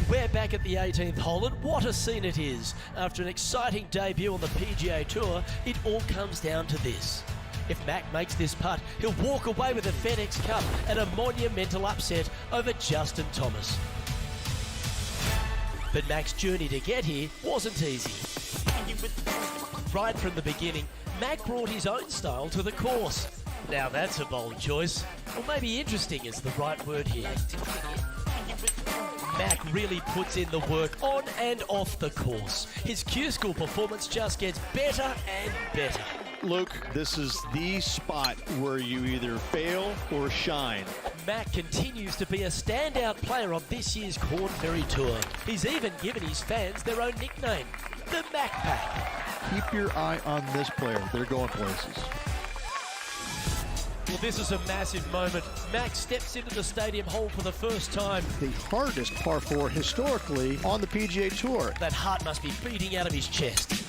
We're back at the 18th hole, and what a scene it is. After an exciting debut on the PGA Tour, it all comes down to this. If Mac makes this putt, he'll walk away with the FedEx Cup and a monumental upset over Justin Thomas. But Mac's journey to get here wasn't easy. Right from the beginning, Mac brought his own style to the course. Now that's a bold choice, or maybe interesting is the right word here. Mac really puts in the work on and off the course. His Q-School performance just gets better and better. Luke, this is the spot where you either fail or shine. Mac continues to be a standout player on this year's Corn Ferry Tour. He's even given his fans their own nickname, the Mac Pack. Keep your eye on this player. They're going places. Well, this is a massive moment. Mac steps into the stadium hole for the first time. The hardest par 4 historically on the PGA Tour. That heart must be beating out of his chest.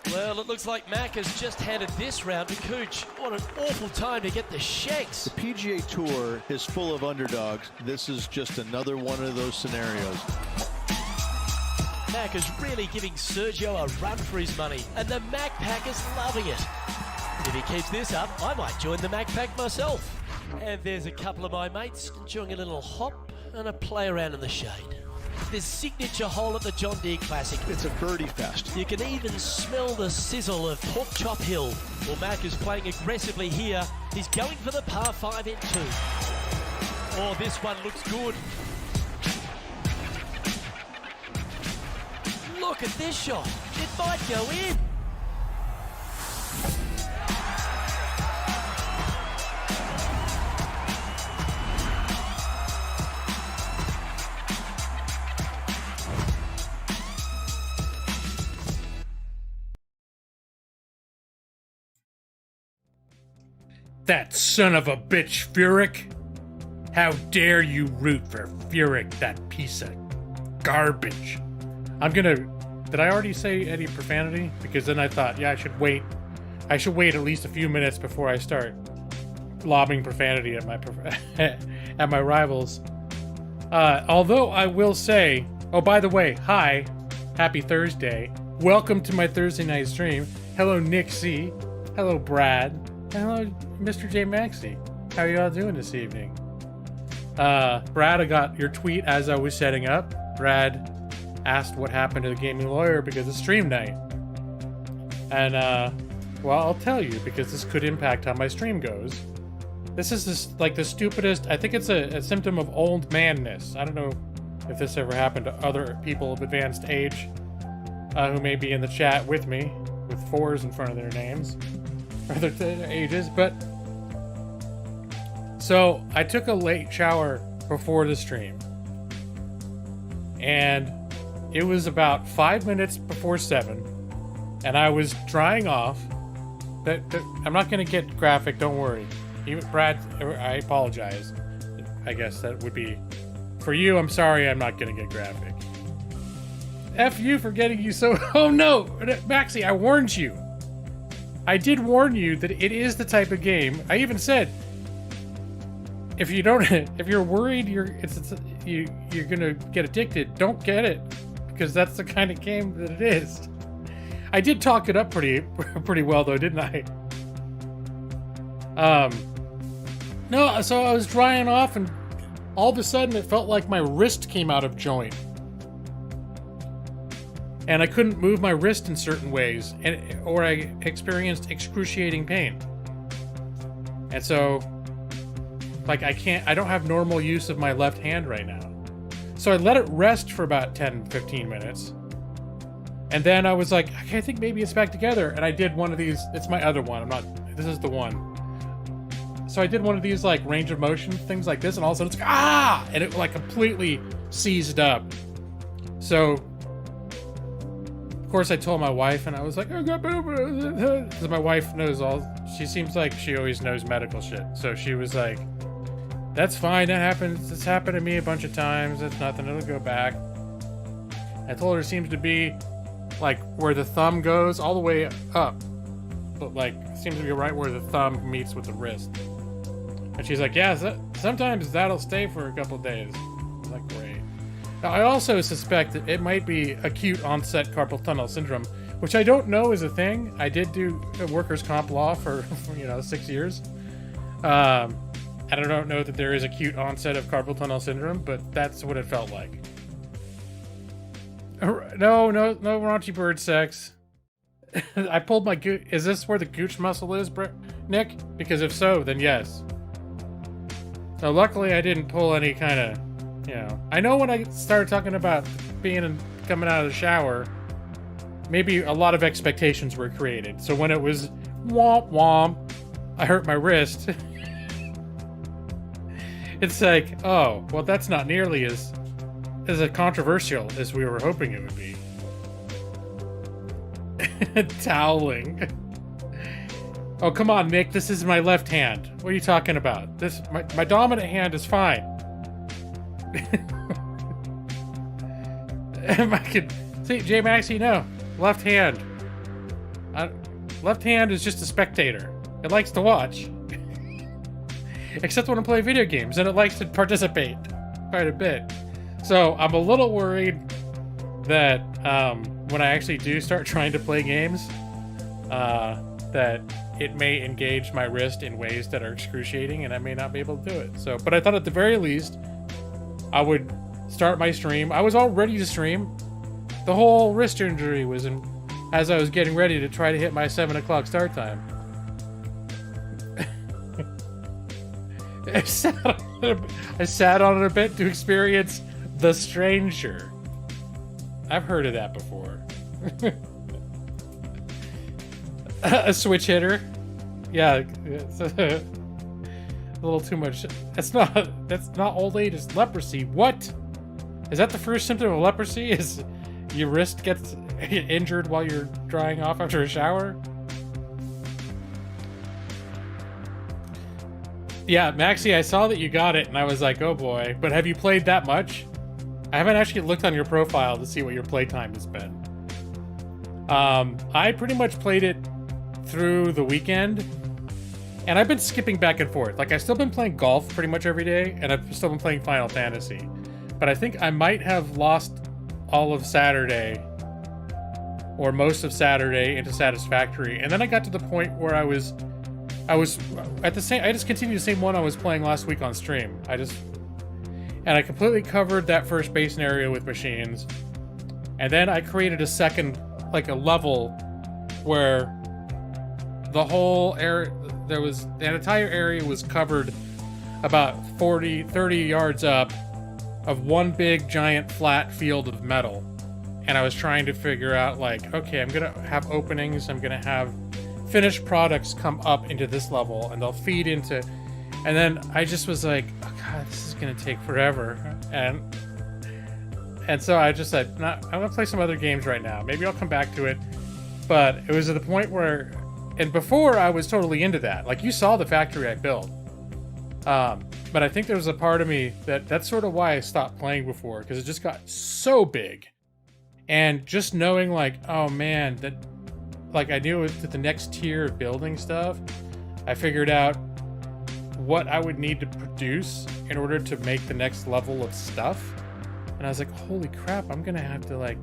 Well, it looks like Mac has just handed this round to Cooch. What an awful time to get the shanks. The PGA Tour is full of underdogs. This is just another one of those scenarios. Mac is really giving Sergio a run for his money, and the Mac Pack is loving it. If he keeps this up, I might join the Mac Pack myself. And there's a couple of my mates enjoying a little hop and a play around in the shade. This signature hole at the John Deere Classic. It's a birdie fest. You can even smell the sizzle of Pork Chop Hill. Well, Mac is playing aggressively here. He's going for the par 5 in 2. Oh, this one looks good. Look at this shot. It might go in. That son of a bitch, Furyk! How dare you root for Furyk, that piece of garbage! Did I already say any profanity? Because then I thought, yeah, I should wait at least a few minutes before I start lobbing profanity at my rivals. Although I will say, oh, by the way, hi, happy Thursday. Welcome to my Thursday night stream. Hello, Nick C. Hello, Brad. And hello, Mr. J. Maxey. How are you all doing this evening? Brad, I got your tweet as I was setting up. Brad asked what happened to the gaming lawyer because it's stream night. And, well, I'll tell you, because this could impact how my stream goes. This is like the stupidest, I think it's a symptom of old manness. I don't know if this ever happened to other people of advanced age who may be in the chat with me, with 4s in front of their names, or their ages, but... So, I took a late shower before the stream, and it was about 5 minutes before 7, and I was drying off. I'm not going to get graphic, don't worry. Even Brad, I apologize. I guess that would be... For you, I'm sorry I'm not going to get graphic. F you for getting you so... Oh no! Maxie, I warned you. I did warn you that it is the type of game... I even said... If you're worried you're gonna get addicted, don't get it, because that's the kind of game that it is. I did talk it up pretty well though, didn't I? No, so I was drying off, and all of a sudden it felt like my wrist came out of joint, and I couldn't move my wrist in certain ways, or I experienced excruciating pain, and so. Like, I don't have normal use of my left hand right now. So I let it rest for about 10-15 minutes. And then I was like, okay, I think maybe it's back together. And I did one of these, it's my other one, this is the one. So I did one of these like range of motion things like this, and all of a sudden it's like, ah! And it like completely seized up. So, of course I told my wife, and I was like, because my wife knows she seems like she always knows medical shit. So she was like, that's fine, that happens. It's happened to me a bunch of times. It's nothing, it'll go back. I told her it seems to be like where the thumb goes all the way up. But like, seems to be right where the thumb meets with the wrist. And she's like, yeah, sometimes that'll stay for a couple days. I'm like, great. Now, I also suspect that it might be acute onset carpal tunnel syndrome, which I don't know is a thing. I did do workers' comp law for 6 years. And I don't know that there is acute onset of carpal tunnel syndrome, but that's what it felt like. No raunchy bird sex. I pulled my gooch. Is this where the gooch muscle is, Nick? Because if so, then yes. So luckily I didn't pull any kind of, I know when I started talking about coming out of the shower, maybe a lot of expectations were created. So when it was womp womp, I hurt my wrist. It's like, oh, well, that's not nearly as controversial as we were hoping it would be. Toweling. Oh, come on, Nick. This is my left hand. What are you talking about? My dominant hand is fine. See, J Maxie, no. Left hand. Left hand is just a spectator. It likes to watch. Except when I play video games, and it likes to participate quite a bit. So I'm a little worried that when I actually do start trying to play games, that it may engage my wrist in ways that are excruciating, and I may not be able to do it. So, but I thought at the very least, I would start my stream. I was all ready to stream. The whole wrist injury was as I was getting ready to try to hit my 7 o'clock start time. I sat on it a bit to experience the stranger. I've heard of that before. A switch hitter. Yeah, it's a little too much. That's not old age, it's leprosy. What? Is that the first symptom of leprosy? Is your wrist gets injured while you're drying off after a shower? Yeah, Maxie, I saw that you got it, and I was like, oh boy. But have you played that much? I haven't actually looked on your profile to see what your playtime has been. I pretty much played it through the weekend, and I've been skipping back and forth. Like, I've still been playing golf pretty much every day, and I've still been playing Final Fantasy. But I think I might have lost all of Saturday, or most of Saturday, into Satisfactory. And then I got to the point where I was at the same. I just continued the same one I was playing last week on stream. And I completely covered that first base area with machines, and then I created a second, like a level, where the whole area, the entire area was covered about 30 yards up of one big giant flat field of metal. And I was trying to figure out, like, okay, I'm gonna have openings, I'm gonna have finished products come up into this level, and they'll feed into, and then I just was like, oh god, this is gonna take forever. And so I just said, I'm gonna play some other games right now. Maybe I'll come back to it. But it was at the point where, and before I was totally into that. Like, you saw the factory I built. But I think there was a part of me that's sort of why I stopped playing before, because it just got so big. And just knowing, like, oh man, that, like, I knew it to the next tier of building stuff. I figured out what I would need to produce in order to make the next level of stuff. And I was like, holy crap, I'm gonna have to, like,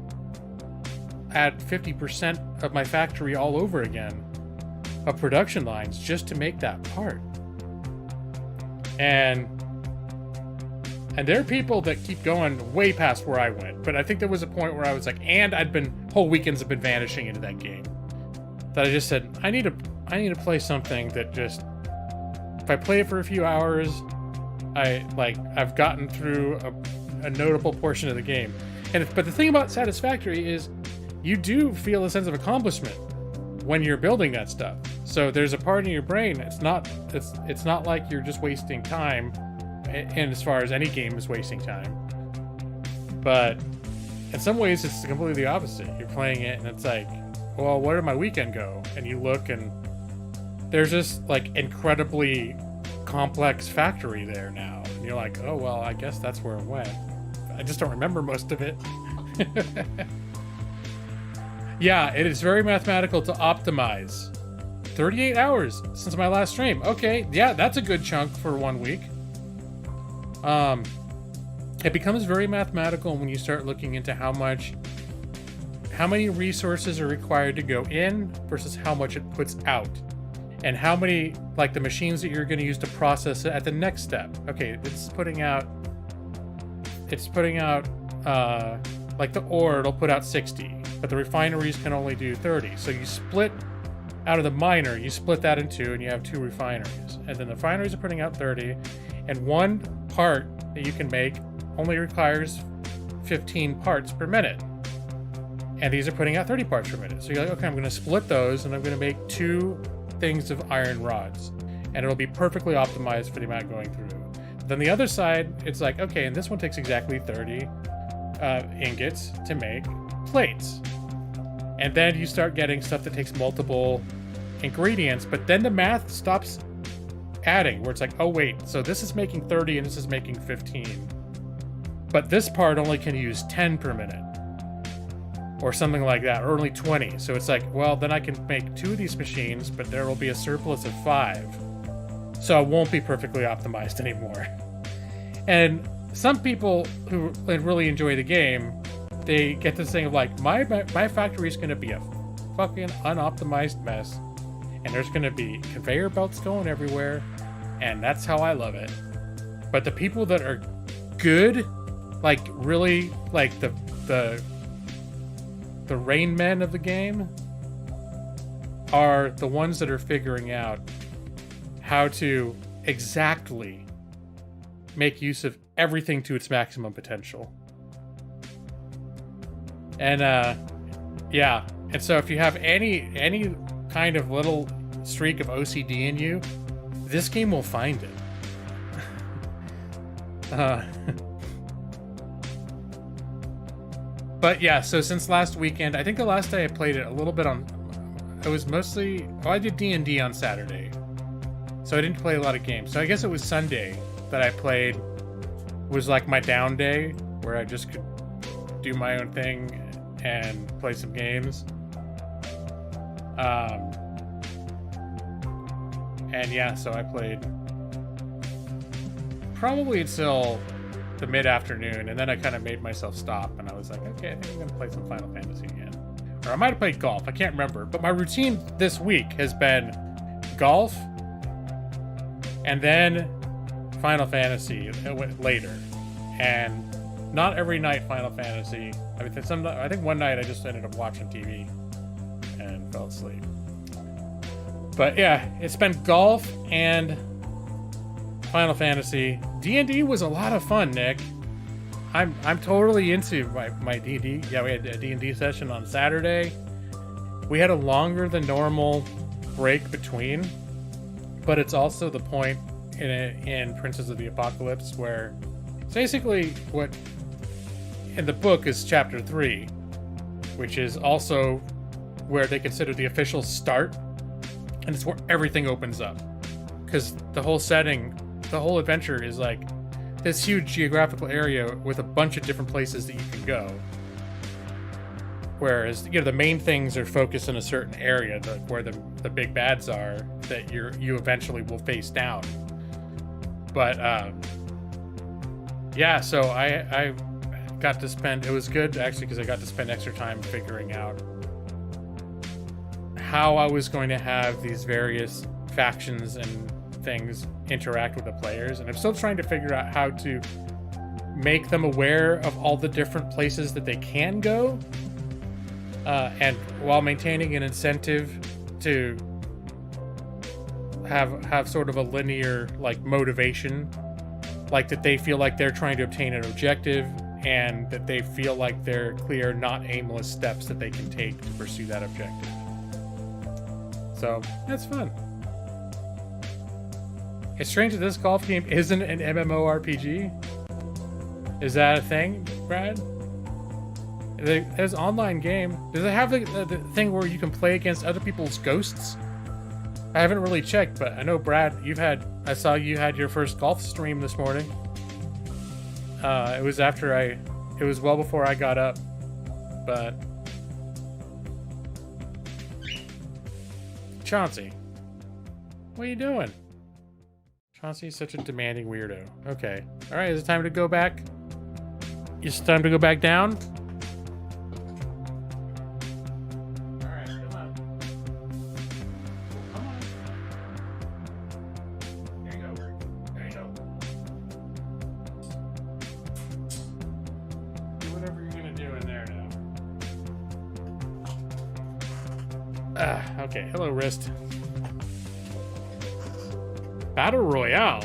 add 50% of my factory all over again of production lines just to make that part. And there are people that keep going way past where I went, but I think there was a point where I was like, and whole weekends have been vanishing into that game, that I just said, I need to play something that just, if I play it for a few hours, I've gotten through a notable portion of the game. But the thing about Satisfactory is you do feel a sense of accomplishment when you're building that stuff. So there's a part in your brain, it's not like you're just wasting time, and as far as any game is wasting time. But in some ways it's completely the opposite. You're playing it and it's like, well, where did my weekend go? And you look and there's this, like, incredibly complex factory there now. And you're like, oh, well, I guess that's where it went. I just don't remember most of it. Yeah, it is very mathematical to optimize. 38 hours since my last stream. Okay, yeah, that's a good chunk for 1 week. it becomes very mathematical when you start looking into how many resources are required to go in versus how much it puts out, and how many, like, the machines that you're going to use to process it at the next step. Okay, it's putting out like the ore, it'll put out 60, but the refineries can only do 30. So you split out of the miner, you split that in two, and you have two refineries, and then the refineries are putting out 30, and one part that you can make only requires 15 parts per minute, and these are putting out 30 parts per minute. So you're like, okay, I'm going to split those, and I'm going to make 2 things of iron rods, and it'll be perfectly optimized for the amount going through. Then the other side, it's like, okay, and this one takes exactly 30 ingots to make plates. And then you start getting stuff that takes multiple ingredients, but then the math stops adding, where it's like, oh wait, so this is making 30 and this is making 15. But this part only can use 10 per minute, or something like that, or only 20. So it's like, well, then I can make 2 of these machines, but there will be a surplus of 5. So it won't be perfectly optimized anymore. And some people who really enjoy the game, they get this thing of like, my factory is going to be a fucking unoptimized mess, and there's going to be conveyor belts going everywhere, and that's how I love it. But the people that are good, like really, like the Rain Men of the game, are the ones that are figuring out how to exactly make use of everything to its maximum potential. And yeah, and so if you have any kind of little streak of OCD in you, this game will find it. But yeah, so since last weekend, I think the last day I played it a little bit on, it was mostly, I did D&D on Saturday, so I didn't play a lot of games. So I guess it was Sunday that I played, was like my down day, where I just could do my own thing and play some games. And yeah, so I played probably until the mid-afternoon, and then I kind of made myself stop, and I was like, okay, I think I'm gonna play some Final Fantasy again. Or I might have played golf, I can't remember. But my routine this week has been golf, and then Final Fantasy later. And not every night Final Fantasy. I mean, I think one night I just ended up watching TV and fell asleep. But yeah, it's been golf and Final Fantasy. D&D was a lot of fun, Nick. I'm totally into my D&D. Yeah, we had a D&D session on Saturday. We had a longer than normal break between, but it's also the point in Princes of the Apocalypse where it's basically what in the book is chapter 3, which is also where they consider the official start, and it's where everything opens up, because the whole setting, the whole adventure is like this huge geographical area with a bunch of different places that you can go. Whereas, you know, the main things are focused in a certain area, where the big bads are that you eventually will face down. But yeah, so I got to spend, it was good actually, because I got to spend extra time figuring out how I was going to have these various factions and things interact with the players, and I'm still trying to figure out how to make them aware of all the different places that they can go, and while maintaining an incentive to have sort of a linear like motivation, like that they feel like they're trying to obtain an objective, and that they feel like they're clear, not aimless steps that they can take to pursue that objective. So that's fun. It's strange that this golf game isn't an MMORPG. Is that a thing, Brad? There's an online game. Does it have the thing where you can play against other people's ghosts? I haven't really checked, but I know, Brad, I saw you had your first golf stream this morning. It was it was well before I got up, but Chauncey, what are you doing? Chauncey's such a demanding weirdo. Okay. All right, is it time to go back It's time to go back down. All right, come on. Come on. There you go. There you go. Do whatever you're gonna do in there now. Okay. Hello, wrist. Battle Royale.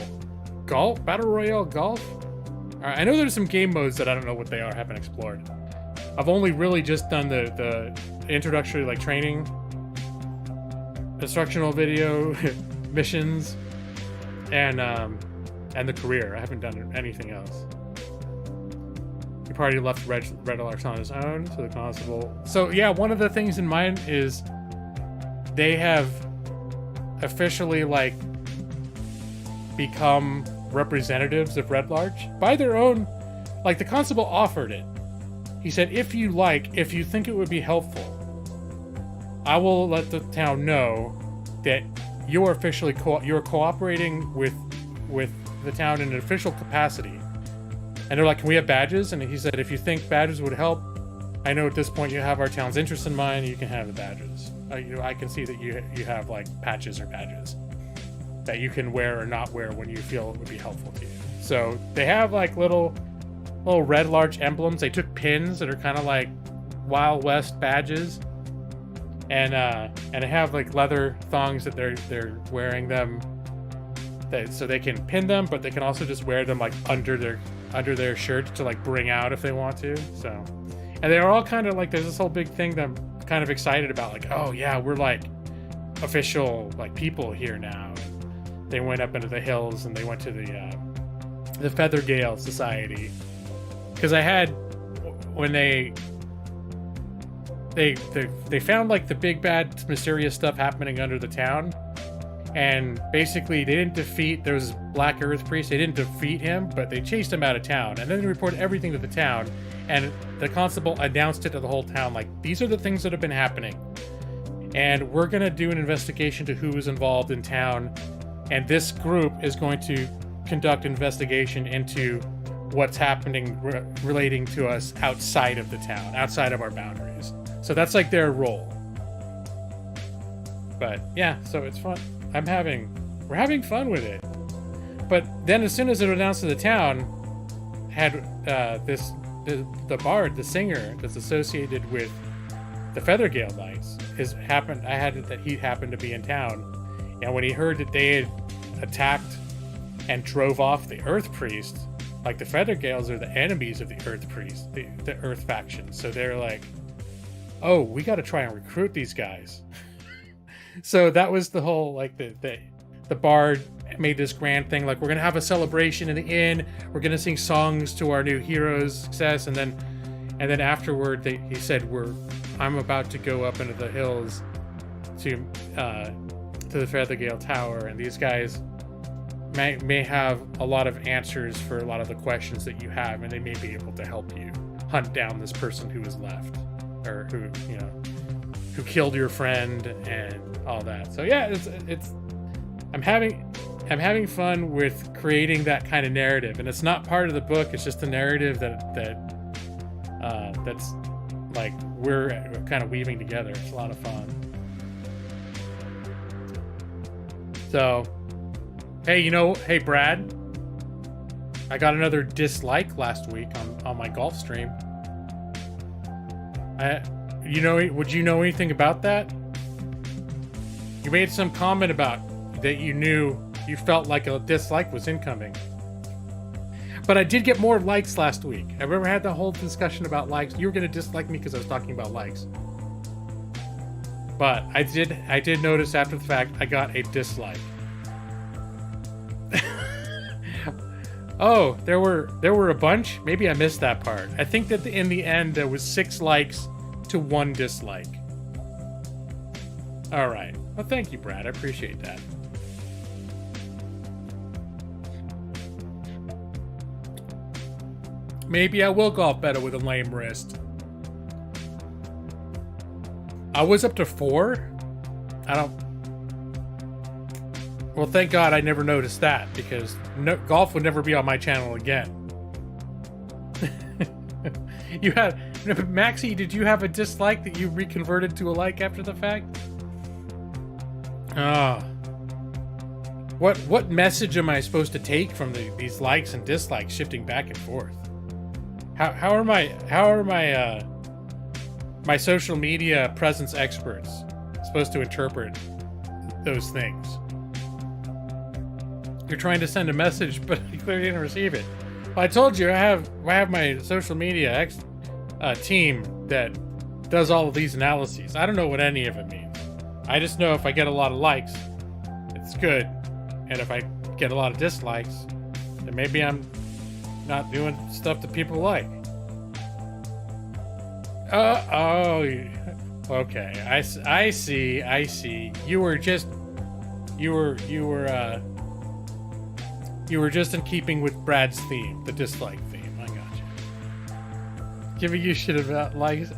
Golf? Battle Royale golf? Alright, I know there's some game modes that I don't know what they are, haven't explored. I've only really just done the introductory, like, training, instructional video, missions, and the career. I haven't done anything else. The party left Red Alerts on his own, so the constable... So, yeah, one of the things in mind is they have officially, like, become representatives of Red Larch by their own. Like, the constable offered it. He said, if you think it would be helpful, I will let the town know that you're officially you're cooperating with the town in an official capacity. And they're like, can we have badges? And he said, if you think badges would help, I know at this point you have our town's interest in mind, you can have the badges. I can see that you have, like, patches or badges that you can wear or not wear when you feel it would be helpful to you. So they have, like, little Red Larch emblems. They took pins that are kind of like Wild West badges, and they have, like, leather thongs that they're wearing them, so they can pin them, but they can also just wear them, like, under their shirts to, like, bring out if they want to. So, and they're all kind of like, there's this whole big thing that I'm kind of excited about, like, oh yeah, we're, like, official, like, people here now. They went up into the hills and they went to the Feathergale Society, because I had, when they found, like, the big bad mysterious stuff happening under the town, and basically they didn't defeat, there was Black Earth Priest, they didn't defeat him, but they chased him out of town, and then they reported everything to the town, and the constable announced it to the whole town, like, these are the things that have been happening, and we're gonna do an investigation to who was involved in town. And this group is going to conduct investigation into what's happening relating to us outside of the town, outside of our boundaries. So that's, like, their role. But yeah, so it's fun. We're having fun with it. But then as soon as it was announced to the town, had the bard, the singer that's associated with the Feathergale Knights, he happened to be in town. And when he heard that they had attacked and drove off the Earth Priest, like, the Feathergales are the enemies of the Earth Priest, the Earth faction. So they're like, oh, we got to try and recruit these guys. So that was the whole, like, the bard made this grand thing, like, we're going to have a celebration in the inn. We're going to sing songs to our new hero's success. And then afterward, he said, I'm about to go up into the hills to the Feathergale Tower, and these guys may have a lot of answers for a lot of the questions that you have, and they may be able to help you hunt down this person who is left, or who killed your friend and all that. So yeah, I'm having fun with creating that kind of narrative, and it's not part of the book. It's just a narrative that's like we're kind of weaving together. It's a lot of fun. So, hey, Brad, I got another dislike last week on my golf stream. Would you know anything about that? You made some comment about that you felt like a dislike was incoming. But I did get more likes last week. I remember I had the whole discussion about likes. You were going to dislike me because I was talking about likes. But I did notice after the fact I got a dislike. Oh, there were a bunch? Maybe I missed that part. I think that in the end there was 6 likes to 1 dislike. All right. Well, thank you, Brad. I appreciate that. Maybe I will golf better with a lame wrist. I was up to 4? Well, thank God I never noticed that, because golf would never be on my channel again. You had Maxie. Did you have a dislike that you reconverted to a like after the fact? Oh. What message am I supposed to take from these likes and dislikes shifting back and forth? How are my my social media presence experts supposed to interpret those things? You're trying to send a message, but you clearly didn't receive it. Well, I told you I have my social media team that does all of these analyses. I don't know what any of it means. I just know if I get a lot of likes, it's good, and if I get a lot of dislikes, then maybe I'm not doing stuff that people like. Oh, okay. I see. You were just in keeping with Brad's theme, the dislike theme. I got you. Giving you shit about likes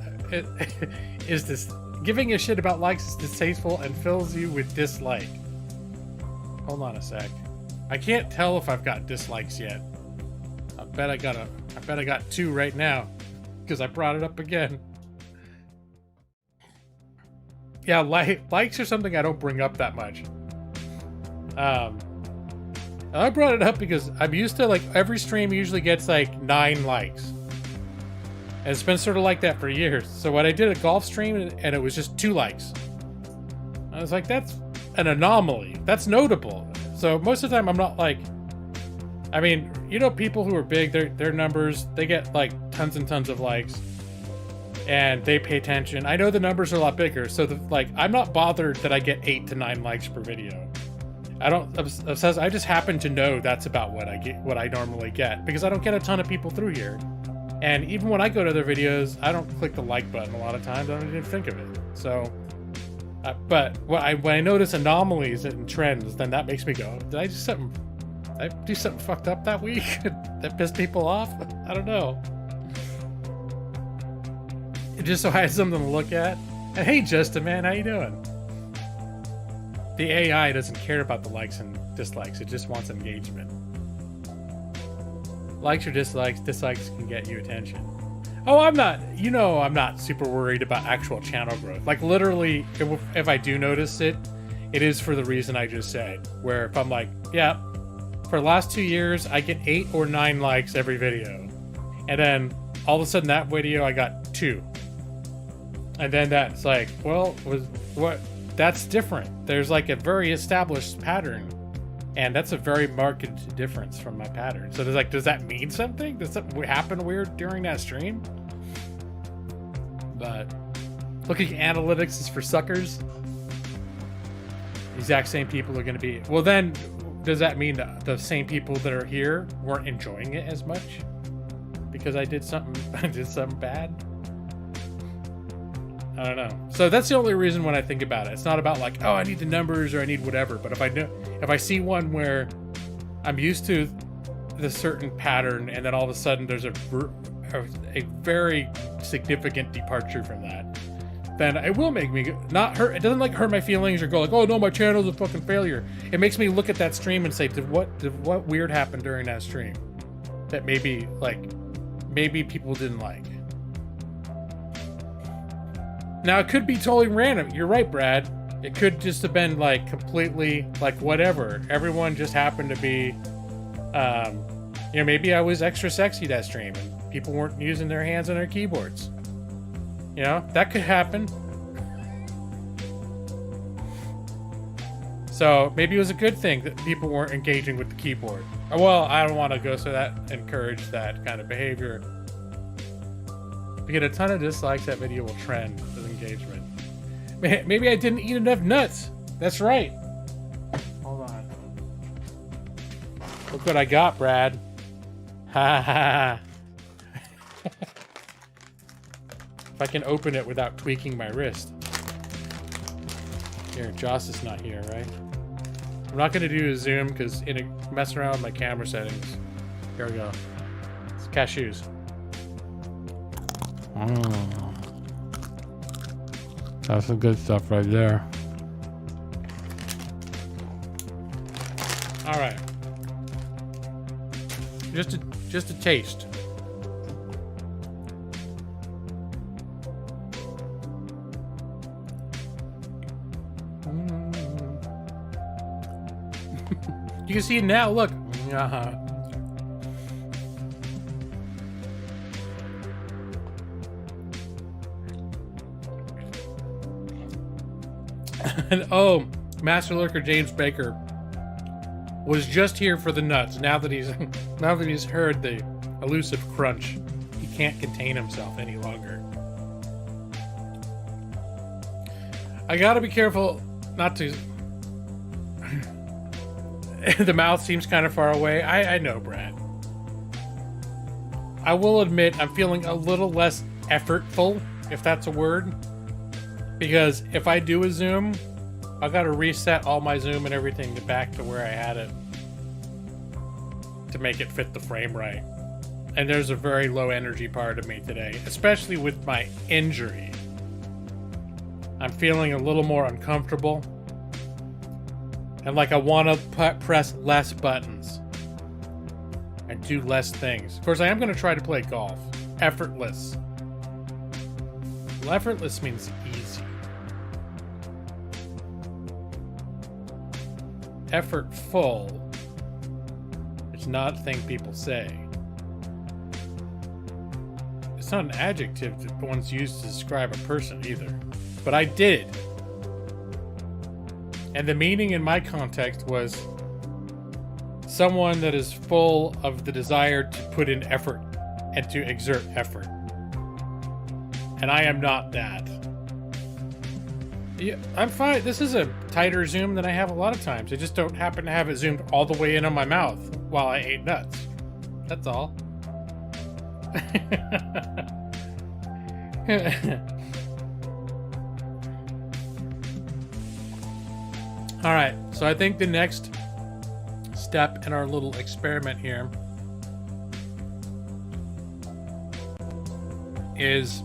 giving a shit about likes is distasteful and fills you with dislike. Hold on a sec. I can't tell if I've got dislikes yet. I bet I got 2 right now because I brought it up again. Yeah, likes are something I don't bring up that much. I brought it up because I'm used to, like, every stream usually gets like 9 likes. And it's been sort of like that for years. So when I did a golf stream and it was just 2 likes, I was like, that's an anomaly. That's notable. So most of the time I'm not like, I mean, you know, people who are big, their numbers, they get like tons and tons of likes and they pay attention. I know the numbers are a lot bigger. So I'm not bothered that I get 8 to 9 likes per video. I don't obsess. I just happen to know that's about what I normally get because I don't get a ton of people through here. And even when I go to their videos, I don't click the like button a lot of times. I don't even think of it. So, but when I notice anomalies and trends, then that makes me go, did I do something fucked up that week that pissed people off? I don't know. Just so I had something to look at. And hey, Justin, man, how you doing? The AI doesn't care about the likes and dislikes. It just wants engagement. Likes or dislikes can get you attention. Oh, I'm not super worried about actual channel growth. Like, literally, if I do notice it, it is for the reason I just said. Where if I'm like, yeah, for the last 2 years, I get 8 or 9 likes every video. And then all of a sudden that video, I got 2. And then that's like, well, what? That's different. There's like a very established pattern. And that's a very marked difference from my pattern. So does that mean something? Does something happen weird during that stream? But looking at analytics is for suckers. The exact same people are going to be. Well, then does that mean the same people that are here weren't enjoying it as much because I did something bad? I don't know. So that's the only reason when I think about it. It's not about like, oh, I need the numbers or I need whatever. But if I see one where I'm used to the certain pattern and then all of a sudden there's a very significant departure from that, then it will make me not hurt. It doesn't like hurt my feelings or go like, oh no, my channel's a fucking failure. It makes me look at that stream and say, did what weird happened during that stream that maybe people didn't like. Now, it could be totally random. You're right, Brad. It could just have been, like, completely, like, whatever. Everyone just happened to be, maybe I was extra sexy that stream and people weren't using their hands on their keyboards. You know, that could happen. So, maybe it was a good thing that people weren't engaging with the keyboard. Well, I don't want to go so that encourage that kind of behavior. If you get a ton of dislikes, that video will trend with engagement. Maybe I didn't eat enough nuts. That's right. Hold on. Look what I got, Brad. Ha ha ha. If I can open it without tweaking my wrist. Here, Joss is not here, right? I'm not going to do a zoom because messing around with my camera settings. Here we go. It's cashews. That's some good stuff right there. All right. Just a taste. You can see it now. Look. Uh-huh. And oh, Master Lurker James Baker was just here for the nuts. Now that he's heard the elusive crunch, he can't contain himself any longer. I gotta be careful not to. The mouth seems kind of far away. I know, Brad. I will admit I'm feeling a little less effortful, if that's a word. Because if I do a zoom, I gotta reset all my zoom and everything back to where I had it to make it fit the frame right. And there's a very low energy part of me today, especially with my injury. I'm feeling a little more uncomfortable. And like I want to press less buttons and do less things. Of course, I am going to try to play golf. Effortless. Well, effortless means easy. Effortful is not a thing people say. It's not an adjective that one's used to describe a person either. But I did. And the meaning in my context was someone that is full of the desire to put in effort and to exert effort. And I am not that. Yeah, I'm fine. This is a tighter zoom than I have a lot of times. I just don't happen to have it zoomed all the way in on my mouth while I ate nuts. That's all. All right, so I think the next step in our little experiment here is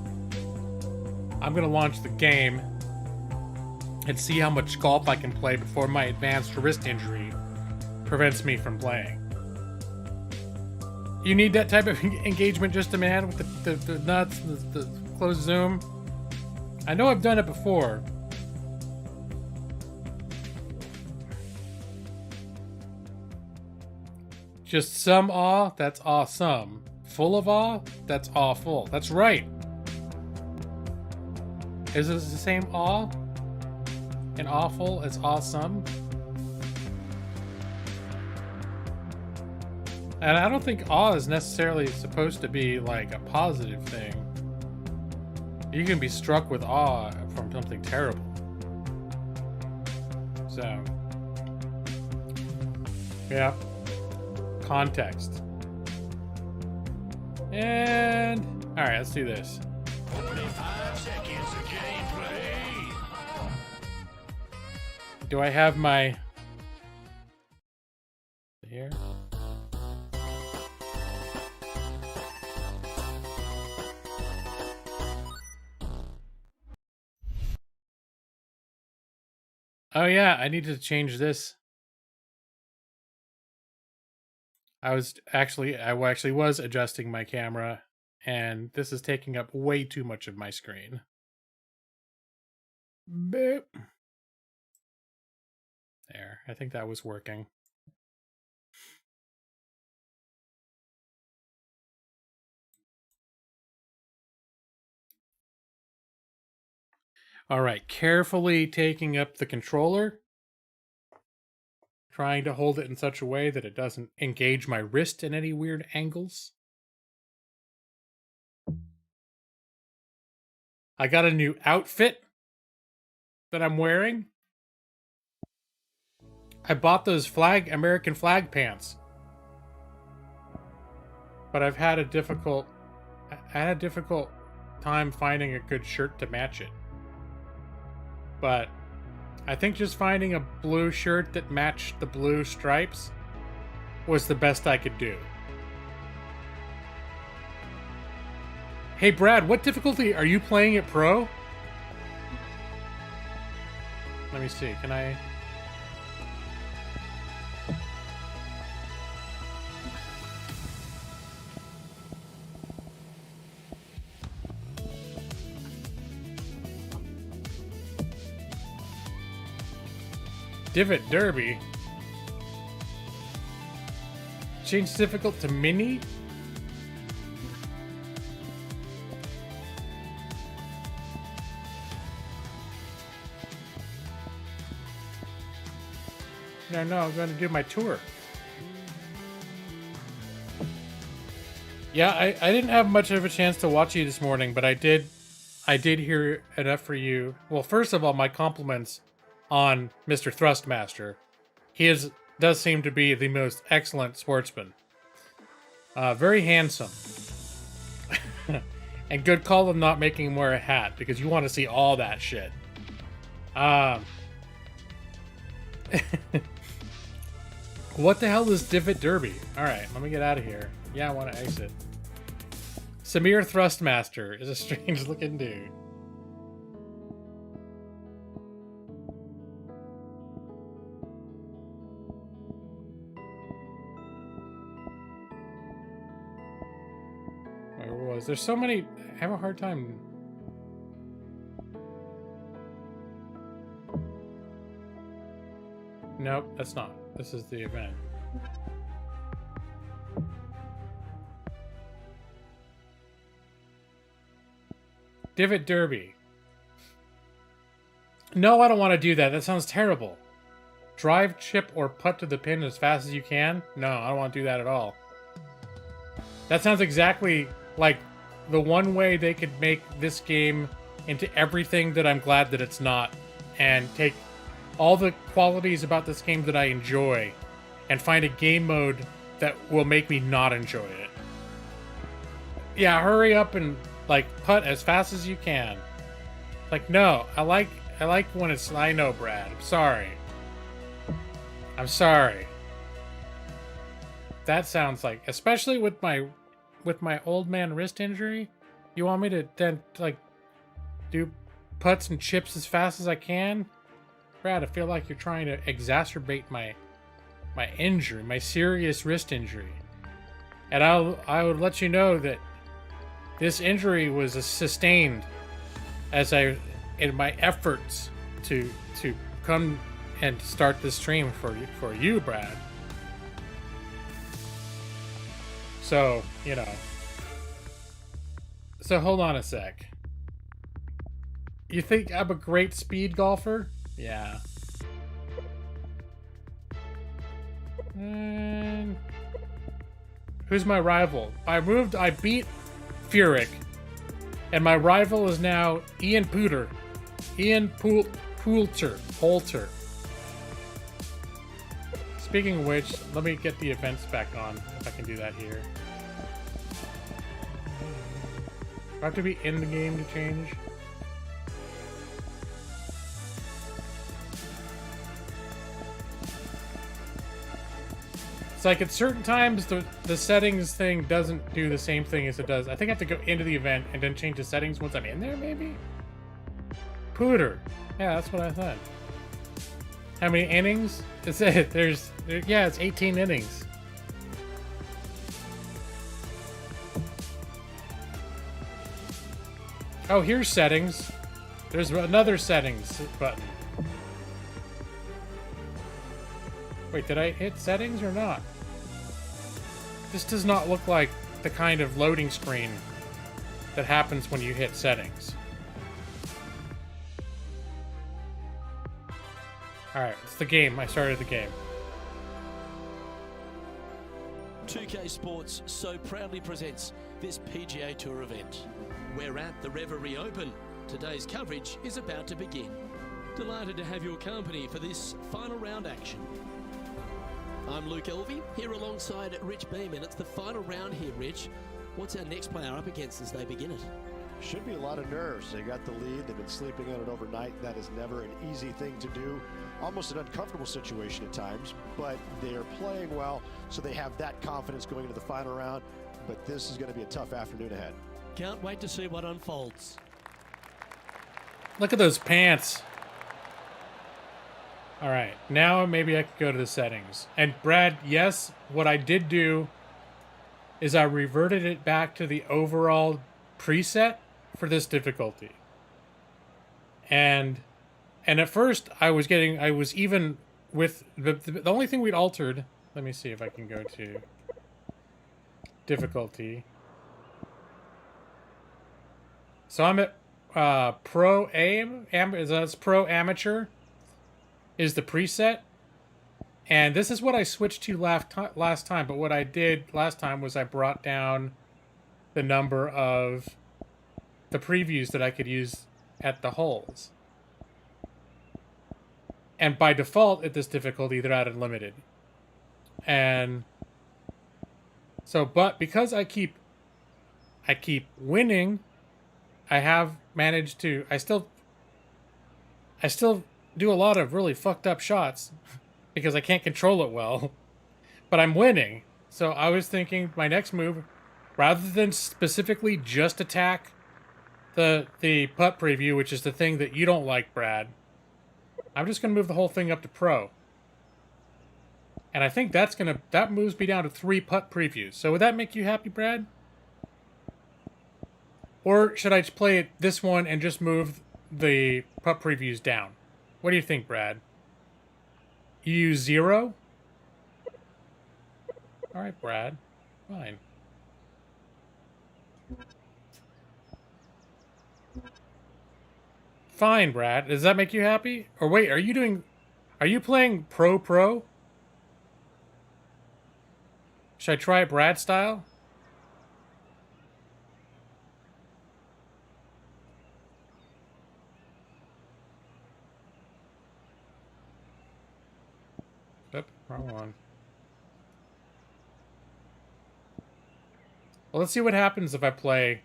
I'm going to launch the game and see how much golf I can play before my advanced wrist injury prevents me from playing. You need that type of engagement just a man with the nuts, the closed zoom. I know I've done it before. Just some awe, that's awesome. Full of awe, that's awful. That's right. Is it the same awe and awful as awesome? And I don't think awe is necessarily supposed to be like a positive thing. You can be struck with awe from something terrible. So, yeah. Context. And all right, let's do this. 45 seconds of gameplay. Do I have my here? Oh yeah, I need to change this. I actually was adjusting my camera, and this is taking up way too much of my screen. Boop. There, I think that was working. All right, carefully taking up the controller. Trying to hold it in such a way that it doesn't engage my wrist in any weird angles. I got a new outfit that I'm wearing. I bought those American flag pants. But I've had a difficult time finding a good shirt to match it. But I think just finding a blue shirt that matched the blue stripes was the best I could do. Hey Brad, what difficulty are you playing at Pro? Let me see, can I... Divot Derby. Change difficult to mini? No, I'm going to do my tour. Yeah, I didn't have much of a chance to watch you this morning, but I did hear enough for you. Well, first of all, my compliments on Mr. Thrustmaster. He does seem to be the most excellent sportsman. Very handsome. And good call on not making him wear a hat, because you want to see all that shit. What the hell is Divot Derby? Alright, let me get out of here. Yeah, I want to exit. Samir Thrustmaster is a strange looking dude. Where was there's so many. I have a hard time. Nope, that's not. This is the event. Divot Derby. No, I don't want to do that. That sounds terrible. Drive, chip, or putt to the pin as fast as you can? No, I don't want to do that at all. That sounds exactly like the one way they could make this game into everything that I'm glad that it's not, and take all the qualities about this game that I enjoy and find a game mode that will make me not enjoy it. Yeah, hurry up and like putt as fast as you can. Like, no, I like when it's. I know, Brad. I'm sorry. That sounds like, especially with my old man wrist injury, you want me to then like do putts and chips as fast as I can? Brad, I feel like you're trying to exacerbate my injury, my serious wrist injury. And I would let you know that this injury was sustained in my efforts to come and start this stream for you, Brad. So, you know. So hold on a sec. You think I'm a great speed golfer? Yeah. And who's my rival? I beat Furyk, and my rival is now Ian Poulter. Poulter. Speaking of which, let me get the events back on, if I can do that here. Do I have to be in the game to change? It's like at certain times the settings thing doesn't do the same thing as it does. I think I have to go into the event and then change the settings once I'm in there, maybe? Pooter. Yeah, that's what I thought. How many innings? It's 18 innings. Oh, here's settings. There's another settings button. Wait, did I hit settings or not? This does not look like the kind of loading screen that happens when you hit settings. Alright, it's the game. I started the game. 2K Sports so proudly presents this PGA Tour event. We're at the Riviera Open. Today's coverage is about to begin. Delighted to have your company for this final round action. I'm Luke Elvey, here alongside Rich Beeman. It's the final round here, Rich. What's our next player up against as they begin it? Should be a lot of nerves. They got the lead. They've been sleeping on it overnight. That is never an easy thing to do. Almost an uncomfortable situation at times, but they are playing well, so they have that confidence going into the final round. But this is going to be a tough afternoon ahead. Can't wait to see what unfolds. Look at those pants. All right, now maybe I can go to the settings. And Brad, yes, what I did do is I reverted it back to the overall preset for this difficulty. And at first I was even with the only thing we'd altered. Let me see if I can go to difficulty. So I'm at pro aim. That's pro amateur is the preset. And this is what I switched to last time. But what I did last time was I brought down the number of the previews that I could use at the holes. And by default, at this difficulty, they're at unlimited. And so, but because I keep winning, I have managed to. I still do a lot of really fucked up shots because I can't control it well. But I'm winning. So I was thinking my next move, rather than specifically just attack the putt preview, which is the thing that you don't like, Brad, I'm just going to move the whole thing up to pro. And I think that moves me down to 3 putt previews. So would that make you happy, Brad? Or should I play this one and just move the putt previews down? What do you think, Brad? You use 0? All right, Brad. Fine. Fine, Brad. Does that make you happy? Or wait, are you playing pro? Should I try it Brad style? Oop, wrong one. Well, let's see what happens if I play.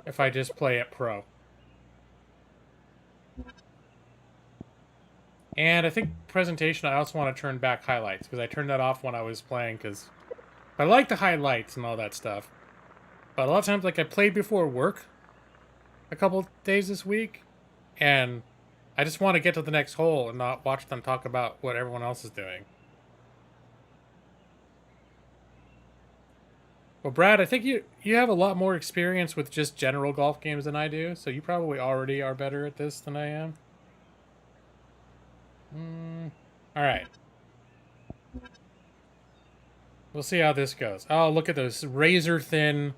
If I just play it pro. And I think presentation, I also want to turn back highlights, because I turned that off when I was playing, because I like the highlights and all that stuff. But a lot of times, like, I played before work a couple days this week, and I just want to get to the next hole and not watch them talk about what everyone else is doing. Well, Brad, I think you have a lot more experience with just general golf games than I do, so you probably already are better at this than I am. Alright. We'll see how this goes. Oh, look at those razor-thin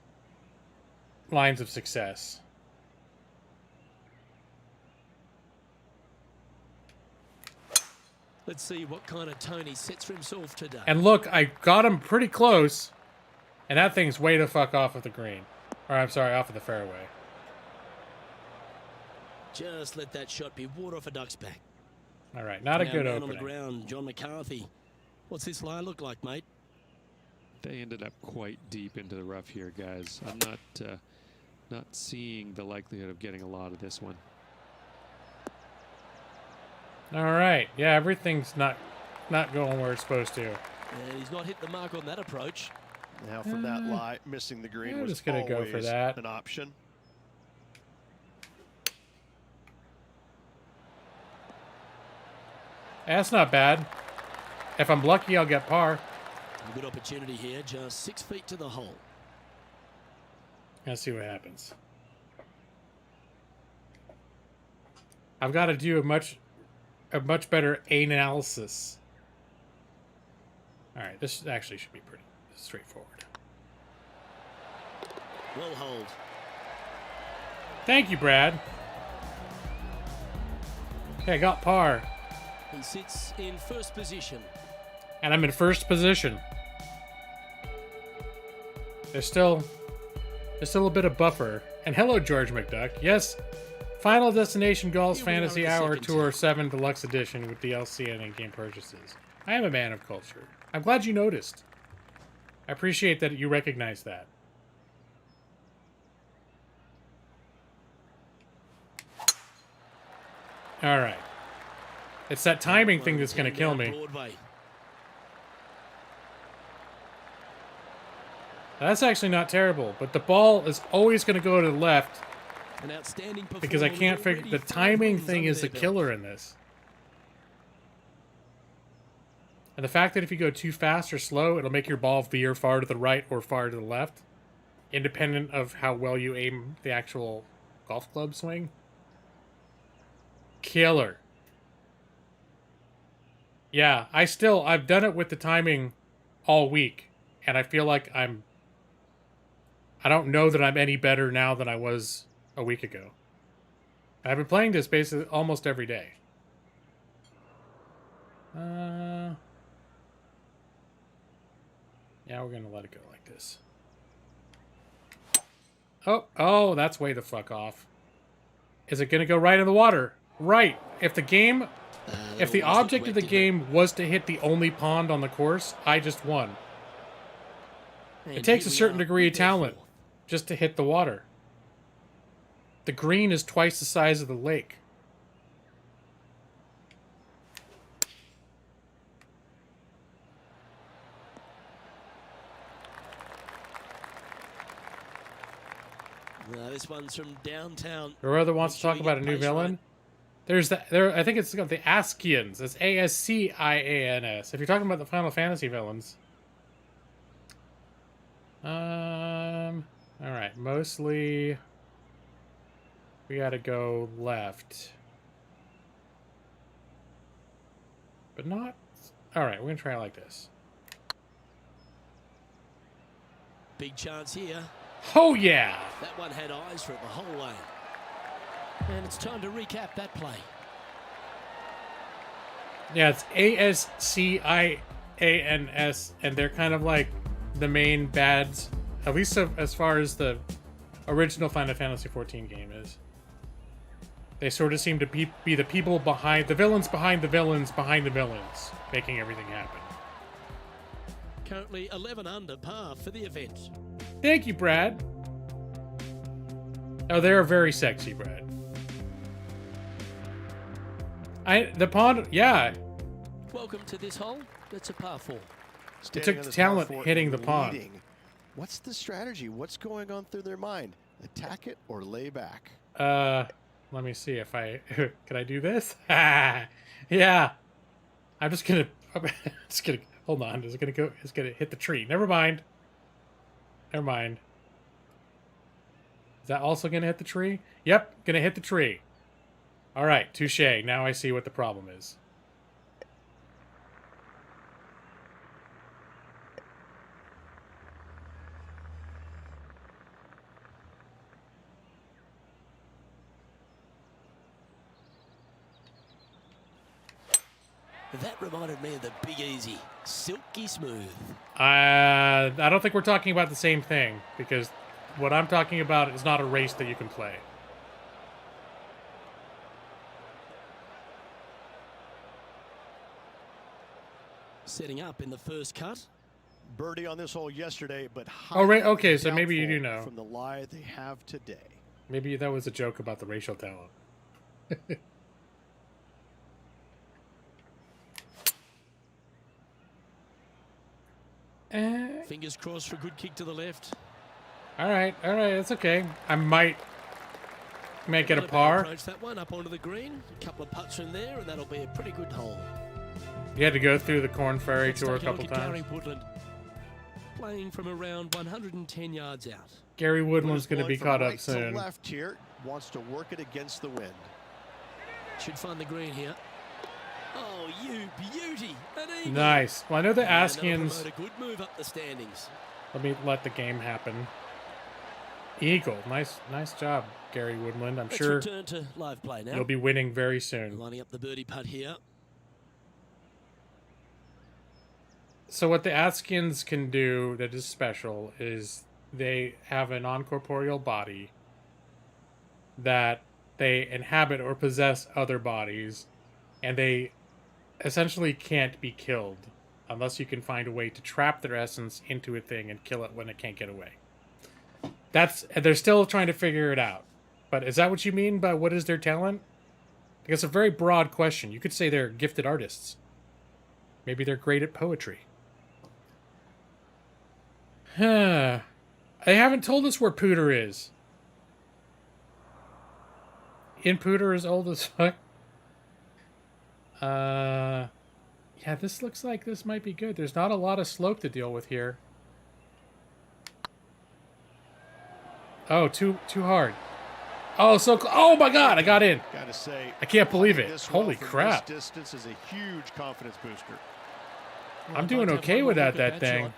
lines of success. Let's see what kind of tone he sets for himself today. And look, I got him pretty close, and that thing's way the fuck off of the green. Or, I'm sorry, off of the fairway. Just let that shot be water off a duck's back. All right, not a good man opening. On the ground, John Mccarthy. What's this line look like, mate? They ended up quite deep into the rough here, guys. I'm not seeing the likelihood of getting a lot of this one. All right, yeah, everything's not going where it's supposed to. And he's not hit the mark on that approach. Now from that lie, missing the green I'm was just gonna go for always that. an option. That's not bad. If I'm lucky, I'll get par. A good opportunity here, just 6 feet to the hole. Let's see what happens. I've got to do a much better analysis. All right, this actually should be pretty straightforward. Well hold. Thank you, Brad. Okay, I got par. He sits in first position. And I'm in first position. There's still a bit of buffer. And hello, George McDuck. Yes, Final Destination Golf's Here we are Fantasy in the Hour second Tour time. 7 Deluxe Edition with DLC and in-game purchases. I am a man of culture. I'm glad you noticed. I appreciate that you recognize that. All right. It's that timing thing that's going to kill me. Broadway. That's actually not terrible, but the ball is always going to go to the left An outstanding performance. because I can't figure... The timing thing is the killer in this. And the fact that if you go too fast or slow, it'll make your ball veer far to the right or far to the left, independent of how well you aim the actual golf club swing. killer. Yeah, I've done it with the timing all week, and I feel like I don't know that I'm any better now than I was a week ago. I've been playing this basically almost every day. Yeah, we're gonna let it go like this. Oh, that's way the fuck off. Is it gonna go right in the water? Right. If the object of the game was to hit the only pond on the course, I just won. It takes a certain degree of talent just to hit the water. The green is twice the size of the lake. This one's from downtown. Whoever wants to talk about a new villain, there's I think it's got the Askians. It's Ascians. If you're talking about the Final Fantasy villains. All right, mostly we gotta go left, but not. All right, we're gonna try it like this. Big chance here. Oh yeah! That one had eyes for it the whole way. And it's time to recap that play. Yeah, it's Ascians, and they're kind of like the main bads, at least as far as the original Final Fantasy XIV game is. They sort of seem to be the people behind the villains, behind the villains, behind the villains, making everything happen. Currently 11 under par for the event. Thank you, Brad. Oh, they're very sexy, Brad. The pond, yeah. Welcome to this hole. It's a par 4. It took talent hitting the pond. What's the strategy? What's going on through their mind? Attack it or lay back? Let me see if I can I do this? Yeah. I'm just gonna hold on. It's gonna hit the tree. Never mind. Is that also gonna hit the tree? Yep, gonna hit the tree. All right, touche. Now I see what the problem is. That reminded me of the Big Easy. Silky smooth. I don't think we're talking about the same thing, because what I'm talking about is not a race that you can play. Setting up in the first cut. Birdie on this hole yesterday, but oh, right. Okay, so maybe you do know. From the lie they have today. Maybe that was a joke about the racial talent. Fingers crossed for a good kick to the left. All right, that's okay. I might get a par. Approach that one up onto the green. A couple of putts from there, and that'll be a pretty good hole. You had to go through the Corn Ferry Tour a couple times. Woodland, playing from around 110 yards out. Gary Woodland's going to be caught up soon. To left here, wants to work it against the wind. Should find the green here. Oh, you beauty! An eagle. Nice. Well, I know the Askians. A good move up the standings. Let the game happen. Eagle. Nice job, Gary Woodland. I'm sure return to live play now. You'll be winning very soon. Lining up the birdie putt here. So what the Askians can do that is special is they have a non-corporeal body that they inhabit or possess other bodies, and they essentially can't be killed unless you can find a way to trap their essence into a thing and kill it when it can't get away. They're still trying to figure it out. But is that what you mean by what is their talent? Like, it's a very broad question. You could say they're gifted artists. Maybe they're great at poetry. They haven't told us where Pooter is. In Pooter is old as fuck. Yeah, this looks like this might be good. There's not a lot of slope to deal with here. Oh, too hard. Oh, oh my God, I got in. Gotta say, I can't believe it. this well Holy from crap. This distance is a huge confidence booster. I'm doing okay without that thing.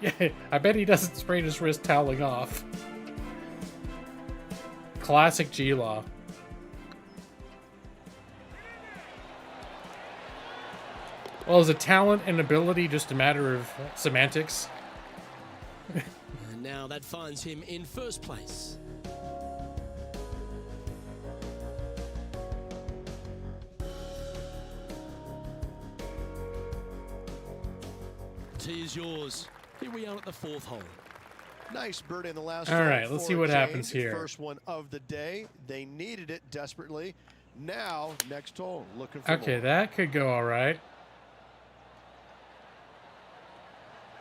Yeah, I bet he doesn't sprain his wrist toweling off. Classic G-Law. Well, is a talent and ability just a matter of semantics? And now that finds him in first place. Tee is yours. Here we are at the fourth hole. Nice birdie in the last All hole right, let's for see what James. happens here. First one of the day. They needed it desperately. Now, next hole, looking for Okay, more. that could go all right.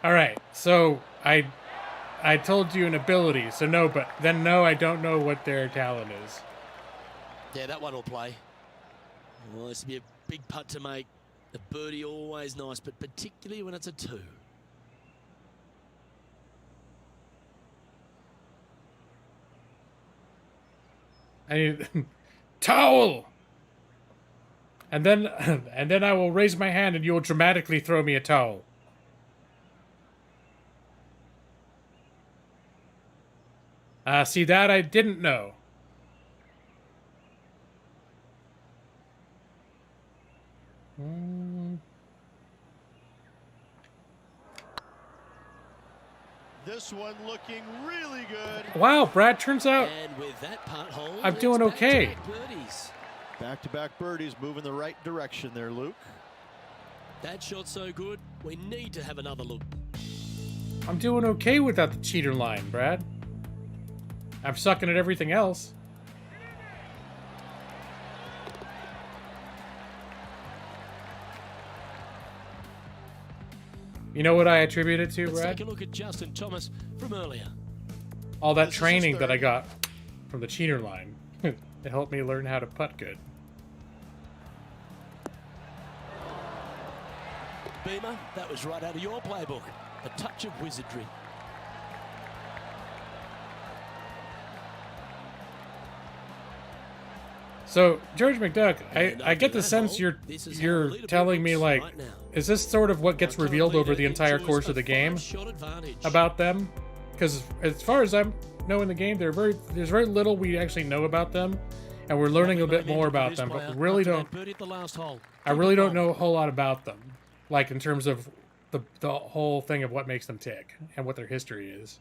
All right, so I told you an ability, so no, but then no, I don't know what their talent is. Yeah, that one will play. Well, this will be a big putt to make. The birdie always nice, but particularly when it's a 2. I need towel. And then I will raise my hand and you will dramatically throw me a towel. See, that I didn't know. This one looking really good. Wow, Brad, turns out And with that putt hole, I'm it's doing okay. back-to-back birdies. Back-to-back birdies, moving the right direction there, Luke. That shot's so good, we need to have another look. I'm doing okay without the cheater line, Brad. I'm sucking at everything else. You know what I attribute it to, Let's Brad? take a look at Justin Thomas from earlier. All that This is his training that I third. got from the cheater line. It helped me learn how to putt good. Beamer, that was right out of your playbook. A touch of wizardry. So, George McDuck, And I get after the that sense hole, you're this is how you're the leaderboard telling me looks like, right now. is this sort of what gets Our current revealed over leader the entire enjoys course a of the game 5-shot advantage. about them? Because as far as I'm knowing the game, there's very little we actually know about them, and we're learning a bit more about them, but we really don't. Birdie at the last hole. I really don't know a whole lot about them, like in terms of the whole thing of what makes them tick and what their history is.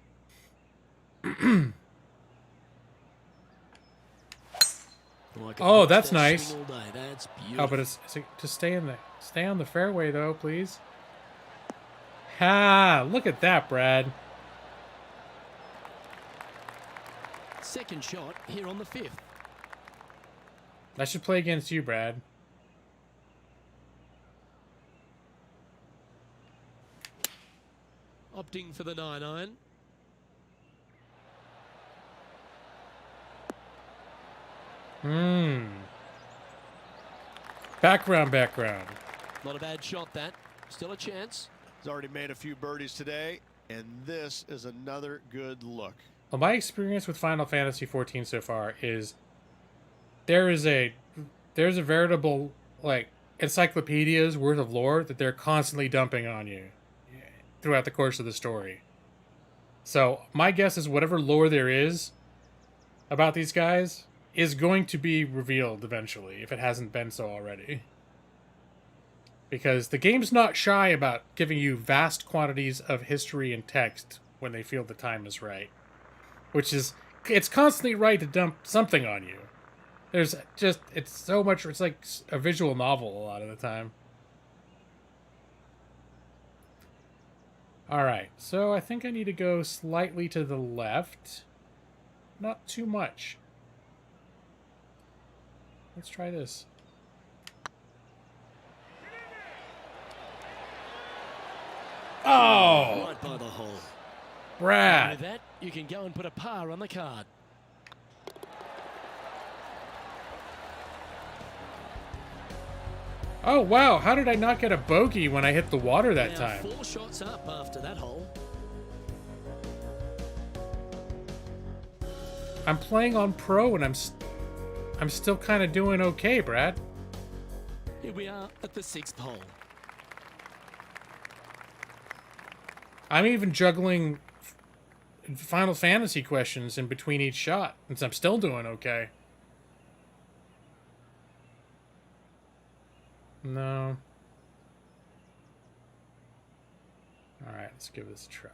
Oh, I could Oh, watch that's that nice. swing all day. That's Oh, beautiful. but it's to stay on the fairway though, please. Ha! Look at that, Brad. Second shot here on the 5th. I should play against you, Brad. Opting for the 9-iron. Background. Not a bad shot, that. Still a chance. He's already made a few birdies today, and this is another good look. Well, my experience with Final Fantasy XIV so far is there's a veritable like encyclopedia's worth of lore that they're constantly dumping on you throughout the course of the story. So my guess is whatever lore there is about these guys is going to be revealed eventually, if it hasn't been so already. Because the game's not shy about giving you vast quantities of history and text when they feel the time is right. Which is, it's constantly right to dump something on you. There's just, it's so much, it's like a visual novel a lot of the time. Alright, so I think I need to go slightly to the left. Not too much. Let's try this. Oh! Right by the hole. And Brad! with that, you can go and put a par on the card. Oh, wow, how did I not get a bogey when I hit the water that Now time? 4 shots up after that hole. I'm playing on pro and I'm still kind of doing okay, Brad. Here we are at the 6th hole. I'm even juggling Final Fantasy questions in between each shot, since I'm still doing okay. No. Alright, let's give this a try.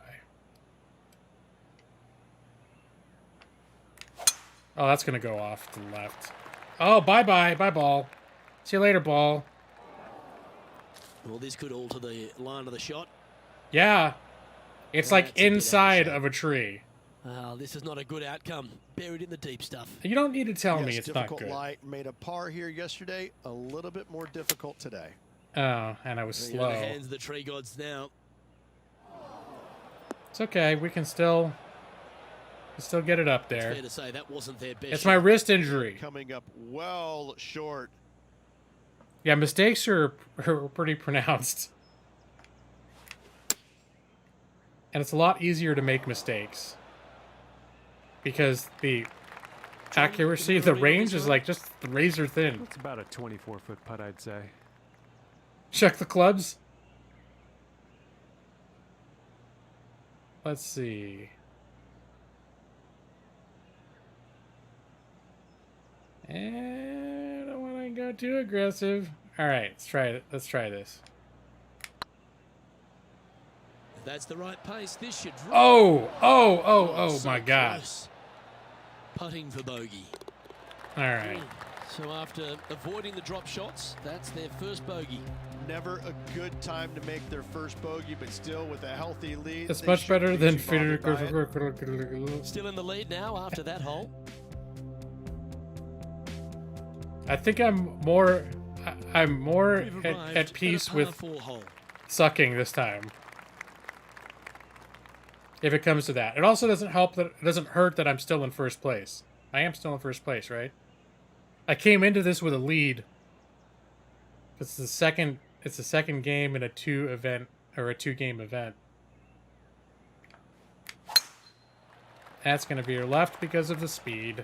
Oh, that's going to go off to the left. Oh, bye-bye. Bye, ball. See you later, ball. Well, this could alter the line of the shot. Yeah. It's Well, like that's a bit out of inside shape. of a tree. This is not a good outcome. Buried in the deep stuff. You don't need to tell me Yes, it's not difficult good. lie made a par here yesterday. A little bit more difficult today. Oh, and I was You're in the slow. hands of the tree gods now. It's okay. We can still get it up It's there. fair to say that wasn't their best It's shot. my wrist injury. Coming up well short. Yeah, mistakes are pretty pronounced. And it's a lot easier to make mistakes. Because the accuracy, the range is like just razor thin. It's about a 24-foot putt, I'd say. Check the clubs. Let's see. And I don't want to go too aggressive. All right, let's try it. Let's try this. If that's the right pace, this should drop. Oh So my God. close. Putting for bogey. All right. So after avoiding the drop shots, that's their first bogey. Never a good time to make their first bogey, but still with a healthy lead. It's they much should better be than too bothered by it. Still in the lead now after that hole. I think I'm more We've at arrived at peace a par with 4 hole. sucking this time. If it comes to that. It also doesn't help that it doesn't hurt that I'm still in first place. I am still in first place, right? I came into this with a lead. It's the second game in a two game event. That's going to be your left because of the speed.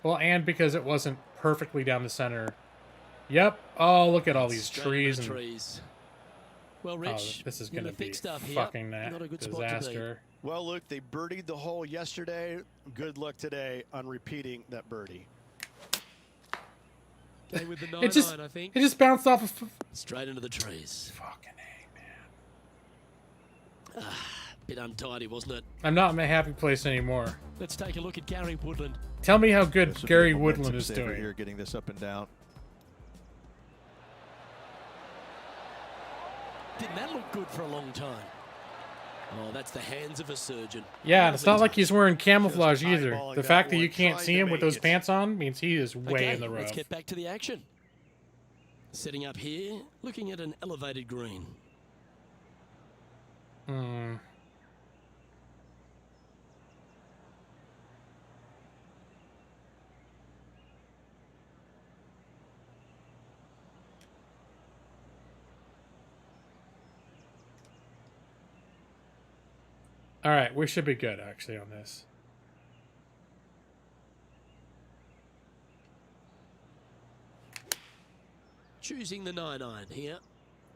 Well, and because it wasn't perfectly down the center. Yep. Oh, look at all these Straight trees. into the And, trees. Well, oh, Rich, this is in going to the be thick stuff here, fucking not a good spot to be. disaster. Well, look, they birdied the hole yesterday. Good luck today on repeating that birdie. Okay, with the 9-9, I think. It just bounced off of... Straight into the trees. Fucking A, man. Bit untidy, wasn't it? I'm not in my happy place anymore. Let's take a look at Gary Woodland. Tell me how good This would be Gary a momentum Woodland is saver doing. here, getting this up and down. Didn't that look good for a long time? Oh, that's the hands of a surgeon. Yeah, and it's not like he's wearing camouflage Just either. eyeballing The that fact that one, you can't trying see to him with make those it. pants on means he is way Okay, in the road. let's get back to the action. Setting up here, looking at an elevated green. Hmm. All right, we should be good actually on this. Choosing the 9-9 here.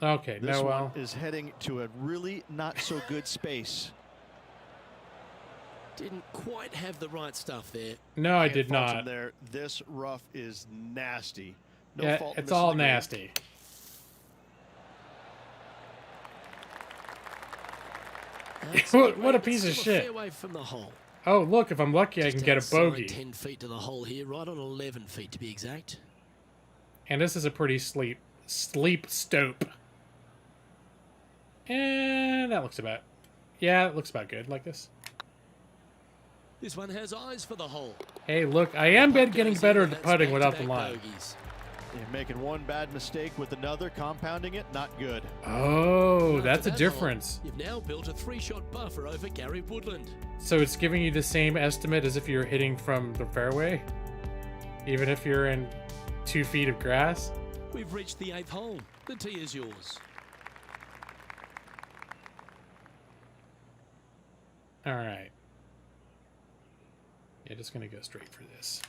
Okay, This no, one well, is heading to a really not so good space. Didn't quite have the right stuff there. no, I Can't did fault him not. there. This rough is nasty. No Yeah, fault in it's missing all the green. nasty. That's What- the what a green, piece of still a shit. fairway from the hole. Oh, look, if I'm lucky, I Just can get a outside bogey. 10 feet to the hole here, right on 11 feet to be exact. And this is a pretty sleep stope. And that looks about... Yeah, it looks about good like this. This one has eyes for the hole. Hey, look, I am Putt getting goes better in, at the and putting that's without the back-to-back line. bogeys. You're making one bad mistake with another, compounding it, not good. Oh, After that's a that difference. hole, you've now built a 3-shot buffer over Gary Woodland. So it's giving you the same estimate as if you're hitting from the fairway? Even if you're in 2 feet of grass? We've reached the 8th hole. The tee is yours. All right. Okay, just gonna go straight for this.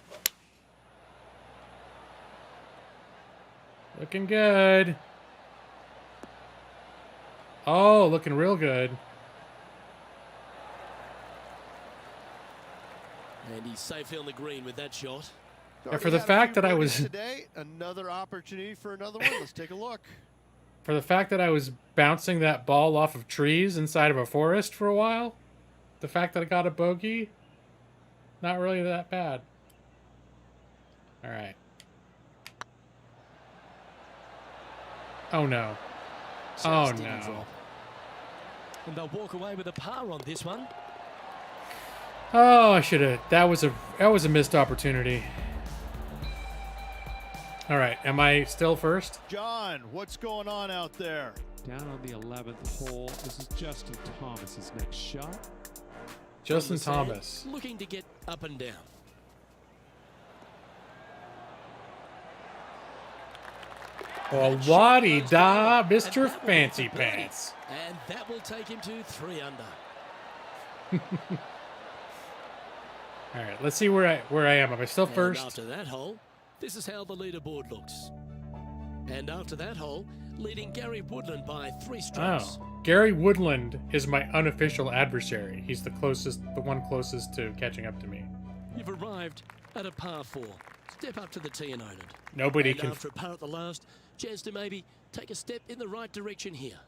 Looking good. Oh, looking real good. And he's safely on the green with that shot. Yeah, for the fact that I was today, another opportunity for another one. Let's take a look. for the fact that I was bouncing that ball off of trees inside of a forest for a while, the fact that I got a bogey, not really that bad. All right. Oh no. Oh no. And they'll walk away with a par on this one. Oh, I should have. That was a missed opportunity. All right, am I still first? John, what's going on out there? Down on the 11th hole. This is Justin Thomas's next shot. Justin From the sand, Thomas. looking to get up and down. Well, la-di-da, Mr. Fancy Pants. And that will take him to 3 under. All right, let's see where I am. Am I still And first? after that hole, this is how the leaderboard looks. And after that hole, leading Gary Woodland by 3 strokes. Oh, Gary Woodland is my unofficial adversary. He's the one closest to catching up to me. You've arrived at a par 4. Step up to the tee and own it. Nobody And can. after a par at the last, chance to maybe take a step in the right direction here.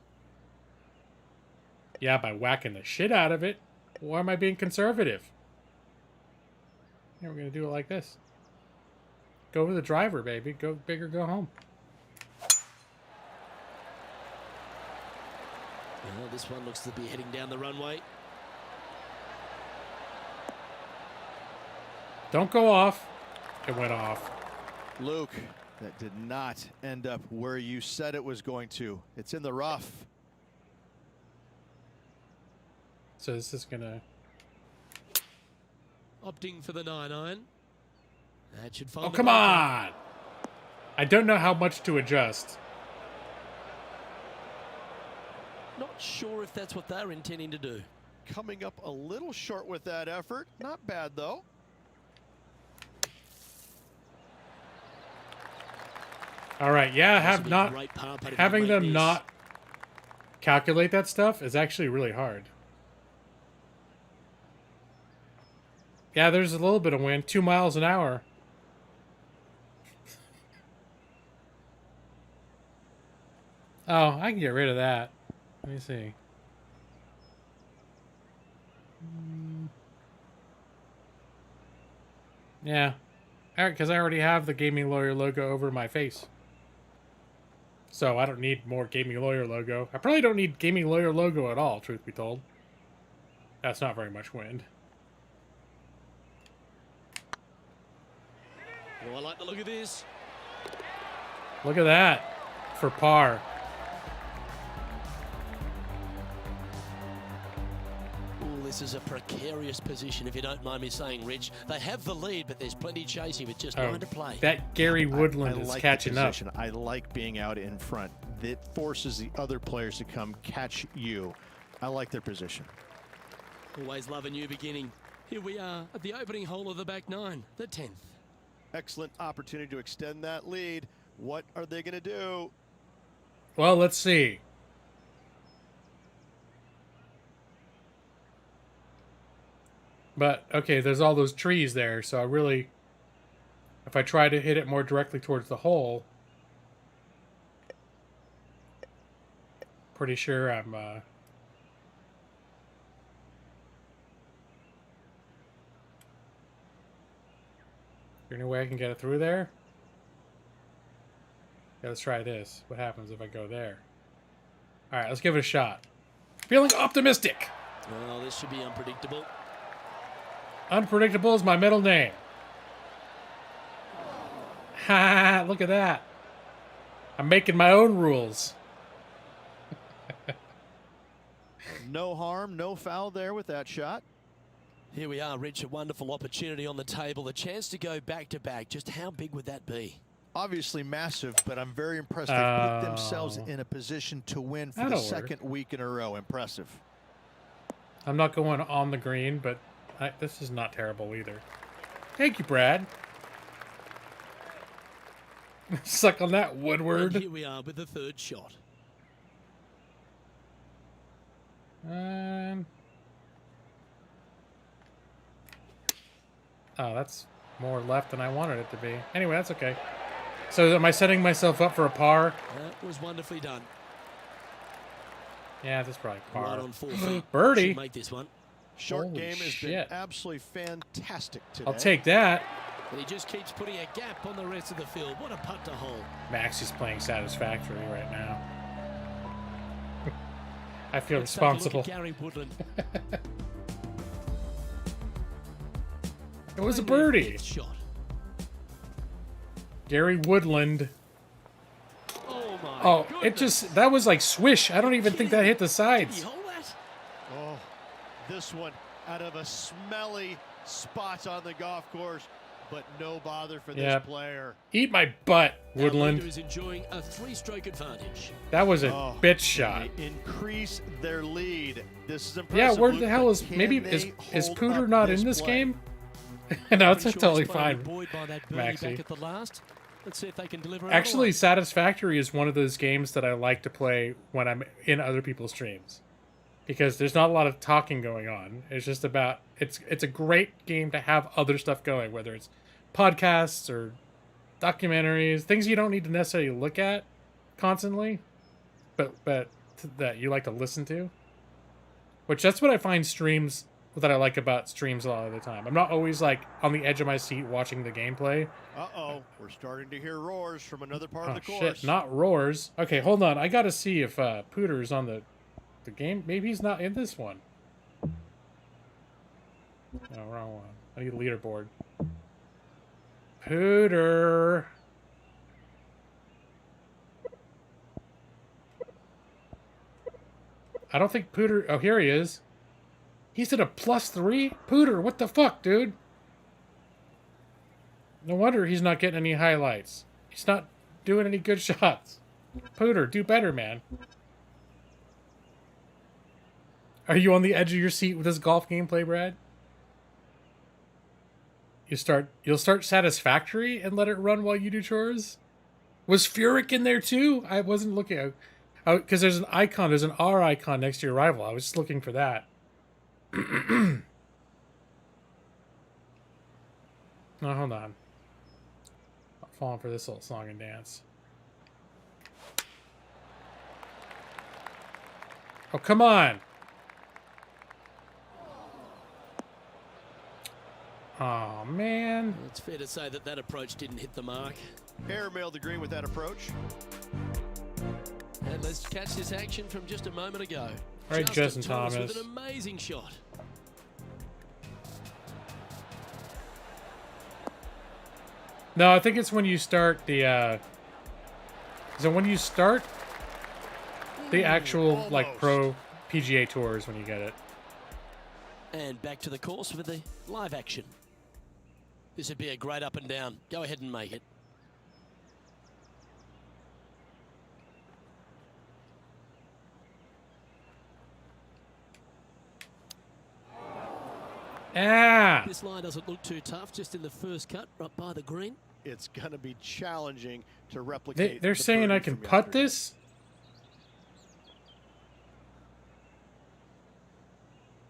Yeah, by whacking the shit out of it. Why am I being conservative? Yeah, we're gonna do it like this. Go over the driver, baby. Go big or go home. Well, this one looks to be heading down the runway. Don't go off. It went off. Luke, that did not end up where you said it was going to. It's in the rough. So this is gonna. Opting for the 9-iron. That should find Oh, the come bunker. on! I don't know how much to adjust. Not sure if that's what they're intending to do. Coming up a little short with that effort. Not bad, though. All right, yeah, This would be a great par putt if you having make them this. not calculate that stuff is actually really hard. Yeah, there's a little bit of wind, 2 miles an hour. Oh, I can get rid of that. Let me see. Yeah, because I already have the gaming lawyer logo over my face. So I don't need more gaming lawyer logo. I probably don't need gaming lawyer logo at all, truth be told. That's not very much wind. Oh, I like the look of this. Look at that for par. Ooh, this is a precarious position, if you don't mind me saying, Rich. They have the lead, but there's plenty chasing with just 9 to play. That Gary Woodland is like catching the up. position. I like being out in front. It forces the other players to come catch you. I like their position. Always love a new beginning. Here we are at the opening hole of the back 9, the 10th. Excellent opportunity to extend that lead. What are they going to do? Well, let's see. But, okay, there's all those trees there, so I really... If I try to hit it more directly towards the hole... Pretty sure I'm, Is there any way I can get it through there? Yeah, let's try this. What happens if I go there? Alright, let's give it a shot. Feeling optimistic! Well, this should be unpredictable. Unpredictable is my middle name. Ha! Look at that. I'm making my own rules. No harm, no foul there with that shot. Here we are, Rich. A wonderful opportunity on the table. The chance to go back-to-back. Just how big would that be? Obviously massive, but I'm very impressed. They've put themselves in a position to win for the That'll work. second week in a row. Impressive. I'm not going on the green, but this is not terrible either. Thank you, Brad. Suck on that, And Woodward. here we are with the third shot. Oh, that's more left than I wanted it to be. Anyway, that's okay. So am I setting myself up for a par? That was wonderfully done. Yeah, that's probably par. Right on 4 feet. Birdie. Should make this one. Short Holy game has shit. been absolutely fantastic today. I'll take that. And he just keeps putting a gap on the rest of the field. What a putt to hole. Max is playing satisfactory right now. I feel Let's take a look responsible. at Gary Woodland. It was a Playing their birdie. fifth shot. Gary Woodland. Oh my Oh, it goodness. just, that was like swish. I don't even think that hit the Did he sides. hold that? Oh, this one out of a smelly spot on the golf course, but no bother for this Yep. player. Eat my butt, Our leader Woodland. is enjoying a 3-stroke advantage. That was a Oh, bitch shot. They increase their lead. This is impressive. Yeah, where the Luke, hell but is, can maybe, they is hold Pooter up not in this play? game? No, it's Pretty sure totally he's playing fine. buoyed by that birdie Maxie. back at the last. Let's see if they can deliver another Actually, one. Satisfactory is one of those games that I like to play when I'm in other people's streams. Because there's not a lot of talking going on. It's just about, it's a great game to have other stuff going, whether it's podcasts or documentaries, things you don't need to necessarily look at constantly, but that you like to listen to. Which that's what I find streams that I like about streams a lot of the time. I'm not always like on the edge of my seat watching the gameplay. Uh-oh, we're starting to hear roars from another part Oh of the course. shit, not roars. Okay, hold on. I gotta see if Pooter's on the game. Maybe he's not in this one. No, wrong one. I need a leaderboard. Pooter. I don't think Pooter... Oh, here he is. He's at a +3? Pooter, what the fuck, dude? No wonder he's not getting any highlights. He's not doing any good shots. Pooter, do better, man. Are you on the edge of your seat with this golf gameplay, Brad? You'll start Satisfactory and let it run while you do chores? Was Furyk in there too? I wasn't looking. Because there's an icon, there's an R icon next to your rival. I was just looking for that. No, hold on. I'm falling for this little song and dance. Oh, come on. Oh, man. It's fair to say that approach didn't hit the mark. Airmail the green with that approach. And let's catch this action from just a moment ago. All right, Justin Thomas Thomas. with an amazing shot. No, I think it's when you start the, so when you start the actual, like, pro PGA Tours when you get it. And back to the course with the live action. This would be a great up and down. Go ahead and make it. Ah! This line doesn't look too tough, just in the first cut, right by the green. It's going to be challenging to replicate. They're the saying I birdie can from putt yesterday. this?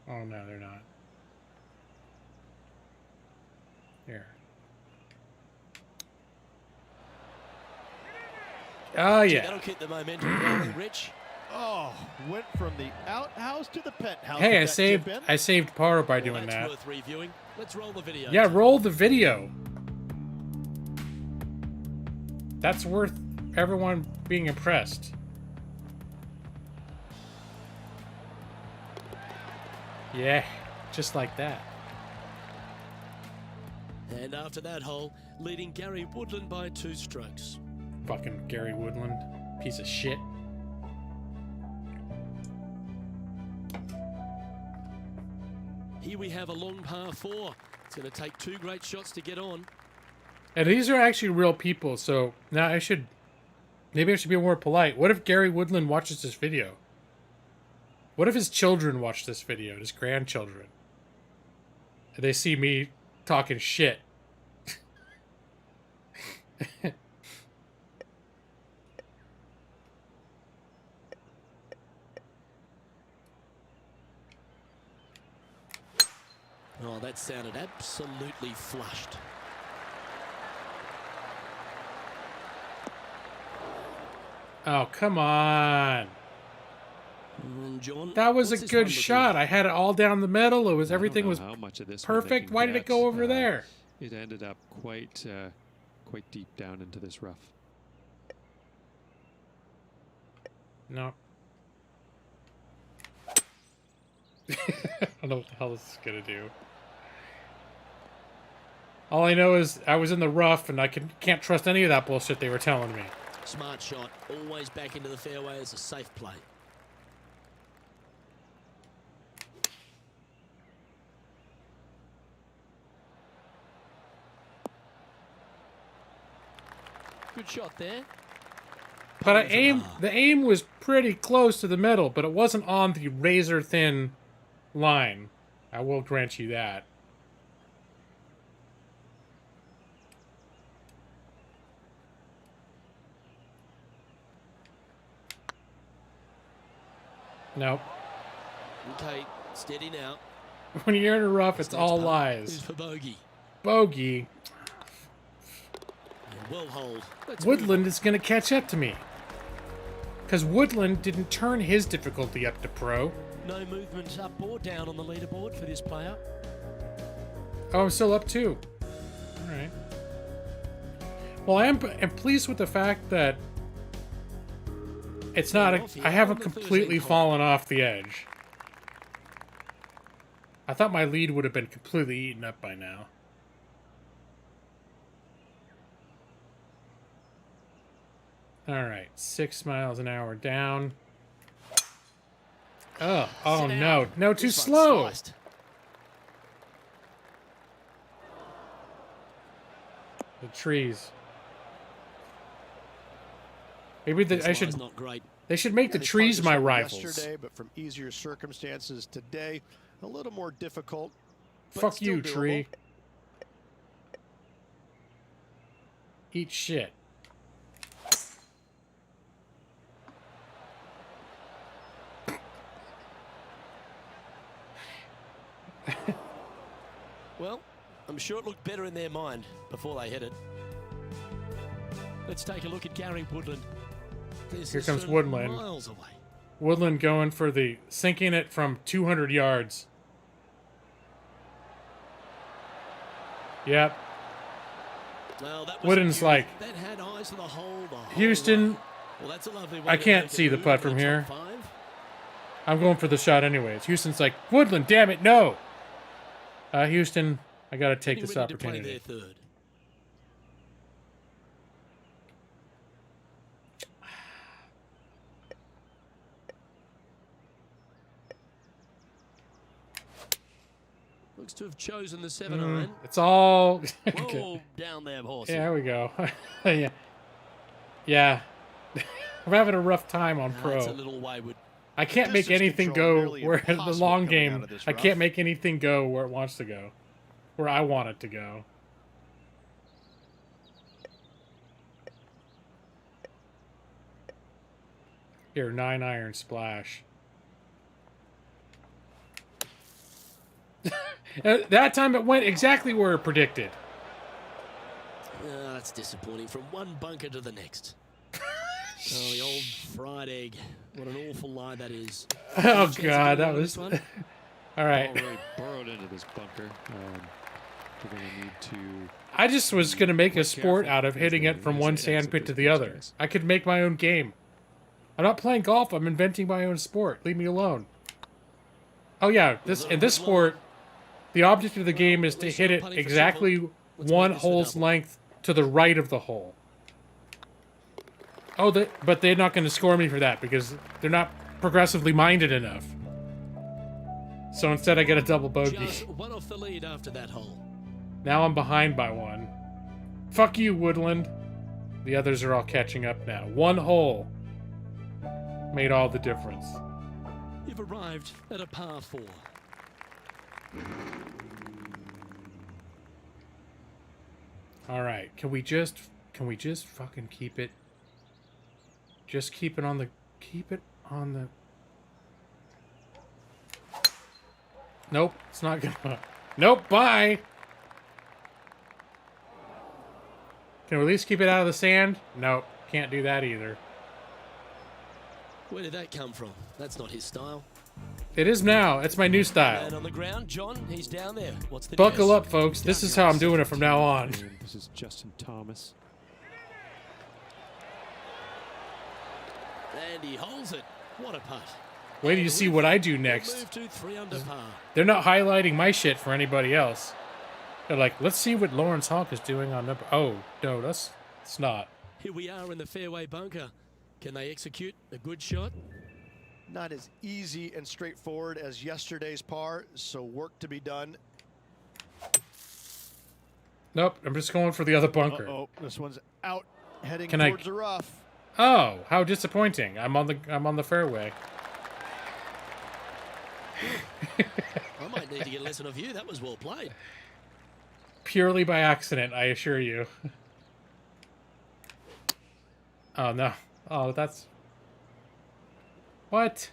Oh, no, they're not. Here. Oh, yeah. That'll keep the momentum going, Rich. Oh, went from the outhouse to the penthouse. Hey, with that tip in. I saved par by Well, doing that's that. worth reviewing. Let's roll the video. Yeah, roll the video. That's worth everyone being impressed. Yeah, just like that. And after that hole, leading Gary Woodland by 2 strokes. Fucking Gary Woodland. Piece of shit. Here we have a long par 4. It's going to take 2 great shots to get on. And these are actually real people, so now maybe I should be more polite. What if Gary Woodland watches this video? What if his children watch this video, his grandchildren? And they see me talking shit Oh, that sounded absolutely flushed. Oh, come on. John, That was a what's this good one looking shot. like? I had it all down the middle. It was I don't everything know was how much of this one they perfect. can Why did it get. go over there? It ended up quite deep down into this rough. No. I don't know what the hell this is gonna do. All I know is I was in the rough and I can't trust any of that bullshit they were telling me. Smart shot. Always back into the fairway as a safe play. Good shot there. But the aim was pretty close to the middle, but it wasn't on the razor thin line. I will grant you that. Nope. Okay, steady now. When you're in a rough, it's Stage all par. Who's lies. for bogey? Bogey. Well hold. Let's Woodland is going to catch up to me. Because Woodland didn't turn his difficulty up to pro. No movement up or down on the leaderboard for this player. Oh, I'm still up too. Alright. Well, I'm pleased with the fact that it's not I haven't completely fallen off the edge. I thought my lead would have been completely eaten up by now. Alright, 6 miles an hour down. Oh no. No, too This one's slow. sliced. The trees. Maybe This I line's should. not great. They should make the They trees caught my this one rivals. Yesterday, but from easier circumstances today, a little more difficult. but Fuck still you, doable. tree. Eat shit. Well, I'm sure it looked better in their mind before they hit it. Let's take a look at Gary Woodland. This Here is comes sort of Woodland. miles away. Woodland going for the sinking it from 200 yards. Yep. Well, that was Woodland's a like, that had eyes for the hole. Houston, way. Well, that's a lovely way I to can't make it see the move putt into from the here. top 5. I'm going for the shot anyways. Houston's like, Woodland, damn it, no. Houston, I gotta take Getting this ready to play opportunity. their third. Looks to have chosen the 7-iron. It's all. Whoa, down there, horse. Yeah, there we go. Yeah. Yeah. I'm having a rough time on That's a pro. little wayward. I can't make Distance anything control go nearly where the impossible long coming out game. of this I rough. can't make anything go where it wants to go, where I want it to go. Here, 9-iron splash. That time it went exactly where it predicted. That's disappointing. From one bunker to the next. Oh, the old fried egg. What an awful lie that is. Oh Chance of God, getting that out of was. this one? All right. Already burrowed into this bunker. We're going to need to. I just was gonna make a sport careful out of as hitting they- it from as one they sand exit pit to this the other. space. I could make my own game. I'm not playing golf. I'm inventing my own sport. Leave me alone. Oh yeah, in this sport, the object of the game is to hit it exactly one hole's length to the right of the hole. Oh, but they're not going to score me for that because they're not progressively minded enough. So instead, I get a double bogey. Just one off the lead after that hole. Now I'm behind by one. Fuck you, Woodland. The others are all catching up now. One hole made all the difference. You've arrived at a par 4. All right, can we just Can we just fucking keep it? Just keep it on the... Keep it on the... Nope, it's not gonna... Nope, bye! Can we at least keep it out of the sand? Nope, can't do that either. Where did that come from? That's not his style. It is now. It's my new style. And on the ground, John, he's down there. What's the Buckle news? up, folks. This is how I'm doing it from now on. This is Justin Thomas. And he holds it. What a putt. Wait till you see what I do next. Move to 3 under par. They're not highlighting my shit for anybody else. They're like, let's see what Lawrence Hawk is doing on number... Oh, no, it's not. Here we are in the fairway bunker. Can they execute a good shot? Not as easy and straightforward as yesterday's par, so work to be done. Nope, I'm just going for the other bunker. Uh-oh, this one's out, heading Can towards the rough. Oh, how disappointing. I'm on the fairway. I might need to get a lesson of you. That was well played. Purely by accident, I assure you. Oh, no. Oh, that's... What?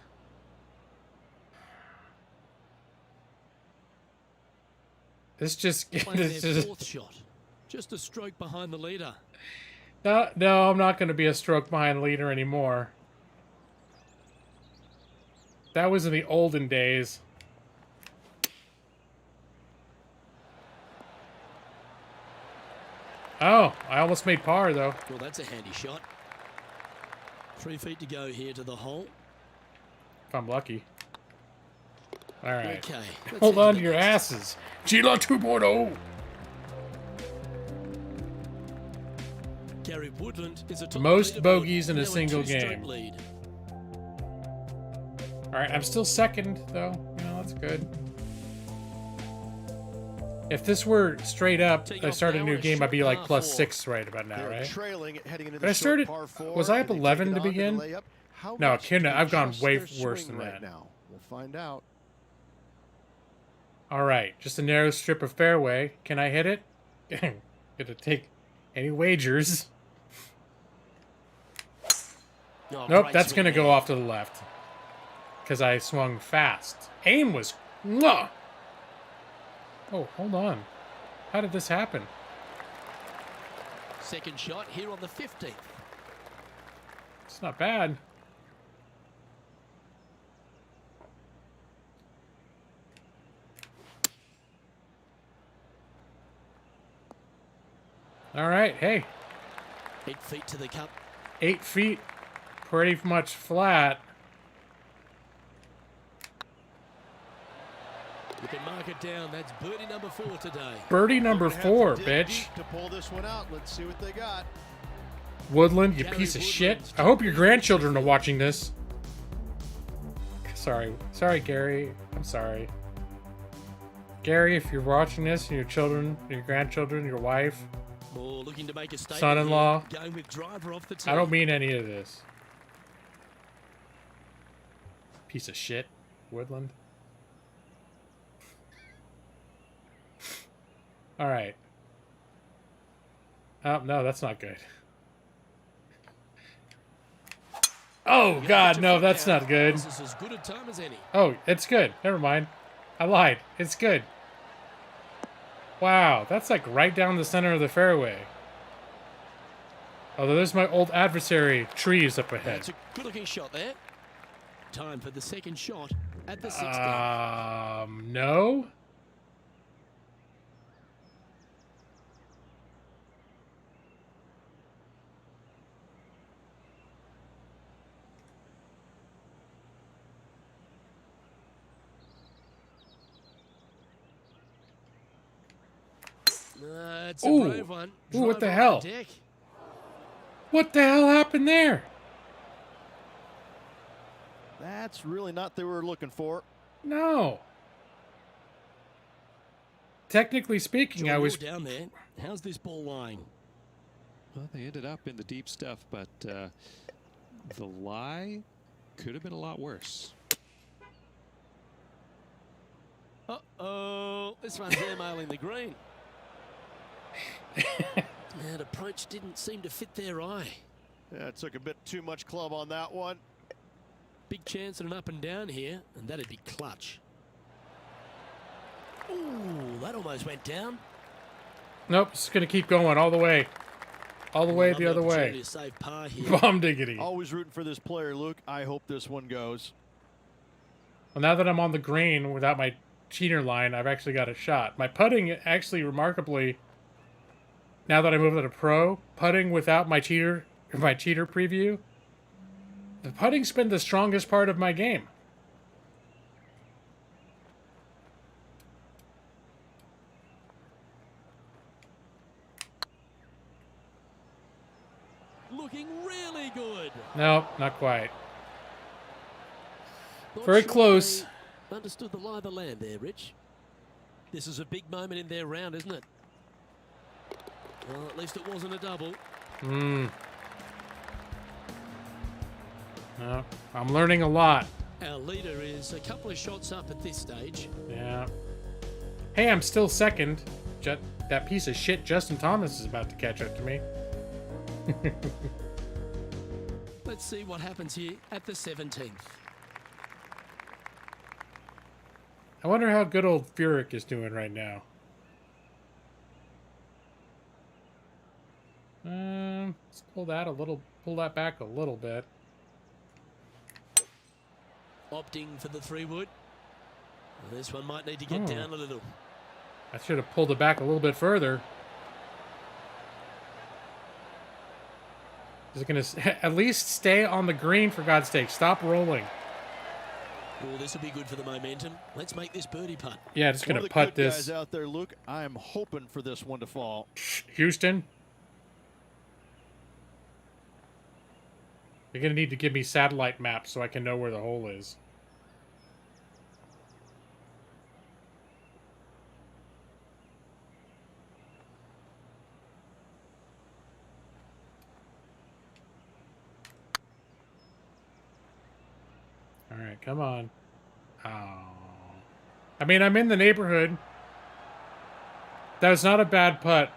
This just... Playing This their just... 4th shot. Just a stroke behind the leader. No, I'm not going to be a stroke behind leader anymore. That was in the olden days. Oh, I almost made par, though. Well, that's a handy shot. 3 feet to go here to the hole. If I'm lucky. All right. Okay. let's Hold head on the to your next. asses. Gila 2.0. Gary Woodland is a top Most leaderboard, bogeys in a now single 2-stroke game. lead. All right, I'm still second, though. You know, that's good. If this were straight up, Take I off started a now new on a game, I'd be short like par plus 4. 6 right about now, They're right? trailing, heading into But I the started- short par 4. was I up They take 11 it to on begin? layup. How No, much do Kinder, they I've gone trust way their worse swing than right that. now? We'll find out. All right, just a narrow strip of fairway. Can I hit it? Gonna take any wagers. Oh, Nope, great that's swing gonna go there. off to the left. Because I swung fast. Aim was... Mwah! Oh, hold on. How did this happen? Second shot here on the 15th. It's not bad. All right, hey, 8 feet to the cup. 8 feet, pretty much flat. You can mark it down. That's birdie number 4 today. Birdie number They're gonna have 4, to dig bitch. deep to pull this one out. Let's see what they got. Woodland, you Gary piece of Woodland. shit. I hope your grandchildren are watching this. Sorry, Gary. I'm sorry. Gary, if you're watching this, and your children, your grandchildren, your wife, Oh, looking to make a statement. Son-in-law. here. Going with driver off the tee. I don't mean any of this. Piece of shit, Woodland. All right. Oh, no, that's not good. Oh, God, no, that's not good. This is as good a time as any. Oh, it's good. Never mind. I lied. It's good. Wow, that's like right down the center of the fairway. Although there's my old adversary, trees up ahead. That's a good-looking shot there. Time for the second shot at the 16th. No? It's a Ooh. brave one. Ooh, what the Driver hell? off deck. What the hell happened there? That's really not what they were looking for. No. Technically speaking, John, I was... you're down there. How's this ball lying? Well, they ended up in the deep stuff, but the lie could have been a lot worse. Uh-oh. This one's airmailing the green. That approach didn't seem to fit their eye. Yeah, it took a bit too much club on that one. Big chance at an up and down here, and that'd be clutch. Ooh, that almost went down. Nope, it's going to keep going all the way. All the way the other way. To save par here. Bomb diggity. Always rooting for this player, Luke. I hope this one goes. Well, now that I'm on the green without my cheater line, I've actually got a shot. My putting, actually, remarkably, now that I moved to pro, putting without my cheater preview, the putting's been the strongest part of my game. Looking really good. No, not quite. Not Very sure close. they understood the lie of the land there, Rich. This is a big moment in their round, isn't it? Well, at least it wasn't a double. No, I'm learning a lot. Our leader is a couple of shots up at this stage. Yeah. Hey, I'm still second. That piece of shit Justin Thomas is about to catch up to me. Let's see what happens here at the 17th. I wonder how good old Furyk is doing right now. Let's pull that back a little bit. Opting for the 3-wood. Well, this one might need to get down a little. I should have pulled it back a little bit further. Is it going to at least stay on the green, for God's sake? Stop rolling. Oh, this will be good for the momentum. Let's make this birdie putt. Yeah, just going For to the putt good this. guys out there, Luke, I am hoping for this one to fall. Houston. You're going to need to give me satellite maps so I can know where the hole is. All right, come on. Oh. I mean, I'm in the neighborhood. That was not a bad putt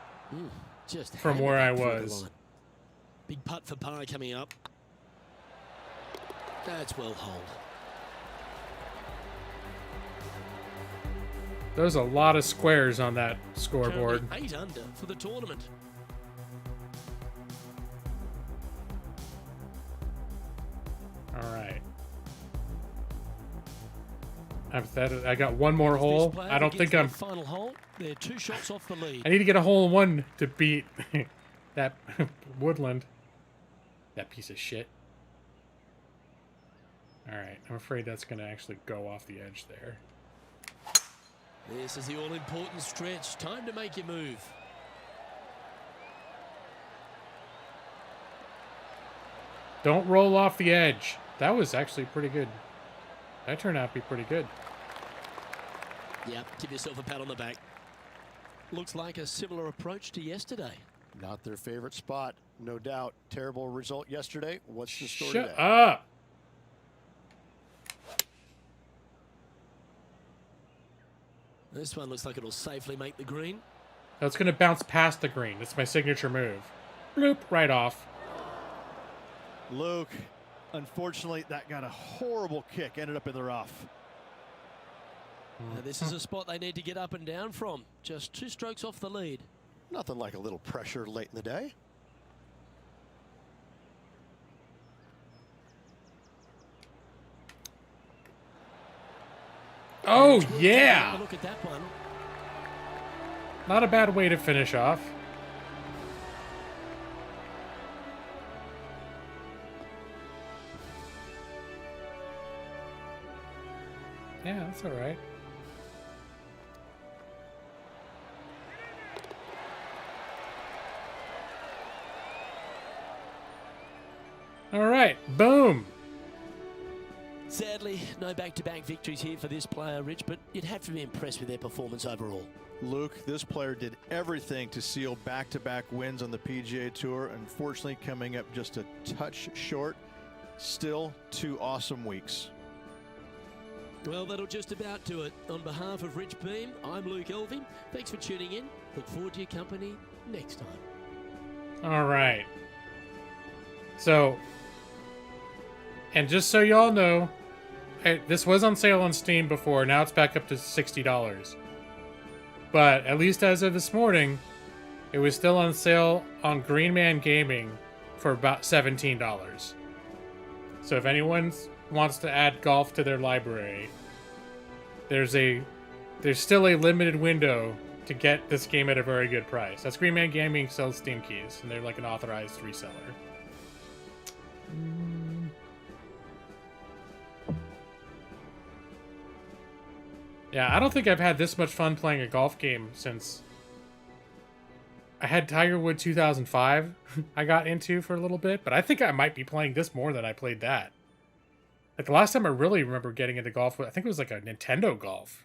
Just from hammered where I that through the was. line. Big putt for par coming up. That's well holed. There's a lot of squares on that scoreboard. Currently 8 under for the tournament. All right. I got one more hole. I don't think I'm. Final hole. They're 2 shots off the lead. I need to get a hole in one to beat that Woodland. That piece of shit. All right. I'm afraid that's going to actually go off the edge there. This is the all-important stretch. Time to make your move. Don't roll off the edge. That was actually pretty good. That turned out to be pretty good. Yep, give yourself a pat on the back. Looks like a similar approach to yesterday. Not their favorite spot, no doubt. Terrible result yesterday. What's the story Shut today? up. This one looks like it'll safely make the green. No, it's going to bounce past the green. It's my signature move. Bloop, right off. Luke, unfortunately, that got a horrible kick. Ended up in the rough. Now, this is a spot they need to get up and down from. Just 2 strokes off the lead. Nothing like a little pressure late in the day. Oh, Have yeah. a look at that one. Not a bad way to finish off. Yeah, that's all right. All right, boom. Sadly, no back-to-back victories here for this player, Rich, but you'd have to be impressed with their performance overall. Luke, this player did everything to seal back-to-back wins on the PGA Tour. Unfortunately, coming up just a touch short. Still 2 awesome weeks. Well, that'll just about do it. On behalf of Rich Beam, I'm Luke Elving. Thanks for tuning in. Look forward to your company next time. All right. So, and just so y'all know, this was on sale on Steam before. Now it's back up to $60. But at least as of this morning, it was still on sale on Green Man Gaming for about $17. So if anyone wants to add golf to their library, there's still a limited window to get this game at a very good price. That's Green Man Gaming sells Steam keys, and they're like an authorized reseller. Yeah, I don't think I've had this much fun playing a golf game since I had Tiger Wood 2005 I got into for a little bit, but I think I might be playing this more than I played that. Like, the last time I really remember getting into golf, I think it was like a Nintendo Golf.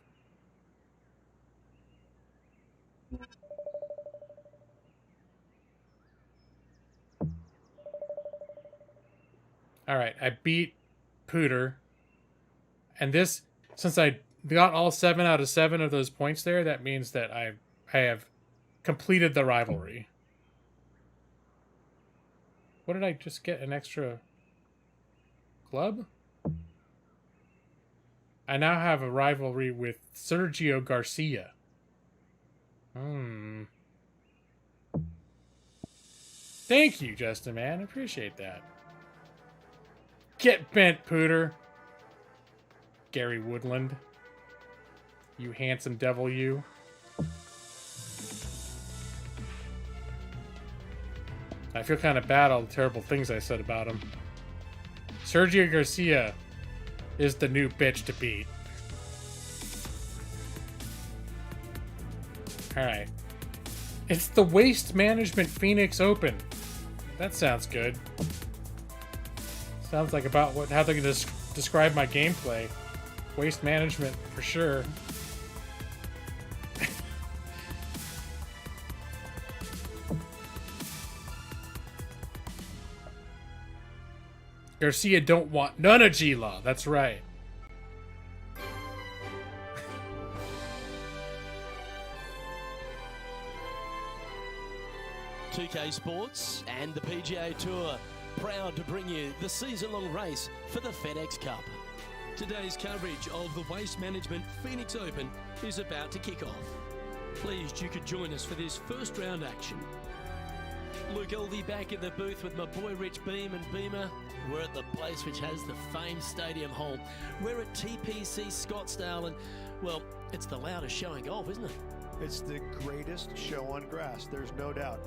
Alright, I beat Pooter. And this, since I got all 7 out of 7 of those points there, that means that I have completed the rivalry. What did I just get? An extra club? I now have a rivalry with Sergio Garcia. Thank you, Justin, man. I appreciate that. Get bent, Pooter. Gary Woodland. You handsome devil, you. I feel kind of bad all the terrible things I said about him. Sergio Garcia is the new bitch to beat. Alright. It's the Waste Management Phoenix Open. That sounds good. Sounds like about how they're going to describe my gameplay. Waste management, for sure. Garcia don't want none of G-Law. That's right. TK Sports and the PGA Tour proud to bring you the season-long race for the FedEx Cup. Today's coverage of the Waste Management Phoenix Open is about to kick off. Pleased you could join us for this first round action. Luke Elvey back in the booth with my boy Rich Beam and Beamer. We're at the place which has the famed stadium hole. We're at Tpc Scottsdale, and, well, it's the loudest show in golf, isn't it? It's the greatest show on grass, there's no doubt.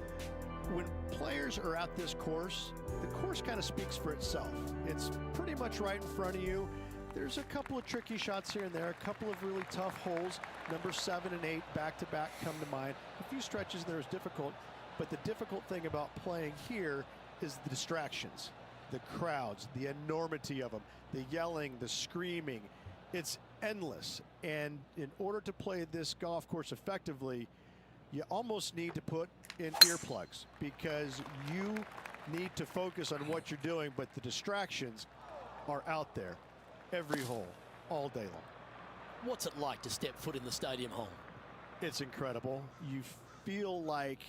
When players are at this course, the course kind of speaks for itself. It's pretty much right in front of you. There's a couple of tricky shots here and there, a couple of really tough holes. Number 7 and 8 back-to-back come to mind. A few stretches there is difficult, but the difficult thing about playing here is the distractions, the crowds, the enormity of them, the yelling, the screaming. It's endless, and in order to play this golf course effectively, you almost need to put in earplugs because you need to focus on what you're doing, but the distractions are out there every hole, all day long. What's it like to step foot in the stadium hole? It's incredible. You feel like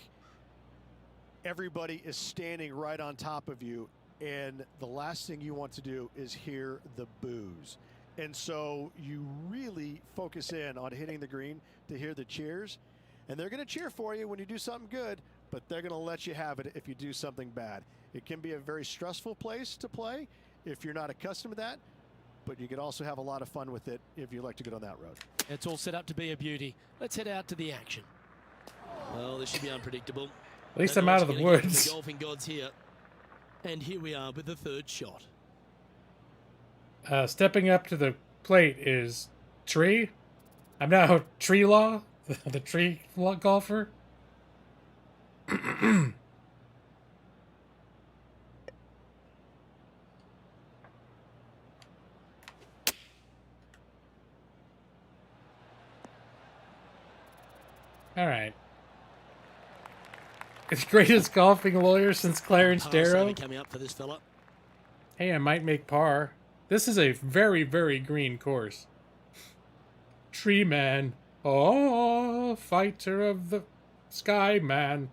everybody is standing right on top of you, and the last thing you want to do is hear the boos. And so you really focus in on hitting the green to hear the cheers. And they're going to cheer for you when you do something good, but they're going to let you have it if you do something bad. It can be a very stressful place to play if you're not accustomed to that, but you can also have a lot of fun with it if you like to go down that road. It's all set up to be a beauty. Let's head out to the action. Well, this should be unpredictable. At least I'm out of the woods. The golfing gods here. And here we are with the third shot. Stepping up to the plate is Tree. I'm now Tree Law, the Tree Law golfer. All right. It's greatest golfing lawyer since Clarence Darrow. Coming up for this fella. Hey, I might make par. This is a very, very green course. Tree man. Oh, fighter of the sky man.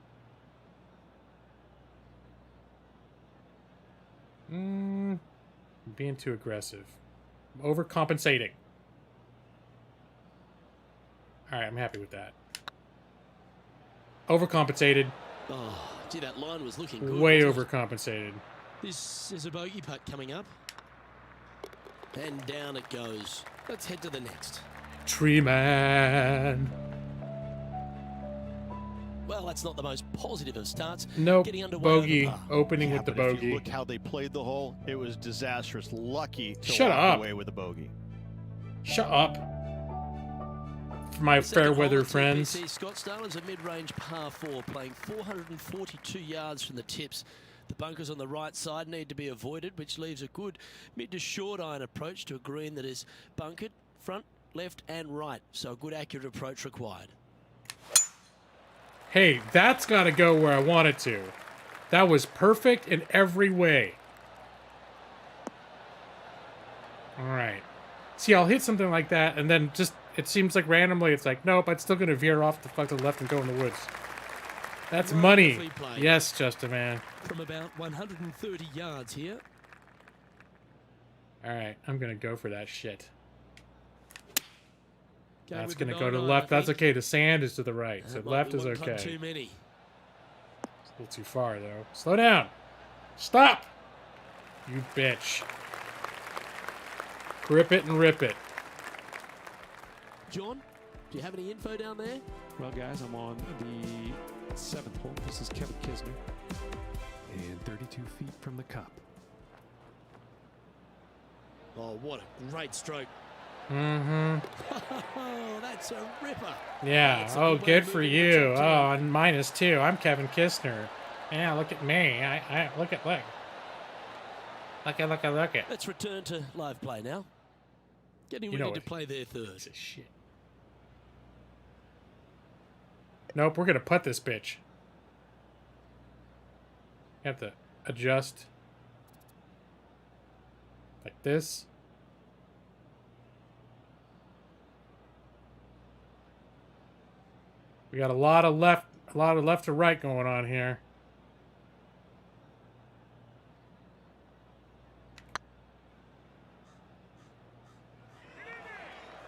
I'm being too aggressive. I'm overcompensating. Alright, I'm happy with that. Overcompensated. Oh, gee, that line was looking good. Way wasn't it? overcompensated. This is a bogey putt coming up. And down it goes. Let's head to the next. Tree man. Well, that's not the most positive of starts. Nope. Getting underway Bogey. over par. Opening Yeah, with the but if you bogey. look how they played the hole, it was disastrous. Lucky to Shut walk up. away with a bogey. Shut up. For my The second fair hole weather at friends. Tpc Scottsdale is a mid-range par 4, playing 442 yards from the tips. The bunkers on the right side need to be avoided, which leaves a good mid to short iron approach to a green that is bunkered front, left and right. So a good accurate approach required. Hey, that's got to go where I want it to. That was perfect in every way. Alright. See, I'll hit something like that, and then just, it seems like randomly, it's like, nope, I'm still going to veer off the fuck to the left and go in the woods. That's money. Wonderfully played. Yes, Justin, man. From about 130 yards here. Alright, I'm going to go for that shit. Go That's with the going to go to the 9-iron, left. I That's think. okay. The sand is to the right, so That might left be is one putt okay. Too many. It's a little too far, though. Slow down. Stop! You bitch. Grip it and rip it. John, do you have any info down there? Well, guys, I'm on the 7th hole. This is Kevin Kisner. And 32 feet from the cup. Oh, what a great stroke. Mm-hmm. Oh, that's a ripper. Yeah. That's a Oh, good way good of for moving the you. top Oh, ten. and -2. I'm Kevin Kisner. Yeah, look at me. I look at look. Look at. Let's return to live play now. Getting You know ready to what? play their third. Piece of shit. Nope, we're gonna putt this bitch. You have to adjust like this. We got a lot of left to right going on here.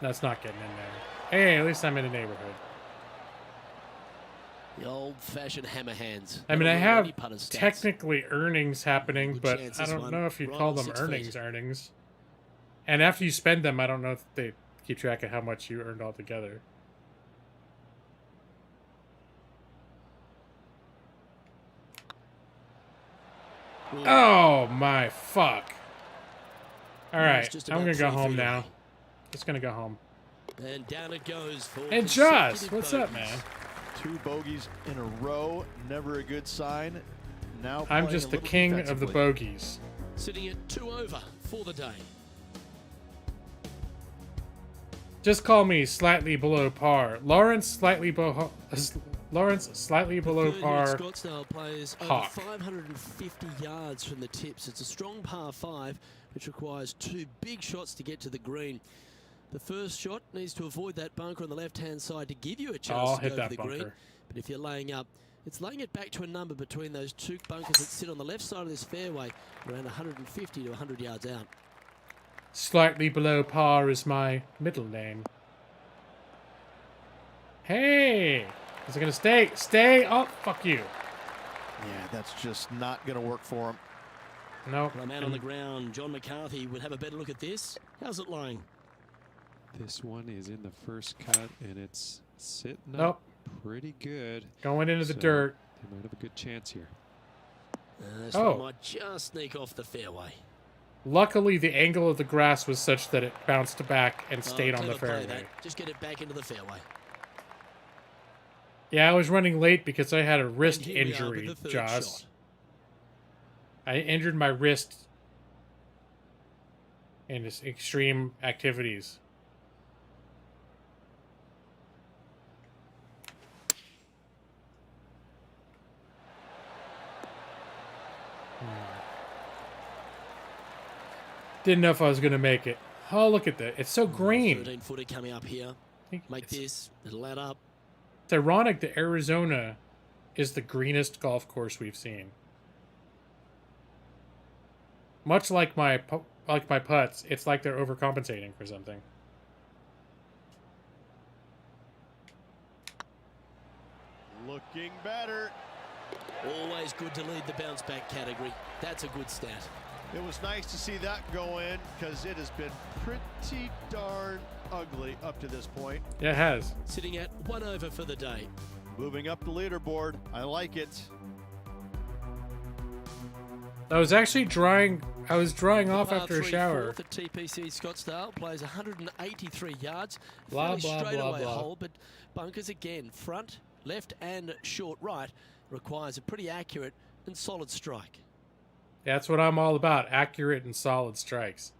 That's not getting in there. Hey, at least I'm in the neighborhood. The old-fashioned hammer hands. I mean, I Not have any putter's stats. technically earnings happening, Good but chance I this don't one know if you'd right call on them 6 earnings feet. earnings. And after you spend them, I don't know if they keep track of how much you earned altogether. Ooh, Oh my fuck. Alright, just I'm about gonna go 3 home feet now. away. Just gonna go home. And down it goes for Hey Josh, consecutive what's up, bogeys. man? 2 bogeys in a row, never a good sign. Now I'm playing just a the little king of the defensively. bogeys. Sitting at 2 over for the day. Just call me slightly below par. Lawrence slightly below The third par. here at Scottsdale plays over Hawk. 550 yards from the tips. It's a strong par 5, which requires 2 big shots to get to the green. The first shot needs to avoid that bunker on the left-hand side to give you a chance I'll to hit go that for the green. bunker. But if you're laying up, it's laying it back to a number between those 2 bunkers that sit on the left side of this fairway, around 150 to 100 yards out. Slightly below par is my middle name. Hey! Is it gonna stay? Stay! Oh, fuck you. Yeah, that's just not going to work for him. Nope. Well, a man on the ground, John Mccarthy, would have a better look at this. How's it lying? This one is in the first cut, and it's sitting Nope. up pretty good. Going into the So dirt. They might have a good chance here. This Oh. one might just sneak off the fairway. Luckily, the angle of the grass was such that it bounced back and stayed Oh, on the clever play, fairway. that. Just get it back into the fairway. Yeah, I was running late because I had a wrist And here we are with injury, the third Josh. shot. I injured my wrist in this extreme activities. Didn't know if I was going to make it. Oh, look at that. It's so green. 13-footer coming up here. Make this. It'll add up. It's ironic that Arizona is the greenest golf course we've seen. Much like my like my putts, it's like they're overcompensating for something. Looking better. Always good to lead the bounce back category. That's a good stat. It was nice to see that go in because it has been pretty darn ugly up to this point. Yeah, it has. Sitting at 1 over for the day. Moving up the leaderboard. I like it. I was actually drying. I was drying off Par after a 3 shower. fourth at Tpc Scottsdale plays 183 yards. Blah, Fairly blah, straightaway blah, blah. hole, but bunkers again, front, left, and short right requires a pretty accurate and solid strike. That's what I'm all about. Accurate and solid strikes.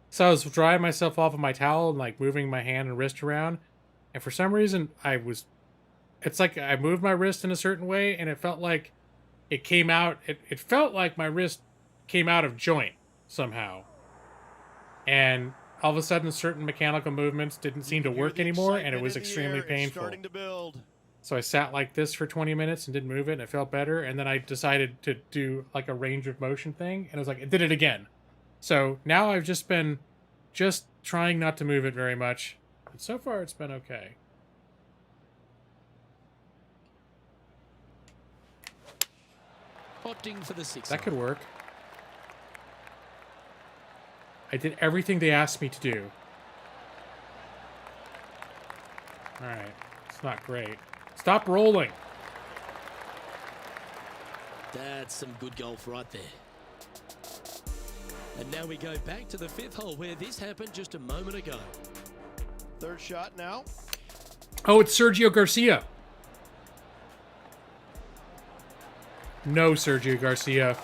So I was drying myself off of my towel and like moving my hand and wrist around. And for some reason it's like I moved my wrist in a certain way and it felt like it came out. It felt like my wrist came out of joint somehow. And all of a sudden certain mechanical movements didn't seem to work anymore and it was extremely painful. Starting to build. So I sat like this for 20 minutes and didn't move it, and it felt better. And then I decided to do like a range of motion thing, and I was like, it did it again. So now I've just been trying not to move it very much. And so far, it's been okay. Opting for the 6. That could work. I did everything they asked me to do. All right, it's not great. Stop rolling. That's some good golf right there. And now we go back to the 5th hole where this happened just a moment ago. Third shot now. Oh, it's Sergio Garcia. No, Sergio Garcia.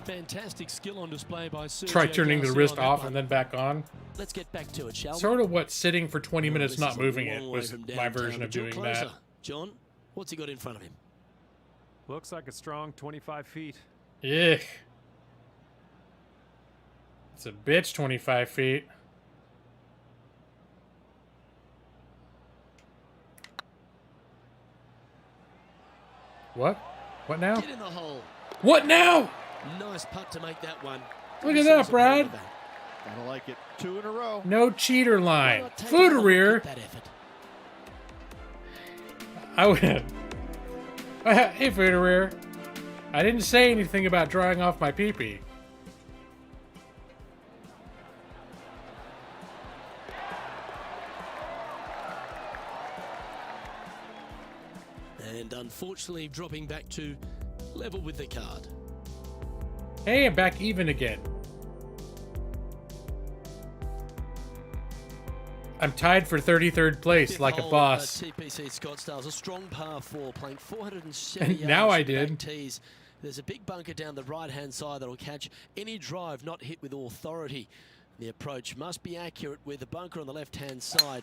Fantastic skill on display by Sergio Try turning the Garcia wrist on that off one. and then back on. Let's get back to it, shall we? Sort of what sitting for 20 minutes This not is a moving long it way was from my downtown, version of but you're doing closer. that. John, what's he got in front of him? Looks like a strong 25 feet. Yuck. It's a bitch 25 feet. What? What now? Get in the hole. What now? Nice putt to make that one. Look at that, Brad. I like it. 2 in a row. No cheater Why line. not take a look Footereer. at that effort? I win. Hey, Footereer. I didn't say anything about drying off my pee-pee. And unfortunately dropping back to level with the card. Hey, I'm back even again. I'm tied for 33rd place, like a Fifth boss. hole at Tpc Scottsdale's a strong par 4, playing 470 yards. Now I from the back did. Tees. There's a big bunker down the right-hand side that'll catch any drive not hit with authority. The approach must be accurate with the bunker on the left-hand side.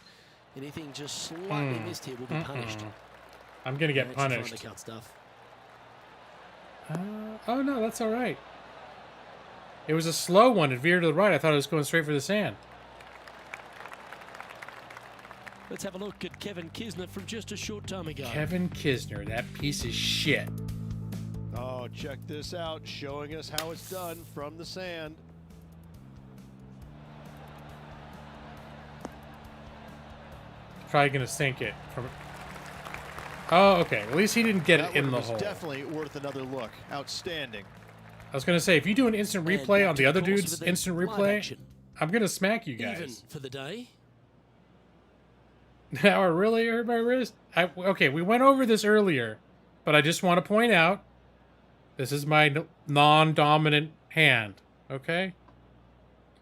Anything just slightly missed here will be punished. I'm gonna get Thanks for trying punished. to cut stuff. Oh no, that's all right. It was a slow one. It veered to the right. I thought it was going straight for the sand. Let's have a look at Kevin Kisner from just a short time ago. Kevin Kisner, that piece of shit. Oh, check this out. Showing us how it's done from the sand. Probably gonna sink it from. Oh, okay. At least he didn't get That it in one the was hole. definitely worth another look. Outstanding. I was gonna say, if you do an instant And replay back on to the other course dude's with the instant live replay, action. I'm gonna smack you Even guys. for the day. Now I really hurt my wrist. Okay, we went over this earlier, but I just want to point out, this is my non-dominant hand. Okay.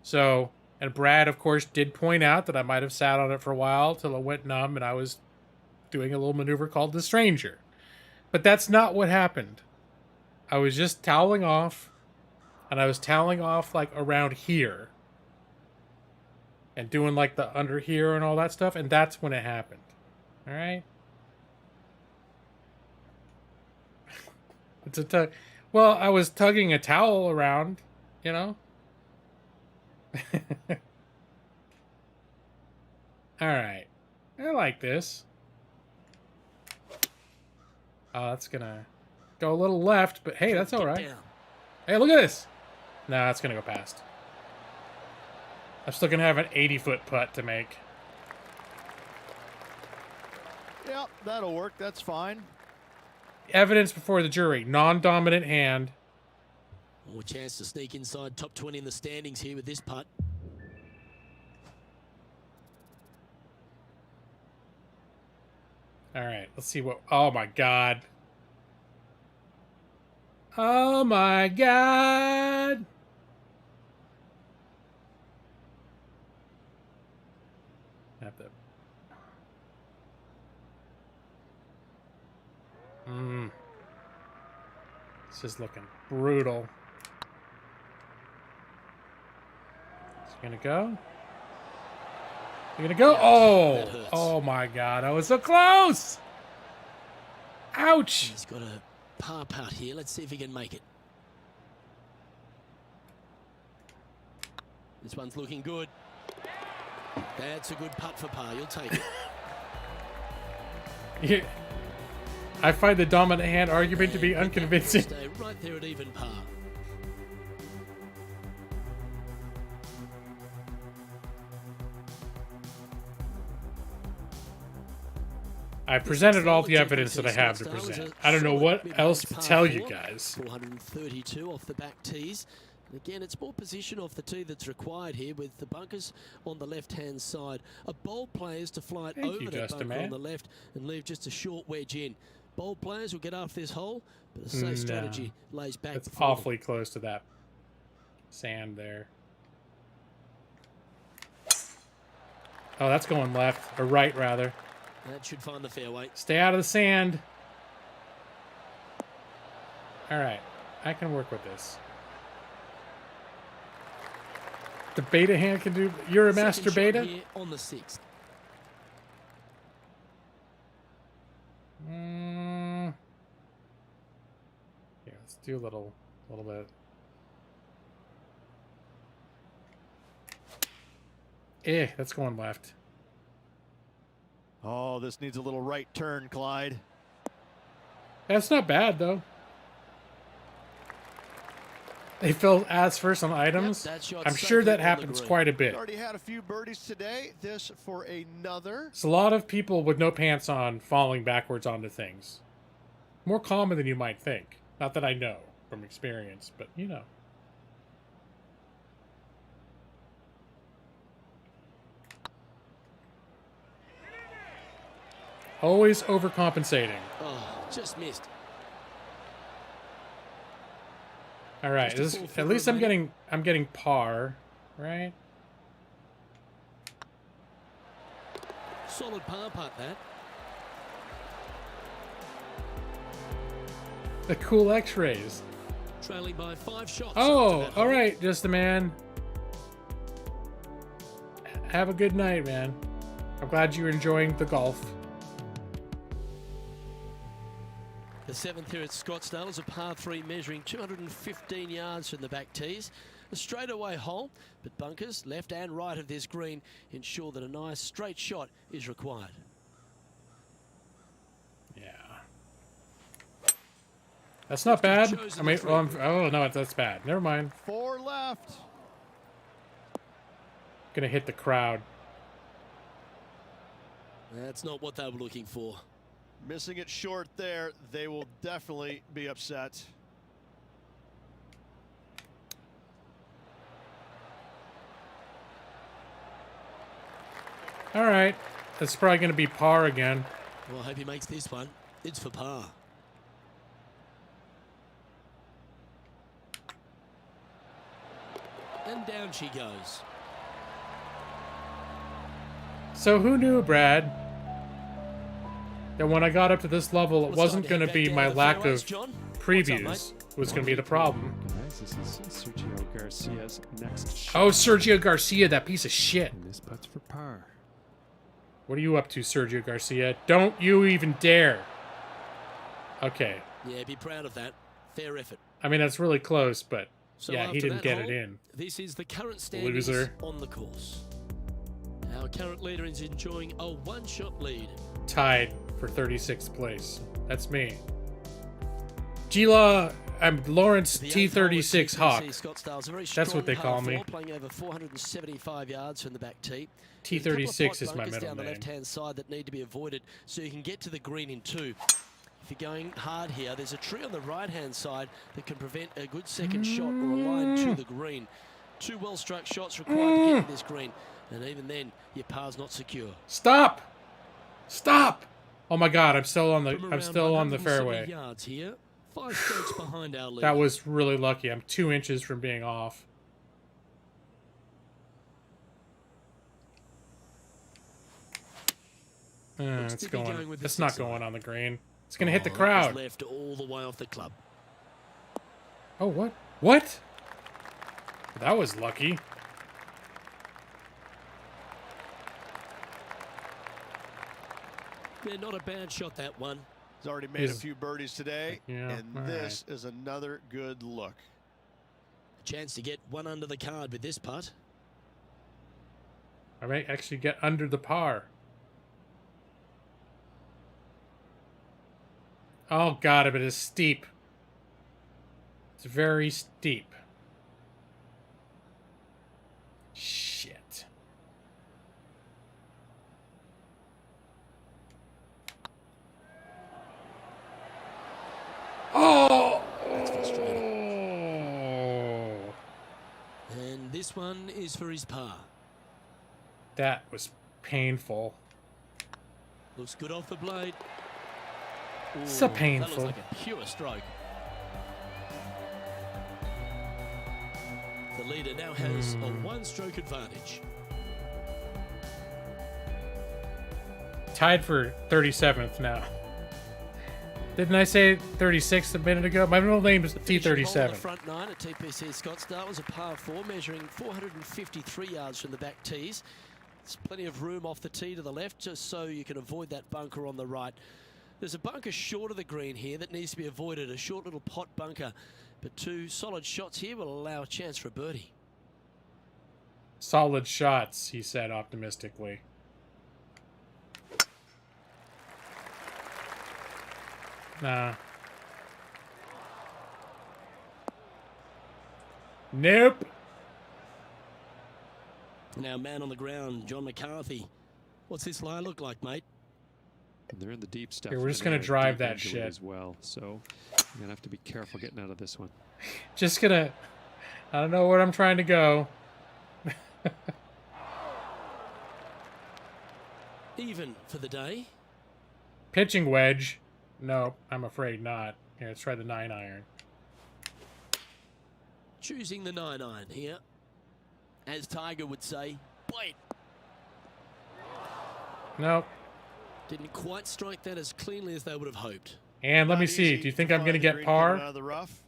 So, and Brad, of course, did point out that I might have sat on it for a while till it went numb, and I was doing a little maneuver called the stranger. But that's not what happened. I was just toweling off, and I was toweling off like around here. And doing like the under here and all that stuff, and that's when it happened. All right. It's a tug. Well, I was tugging a towel around, you know. All right. I like this. Oh, that's gonna go a little left, but hey, that's all Get right. down. Hey, look at this. Nah, that's gonna go past. I'm still gonna have an 80-foot putt to make. Yep, that'll work. That's fine. Evidence before the jury. Non-dominant hand. More chance to sneak inside top 20 in the standings here with this putt. All right, let's see what... Oh, my God. Oh, my God. Have to... This is looking brutal. Is he gonna go? You gonna go? Yeah, that Oh! hurts. Oh my God! I was so close! Ouch! He's got a par putt here. Let's see if he can make it. This one's looking good. That's a good putt for par. You'll take it. Yeah. I find the dominant hand argument to be unconvincing. Stay right there at even par. I presented all the evidence that I have to present. I don't know what else to tell you guys. 432 off the back tees. And again, it's more position off the tee that's required here with the bunkers on the left-hand side. A bold player is to fly it Thank over you, that Justin, bunker on man. the left and leave just a short wedge in. Bold players will get after this hole, but a safe strategy lays back. It's before them. awfully close to that sand there. Oh, that's going left. Or right, rather. That should find the fairway. Stay out of the sand. All right. I can work with this. The beta hand can do... You're a master Second shot beta? here on the 6th. Yeah, let's do a little bit. That's going left. Oh, this needs a little right turn, Clyde. That's not bad, though. They fill ads first on items. Yep, that shot's I'm sure that safely on the happens green. quite a bit. Already had a few birdies today. This for another. It's a lot of people with no pants on falling backwards onto things. More common than you might think. Not that I know from experience, but you know. Always overcompensating. Oh, just missed. All right, Just a this, full at forward, least I'm mate. getting par, right? Solid par putt, that. The cool X-rays. Trailing by 5 shots. Oh, after that all hole. right, just a man. Have a good night, man. I'm glad you're enjoying the golf. The 7th here at Scottsdale is a par 3 measuring 215 yards from the back tees. A straightaway hole, but bunkers left and right of this green ensure that a nice straight shot is required. Yeah. That's not bad. chosen I mean, the well, three. oh no, that's bad. Never mind. 4 left. Gonna hit the crowd. That's not what they were looking for. Missing it short there. They will definitely be upset. All right, that's probably gonna be par again. Well, I hope he makes this one. It's for par. And down she goes. So who knew, Brad, that when I got up to this level, it Well, wasn't it's time going to to head be back my down the lack fairways, of John. previews What's was going to be the problem. Guys, this is Sergio Garcia's next shot. Oh, Sergio Garcia, that piece of shit. And this putt's for par. What are you up to, Sergio Garcia? Don't you even dare. Okay. Yeah, be proud of that. Fair effort. I mean, that's really close, but So yeah, he after didn't that get hole, it in. This is the current standings Loser. on the course. Our current leader is enjoying a one-shot lead. Tied for 36th place. That's me. Gila, I'm Lawrence The eighth hole at T36 Hawk. Tpc Scottsdale's a very That's what they strong call par me. four, playing over 475 yards from the back tee. T36 There's a couple of is my pot bunkers middle down the name. left-hand side that need to be avoided so you can get to the green in two. If you're going hard here, there's a tree on the right-hand side that can prevent a good second shot or a line to the green. Two well-struck shots required to get to this green, and even then, your par's not secure. Stop! Stop! Oh my God, I'm still on From the around fairway. 170 yards here, 5 strokes behind our lead. That was really lucky. I'm 2 inches from being off. Looks It's to be going. going with the It's not six iron. going on the green. It's gonna hit the that was crowd. left all the way off the club. Oh, what? What? That was lucky. Yeah, not a bad shot, that one. He's already made a few birdies today, Yeah, and all this is another good look. A chance to get one under the card with this putt. I may actually get under the par. Oh God, but it's steep. It's very steep. Shit. Oh! That's frustrating. And this one is for his par. That was painful. Looks good off the blade. So Ooh, that painful. looks like a pure stroke. The leader now has a one-stroke advantage. Tied for 37th now. Didn't I say 36th a minute ago? My middle name is Finishing hole on T37. The front nine at Tpc Scottsdale was a par 4, measuring 453 yards from the back tees. There's plenty of room off the tee to the left, just so you can avoid that bunker on the right. There's a bunker short of the green here that needs to be avoided, a short little pot bunker. But 2 solid shots here will allow a chance for a birdie. Solid shots, he said optimistically. Nah. Nope. Now, man on the ground, John Mccarthy. What's this lie look like, mate? And they're in the deep stuff. Here, we're and just gonna they're drive deep that into it shit. as well. So you're gonna have to be careful getting out of this one. Just gonna... I don't know where I'm trying to go. Even for the day. Pitching wedge. No, I'm afraid not. Here, let's try the 9-iron. Choosing the 9-iron here. As Tiger would say, wait. Nope. Didn't quite strike that as cleanly as they would have hoped. And let Not me see. easy Do you think to I'm going to find the get green coming par? out of the rough.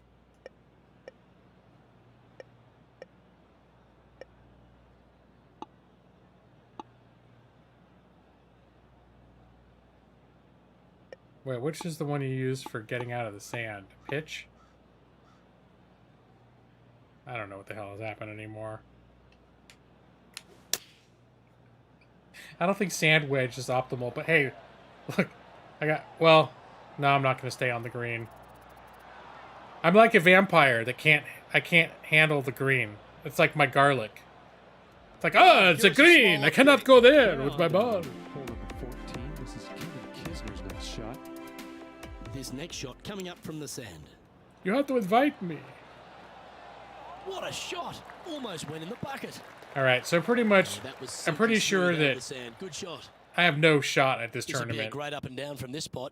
Wait, which is the one you use for getting out of the sand? Pitch? I don't know what the hell has happened anymore. I don't think sand wedge is optimal, but hey, look, well, no, I'm not going to stay on the green. I'm like a vampire that I can't handle the green. It's like my garlic. It's like, oh, it's a green. I cannot go there with my ball. Hole number 14. This is Kisner's next shot. This next shot coming up from the sand. You have to invite me. What a shot! Almost went in the bucket. All right, so pretty much, That was I'm pretty silky sure smooth out of that the sand. Good shot. I have no shot at this This would be a tournament. great up and down from this spot.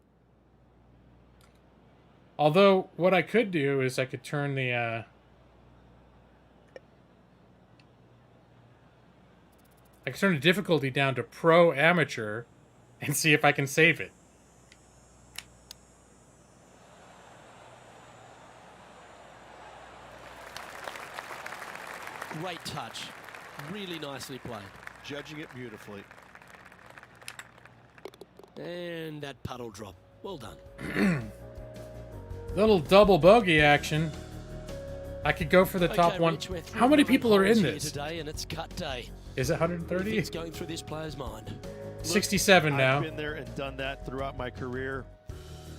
Although, what I could do is I could turn the, I could turn the difficulty down to pro amateur and see if I can save it. Great touch. Really nicely played. Judging it beautifully. And that puddle drop. Well done. Little double bogey action. I could go for the top Okay, one. Rich, we're through How many 9 people are holes in here this? today, and it's cut day. Is it 130? Things going through this player's mind. 67 now. I've been there and done that throughout my career.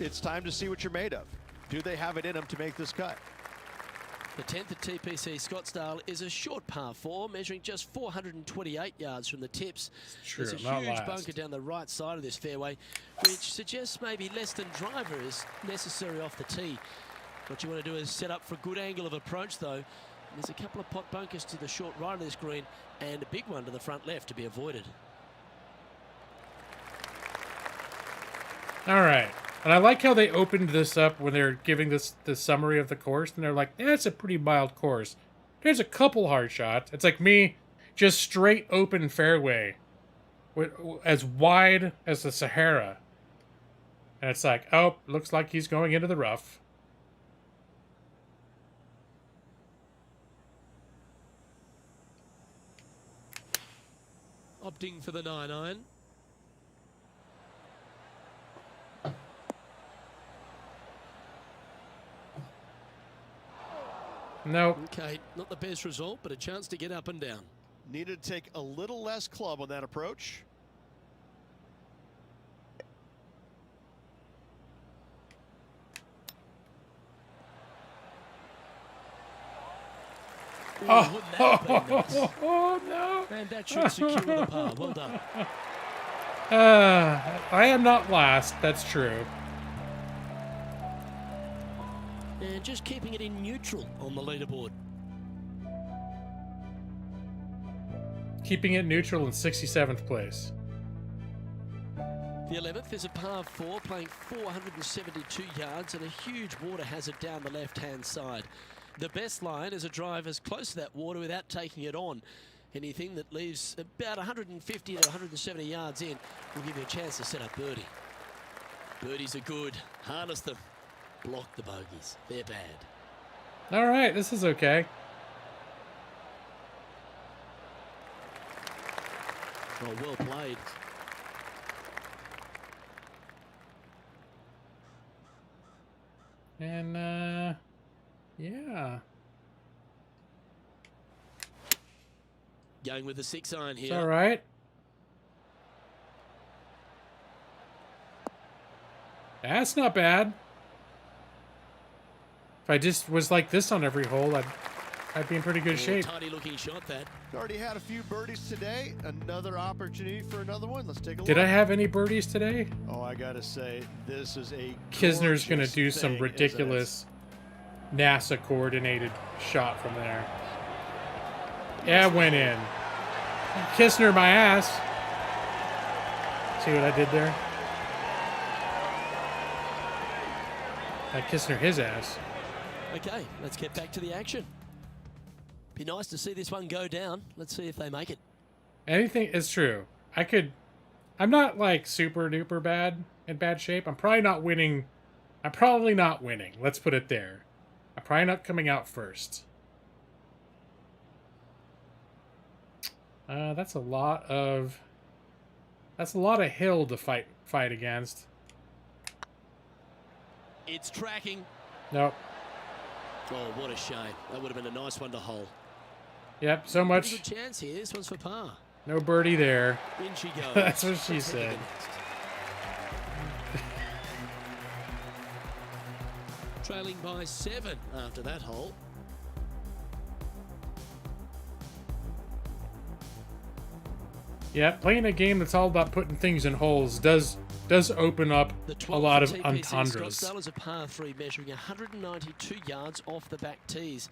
It's time to see what you're made of. Do they have it in them to make this cut? The 10th at Tpc Scottsdale is a short par 4, measuring just 428 yards from the tips. True, There's a not huge last. bunker down the right side of this fairway, which suggests maybe less than driver is necessary off the tee. What you want to do is set up for a good angle of approach, though. There's a couple of pot bunkers to the short right of this green and a big one to the front left to be avoided. All right. And I like how they opened this up when they're giving this the summary of the course, and they're like, "That's a pretty mild course. There's a couple hard shots." It's like me, just straight open fairway, as wide as the Sahara. And it's like, oh, looks like he's going into the rough. Opting for the 9-iron. Nope. Okay, not the best result, but a chance to get up and down. Needed to take a little less club on that approach. Ooh, wouldn't that have been nice? Oh, no. And that should secure the par. Well done. I am not last. That's true. And just keeping it in neutral on the leaderboard. Keeping it neutral in 67th place. The 11th is a par 4, playing 472 yards and a huge water hazard down the left-hand side. The best line is a drive as close to that water without taking it on. Anything that leaves about 150 to 170 yards in will give you a chance to set up birdie. Birdies are good. Harness them. Block the bogeys. They're bad. All right, this is okay. Oh, well played. And, yeah. Going with the 6-iron It's here. all right. That's not bad. If I just was like this on every hole, I'd be in pretty good shape. Tidy looking shot that. Already had a few birdies today. Another opportunity for another one. Let's take a look. Did I have any birdies today? Oh, I gotta say, this is a Kisner's gonna gorgeous do some thing, isn't it? ridiculous NASA coordinated shot from there. Yeah, it went in. Kisner my ass. See what I did there? I Kisner his ass. Okay, let's get back to the action. Be nice to see this one go down. Let's see if they make it. Anything is true. I'm not like super duper bad in bad shape. I'm probably not winning. Let's put it there. I'm probably not coming out first. That's a lot of hill to fight against. It's tracking. Nope. Oh, what a shame. That would have been a nice one to hole. Yep, so much. Good chance here. This one's for par. No birdie there. In she goes. That's what she said. Trailing by 7 after that hole. Yeah, playing a game that's all about putting things in holes does open up The a 12th lot of Tpc entendres. Scottsdale is a par 3 measuring 192 yards off the back tees.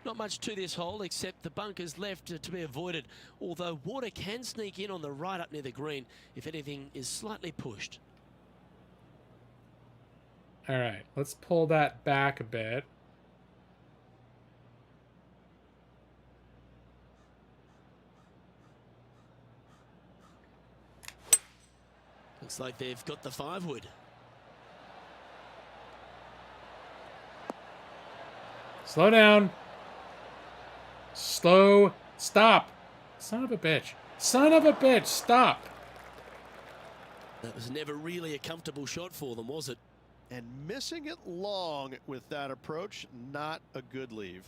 Not much to this hole except the bunkers left to be avoided, although water can sneak in on the right up near the green if anything is slightly pushed. All right, let's pull that back a bit. Looks like they've got the 5-wood. Slow down. Stop. Son of a bitch. Stop. That was never really a comfortable shot for them, was it? And missing it long with that approach, not a good leave.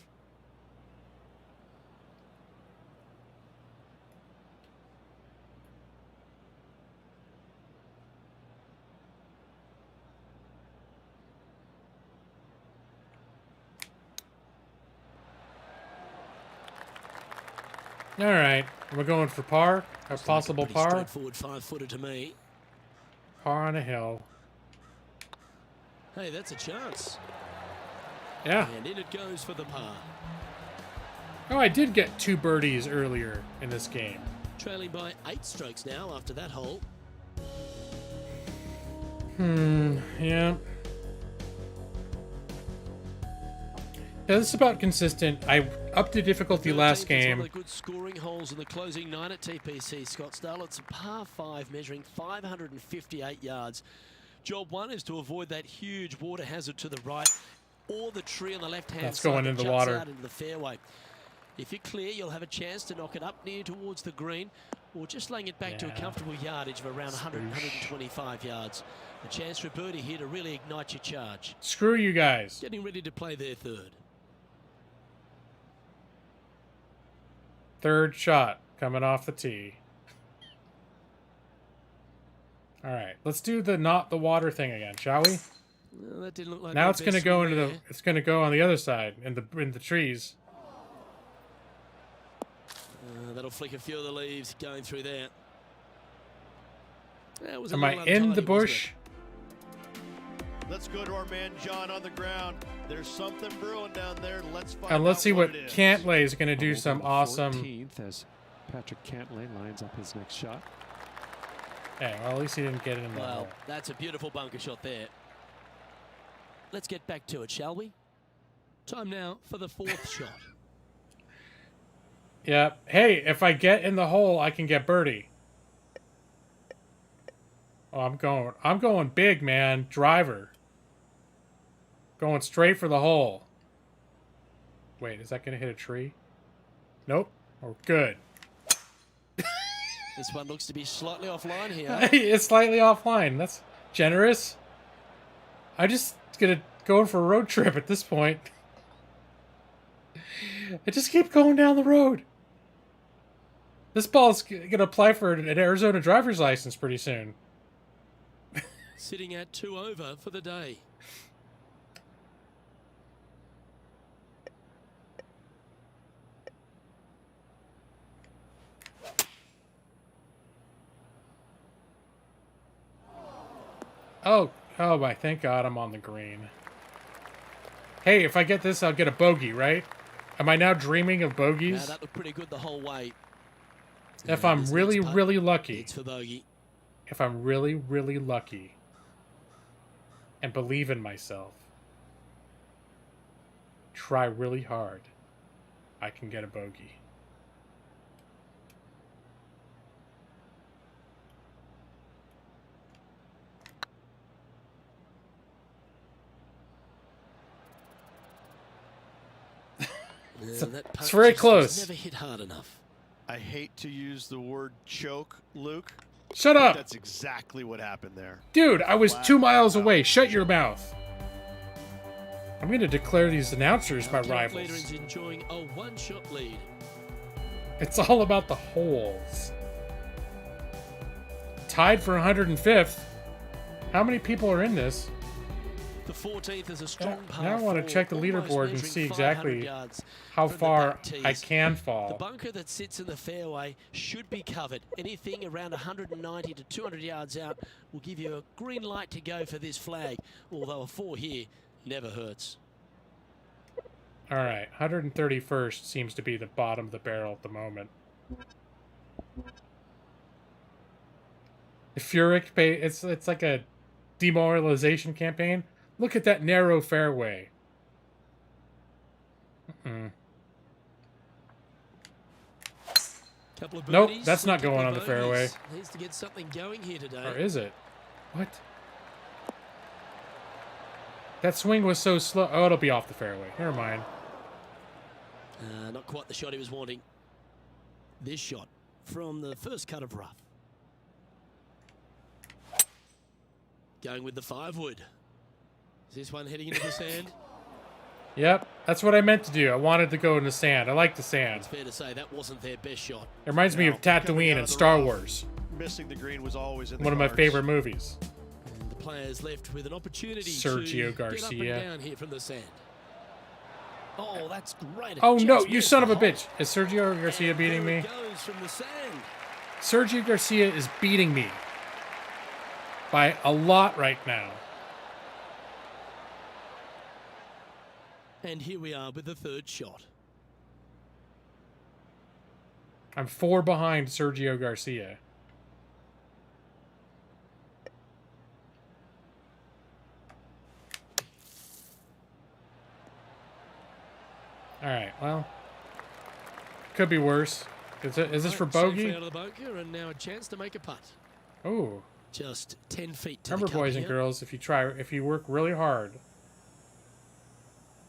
All right, we're going for par. A Looks like possible pretty par. Straightforward 5-footer to me. Par on a hill. Hey, that's a chance. Yeah. And in it goes for the par. Oh, I did get 2 birdies earlier in this game. Trailing by 8 strokes now after that hole. Yeah. Yeah, this is about consistent. I upped the difficulty last 13th is one game. of the good scoring holes in the closing 9 at Tpc Scottsdale. It's a par 5 measuring 558 yards. Job 1 is to avoid that huge water hazard to the right or the tree on the left-hand That's side going that in the juts water. out into the fairway. If you're clear, you'll have a chance to knock it up near towards the green or just laying it back to a Yeah. comfortable yardage of around 100, 125 yards. A chance for a birdie here to really ignite your charge. Screw you guys. Getting ready to play their third. Third shot coming off the tee. All right, let's do the not the water thing again, shall we? Well, that didn't look like Now their it's going to best go swing into the. there. It's going to go on the other side in the trees. That'll flick a few of the leaves going through there. That was a Am I little in the untidy, wasn't bush? Let's go to our man John on the ground. There's something brewing down there. Let's find And let's out see what it is. Cantlay is going to do. Over Some the awesome. 14th as Patrick Cantlay lines up his next shot. Hey, well, at least he didn't get it in the Well, hole. that's a beautiful bunker shot there. Let's get back to it, shall we? Time now for the 4th shot. Yeah. Hey, if I get in the hole, I can get birdie. Oh, I'm going big, man. Driver. Going straight for the hole. Wait, is that going to hit a tree? Nope. Oh, good. This one looks to be slightly offline here. It's slightly offline. That's generous. I'm just gonna go for a road trip at this point. I just keep going down the road. This ball's gonna apply for an Arizona driver's license pretty soon. Sitting at 2 over for the day. Oh my, thank God I'm on the green. Hey, if I get this, I'll get a bogey, right? Am I now dreaming of Now, bogeys? that looked pretty good the whole way. If Now, I'm this really, next putt, really lucky. it's for bogey. If I'm really, really lucky. And believe in myself. Try really hard. I can get a bogey. That putt it's very just close. Never hit hard enough. I hate to use the word choke, Luke. Shut but up! That's exactly what happened there. Dude, I was Flat 2 miles out. away. Shut your mouth. I'm going to declare these announcers my Our top leader rivals. is enjoying a 1-shot lead. It's all about the holes. Tied for 105th. How many people are in this? The 14th is a strong par Now I want to 4, check the almost leaderboard and measuring see 500 exactly yards how from the far back tees. I can The fall. bunker that sits in the fairway should be covered. Anything around 190 to 200 yards out will give you a green light to go for this flag, although a 4 here never hurts. All right, 131st seems to be the bottom of the barrel at the moment. Furyk, it's like a demoralization campaign. Look at that narrow fairway. Couple of Nope, birdies, that's not couple going of on the fairway. bogeys. Needs to get something going here today. Or is it? What? That swing was so slow. Oh, it'll be off the fairway. Never mind. Not quite the shot he was wanting. This shot from the first cut of rough. Going with the 5-wood. Is this one heading into the sand? Yep, that's what I meant to do. I wanted to go in the sand. I like the sand. It's fair to say that wasn't their best shot. It reminds me of Now, coming Tatooine out in of the Star rough, Wars. Missing the green was always in the One of my cards. favorite movies. And the players left with an opportunity Sergio to Garcia. get up and down here from the sand. Oh, that's great. Oh Just no, you missed son of the a bitch. Is Sergio Garcia And beating there me? it goes from the sand. Sergio Garcia is beating me by a lot right now. And here we are with the third shot. I'm 4 behind Sergio Garcia. All right, well, could be worse. Is this for Right, safe bogey? out of the bunker, and now a chance to make a putt. Oh, Just 10 feet to remember, the cover boys and here. girls, if you work really hard,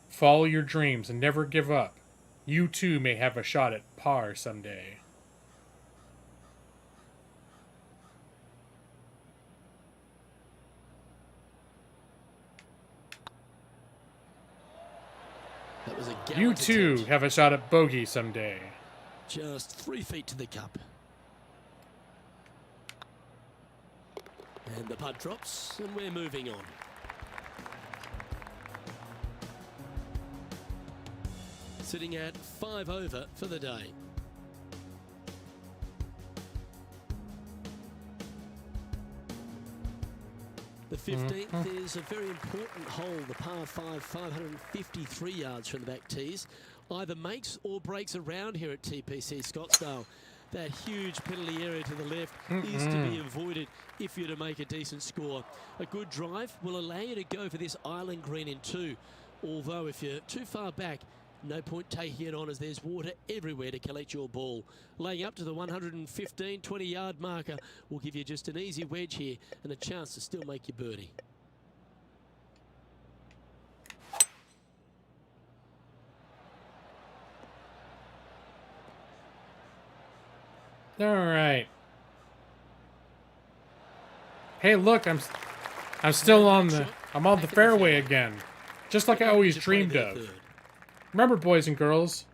follow your dreams and never give up, you too may have a shot at par someday. That was a You gallant too attempt. have a shot at bogey someday. Just 3 feet to the cup. And the putt drops, and we're moving on. Sitting at 5 over for the day. The 15th is a very important hole, the par 5, 553 yards from the back tees. Either makes or breaks around here at Tpc Scottsdale. That huge penalty area to the left is to be avoided if you're to make a decent score. A good drive will allow you to go for this island green in 2. Although if you're too far back, no point taking it on as there's water everywhere to collect your ball. Laying up to the 115, 20-yard marker will give you just an easy wedge here and a chance to still make your birdie. All right. Hey, look, I'm still on the fairway again, just like I always dreamed of. Remember, boys and girls,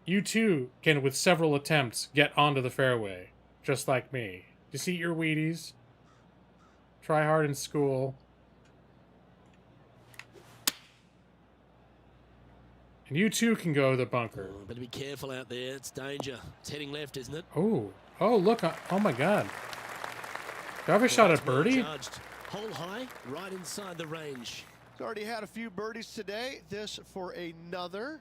you too can, with several attempts, get onto the fairway, just like me. Just eat your Wheaties, try hard in school, and you too can go to the bunker. Oh, better be careful out there. It's danger. It's heading left, isn't it? Oh, look, oh my God. Do I have a shot at birdie? Judged. Hole high, right inside the range. He's already had a few birdies today. This for another.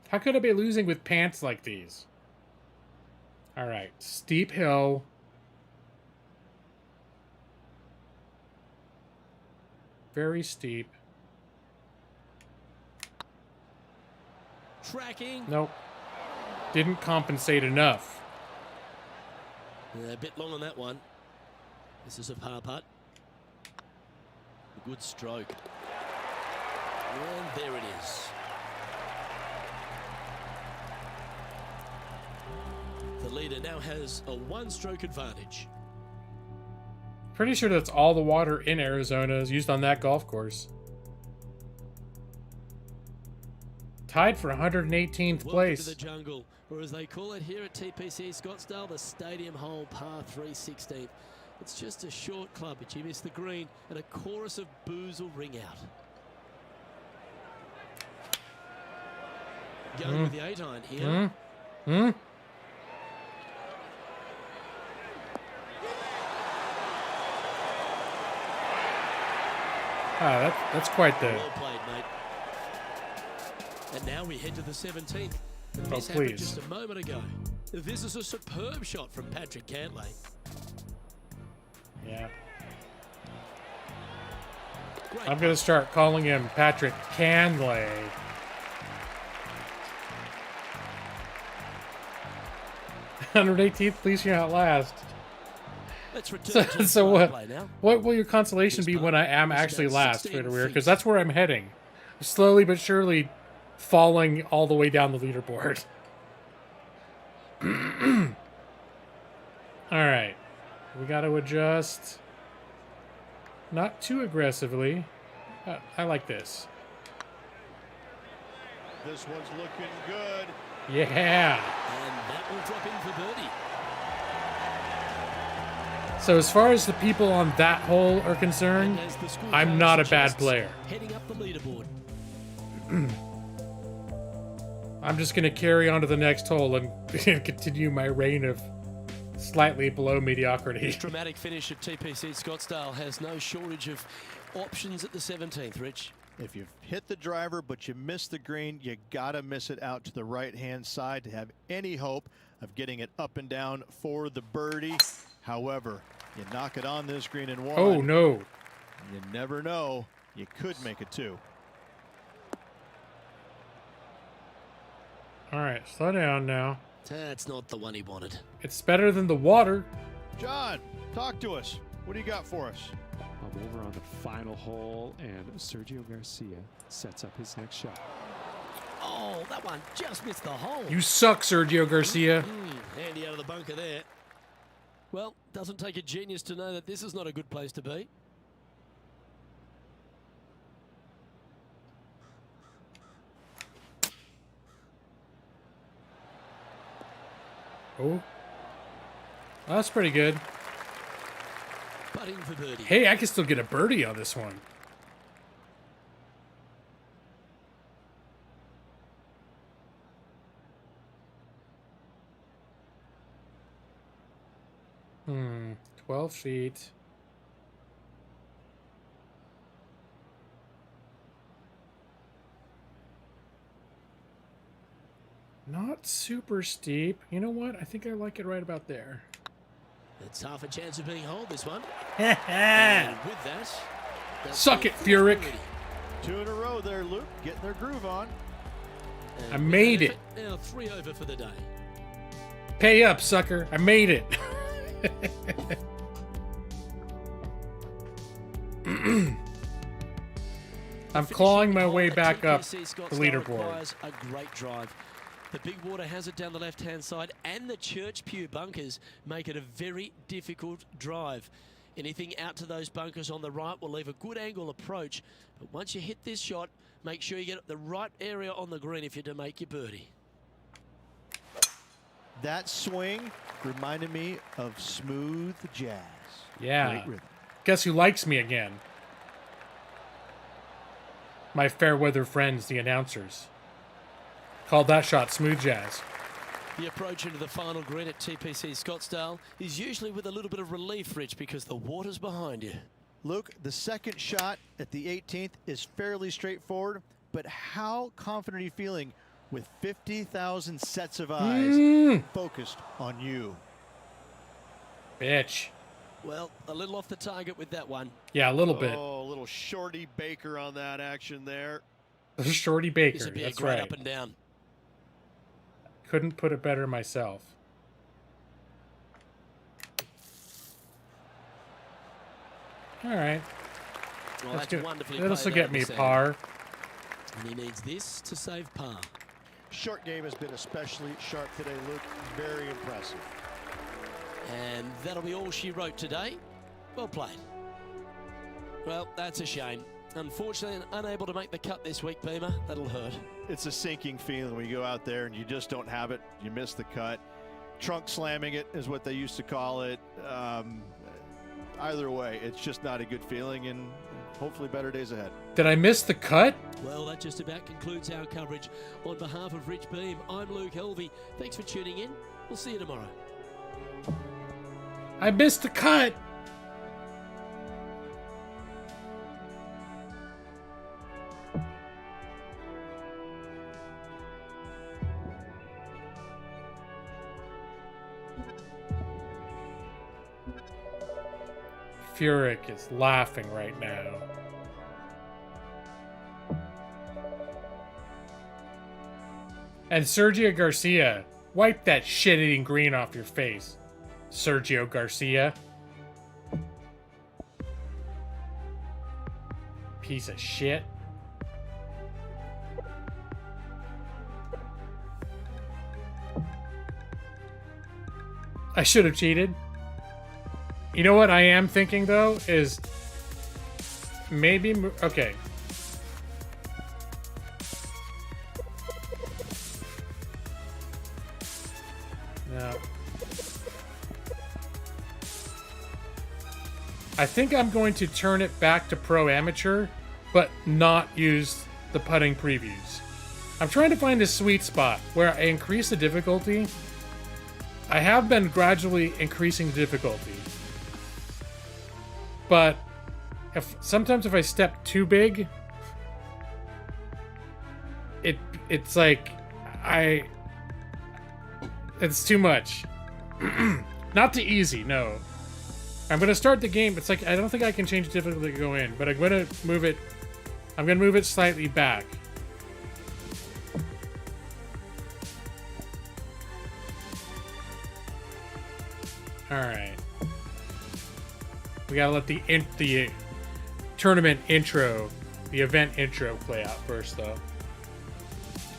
How could I be losing with pants like these? All right, steep hill. Very steep. Tracking. Nope. Didn't compensate enough. A bit long on that one. This is a par putt. A good stroke. And there it is. The leader now has a 1-stroke advantage. Pretty sure that's all the water in Arizona is used on that golf course. Tied for 118th Welcome place. to the jungle, or as they call it here at Tpc Scottsdale, the stadium hole par 3/16. It's just a short club, but you miss the green, and a chorus of boos will ring out. Going with the 8-iron here. Ah, that's quite the... Well played, mate. And now we head to the 17th. And Oh, this happened please. just a moment ago. This is a superb shot from Patrick Cantlay. Yeah. Great. I'm going to start calling him Patrick Cantlay. $118th, please you're not last. Let's return to the So fly what? play now. What will your consolation be when I am actually last, Riviera? Because that's where I'm heading. Slowly but surely falling all the way down the leaderboard. Alright. We got to adjust. Not too aggressively. I like this. This one's looking good. Yeah. And that will drop in for birdie. So as far as the people on that hole are concerned, And as the scorecard I'm not a bad suggests, player. Heading up the leaderboard. I'm just going to carry on to the next hole and continue my reign of slightly below mediocrity. Dramatic finish at TPC Scottsdale has no shortage of options at the 17th, Rich. If you've hit the driver but you miss the green, you gotta miss it out to the right-hand side to have any hope of getting it up and down for the birdie. However, you knock it on this green and one. Oh, no. You never know. You could make it two. All right, slow down now. That's not the one he wanted. It's better than the water. John, talk to us. What do you got for us? I'm over on the final hole, and Sergio Garcia sets up his next shot. Oh, that one just missed the hole. You suck, Sergio Garcia. Handy out of the bunker there. Well, doesn't take a genius to know that this is not a good place to be. Oh. That's pretty good. Putting for birdie. Hey, I can still get a birdie on this one. Hmm, 12 feet. Not super steep. You know what? I think I like it right about there. It's half a chance of being holed, this one. And with that, that's Suck the it, Furyk. birdie. Two in a row there, Luke. Getting their groove on. And I with made that it. effort, now 3 over for the day. Pay up, sucker. I made it. I'm clawing my way back up the leaderboard. Requires a great drive. The big water has it down the left-hand side, and the Church Pew bunkers make it a very difficult drive. Anything out to those bunkers on the right will leave a good angle approach, but once you hit this shot, make sure you get the right area on the green if you're to make your birdie. That swing reminded me of smooth jazz. Yeah. Great rhythm. Guess who likes me again? My fair weather friends, the announcers. Called that shot smooth jazz. The approach into the final green at TPC Scottsdale is usually with a little bit of relief, Rich, because the water's behind you. Luke, the second shot at the 18th is fairly straightforward, but how confident are you feeling with 50,000 sets of eyes focused on you? Bitch. Well, a little off the target with that one. Yeah, a little bit. Oh, a little shorty Baker on that action there. Shorty Baker, This would be that's a great right. up and down. Couldn't put it better myself. All right. Well, That's that's good. wonderfully That'll played get over me Sam. par. And he needs this to save par. Short game has been especially sharp today, Luke. Very impressive. And that'll be all she wrote today. Well played. Well, that's a shame. Unfortunately, unable to make the cut this week, Beamer. That'll hurt. It's a sinking feeling when you go out there and you just don't have it. You miss the cut. Trunk slamming it is what they used to call it. Either way, it's just not a good feeling, and hopefully better days ahead. Did I miss the cut? Well, that just about concludes our coverage. On behalf of Rich Beam, I'm Luke Helvey. Thanks for tuning in. We'll see you tomorrow. I missed the cut. Furyk is laughing right now. And Sergio Garcia, wipe that shit-eating green off your face, Sergio Garcia. Piece of shit. I should have cheated. You know what I am thinking, though, is maybe... Okay. No. I think I'm going to turn it back to pro amateur, but not use the putting previews. I'm trying to find a sweet spot where I increase the difficulty. I have been gradually increasing the difficulty, but sometimes if I step too big, it's like it's too much. Not too easy, no. I'm gonna start the game. It's like I don't think I can change the difficulty to go in, but I'm gonna move it. I'm gonna move it slightly back. All right. We gotta let the tournament intro, the event intro, play out first, though.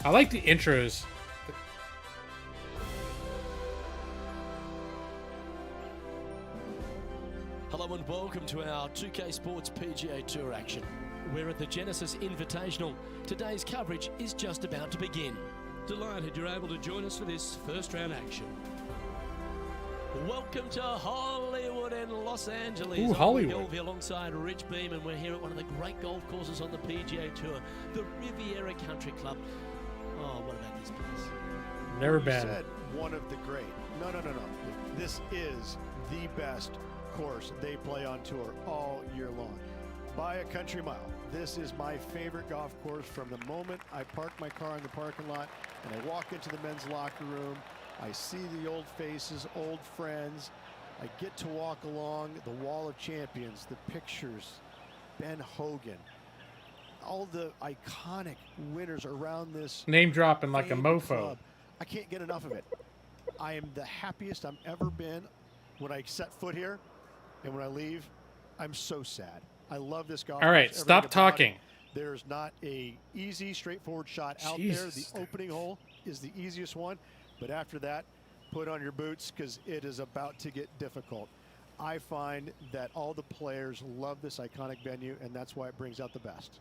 I like the intros. Hello and welcome to our 2K Sports PGA Tour action. We're at the Genesis Invitational. Today's coverage is just about to begin. Delighted you're able to join us for this first round action. Welcome to Hollywood and Los Angeles. Ooh, Hollywood. I'm Gilvey alongside Rich Beam, and we're here at one of the great golf courses on the PGA Tour, the Riviera Country Club. Oh, what about this place? Never You been. said one of the great. No. This is the best course they play on tour all year long. By a country mile. This is my favorite golf course from the moment I park my car in the parking lot and I walk into the men's locker room. I see the old faces, old friends. I get to walk along the wall of champions, the pictures, Ben Hogan, all the iconic winners around this Name dropping like a famed mofo. club. I can't get enough of it. I am the happiest I've ever been when I set foot here, and when I leave, I'm so sad. I love this golf. All right, course, stop everything about talking. it. There's not a easy, straightforward shot out Jesus. there. The opening hole is the easiest one, but after that, put on your boots because it is about to get difficult. I find that all the players love this iconic venue, and that's why it brings out the best.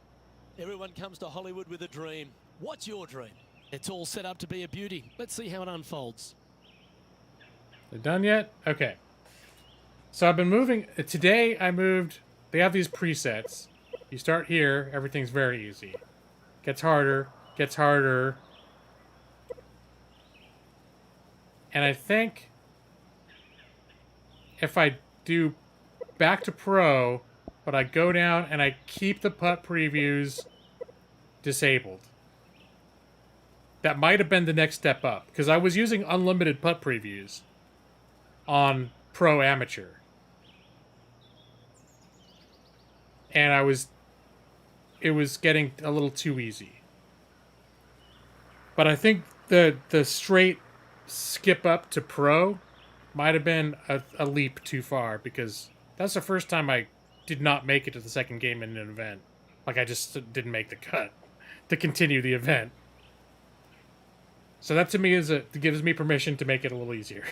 Everyone comes to Hollywood with a dream. What's your dream? It's all set up to be a beauty. Let's see how it unfolds. They're done yet? Okay. So I've been moving. Today I moved. They have these presets. You start here. Everything's very easy. Gets harder. Gets harder. And I think if I do back to pro, but I go down and I keep the putt previews disabled. That might have been the next step up, because I was using unlimited putt previews on pro amateur. And it was getting a little too easy. But I think the straight skip up to pro might have been a leap too far, because that's the first time I did not make it to the second game in an event. Like, I just didn't make the cut to continue the event. So that to me gives me permission to make it a little easier.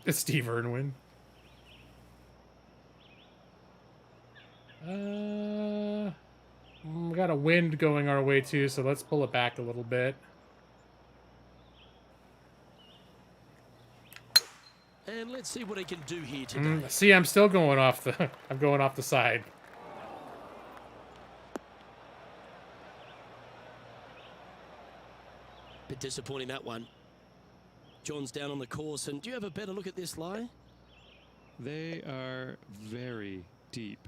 It's Steve Irwin. We got a wind going our way too, so let's pull it back a little bit. And let's see what he can do here today. See, I'm still going off the. I'm going off the side. Bit disappointing, that one. John's down on the course, and do you have a better look at this lie? They are very deep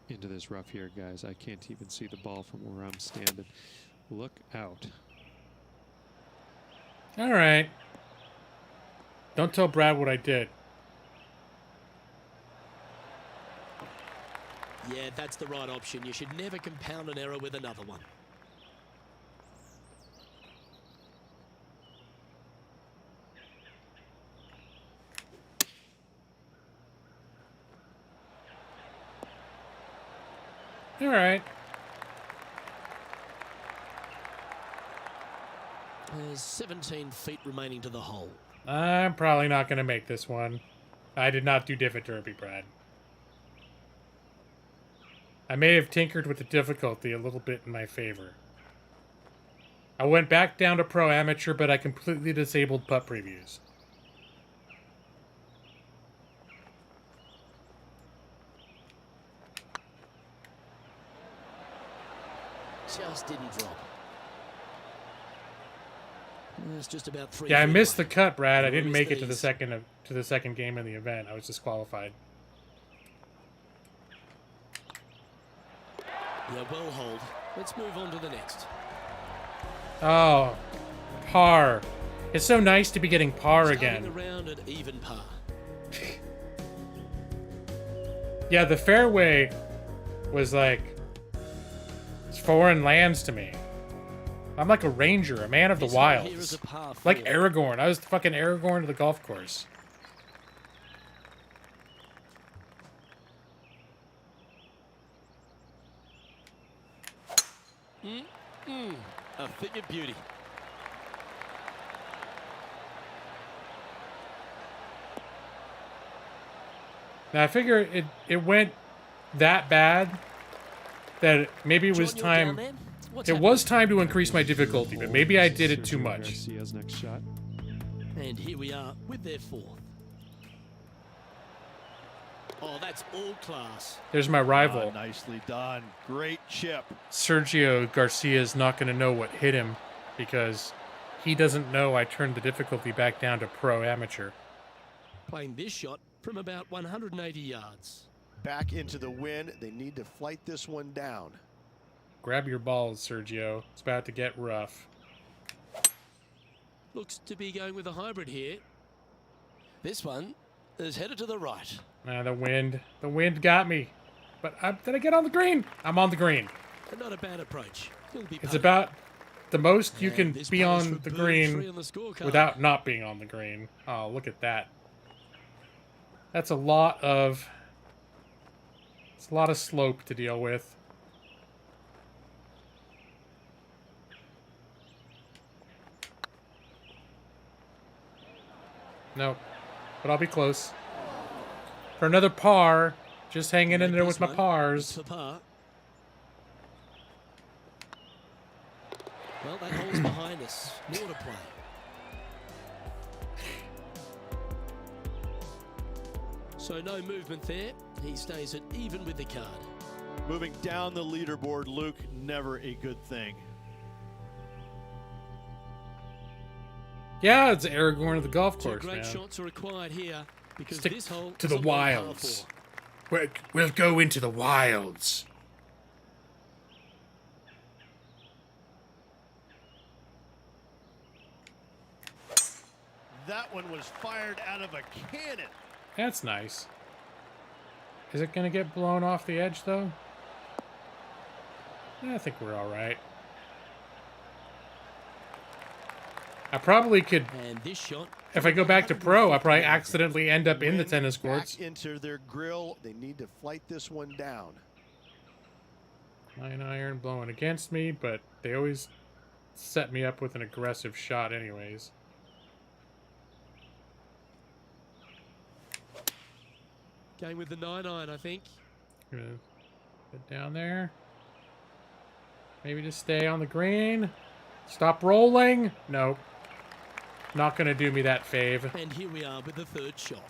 into this rough here, guys. I can't even see the ball from where I'm standing. Look out. All right. Don't tell Brad what I did. Yeah, that's the right option. You should never compound an error with another one. All right. There's 17 feet remaining to the hole. I'm probably not going to make this one. I did not do Divot Derby, Brad. I may have tinkered with the difficulty a little bit in my favor. I went back down to pro amateur, but I completely disabled putt previews. Just didn't drop. It's just about 3 Yeah, I feet missed the away. cut, Brad. I Never didn't miss make it to these. the second game of the event. I was disqualified. Yeah, well hold. Let's move on to the next. Oh, par. It's so nice to be getting par Starting again. the round at even par. Yeah, the fairway was like it's foreign lands to me. I'm like a ranger, a man of the This one here is wilds. a par Like 4. Aragorn. I was the fucking Aragorn of the golf course. A figured beauty. Now I figure it went that bad that maybe it was John, you're down time. there? What's It happening? was time to increase my difficulty, but maybe I did it too Sergio much. Garcia's next shot. And here we are with their fourth. Oh, that's all class. There's my rival. Nicely done. Great chip. Sergio Garcia is not going to know what hit him because he doesn't know I turned the difficulty back down to pro amateur. Playing this shot from about 180 yards. Back into the wind. They need to flight this one down. Grab your balls, Sergio. It's about to get rough. Looks to be going with a hybrid here. This one is headed to the right. The wind got me. But did I get on the green? I'm on the green. And not a bad approach. He'll be It's putting. about the most you And can this be plays on for the bird green 3 on the scorecard. without not being on the green. Oh, look at that. That's a lot of... It's a lot of slope to deal with. Nope. But I'll be close. For another par, just hanging in there with my It's pars. for par. Well, that hole's behind us. More to play. So no movement there. He stays at even with the card. Moving down the leaderboard, Luke, never a good thing. Yeah, it's Aragorn of the golf Two course, great man. shots are required here because Stick this hole to is the a long par wilds. 4. We'll go into the wilds. That one was fired out of a cannon. That's nice. Is it going to get blown off the edge, though? I think we're all right. I probably could, And this shot. if I go back to pro, I probably 150 yards. accidentally end up in the Wind tennis courts. Back into their grill. They need to flight this one down. 9-iron blowing against me, but they always set me up with an aggressive shot anyways. Going with the 9-iron, I think. Gonna get down there. Maybe just stay on the green. Stop rolling. Nope. Not gonna do me that fave. And here we are with the third shot.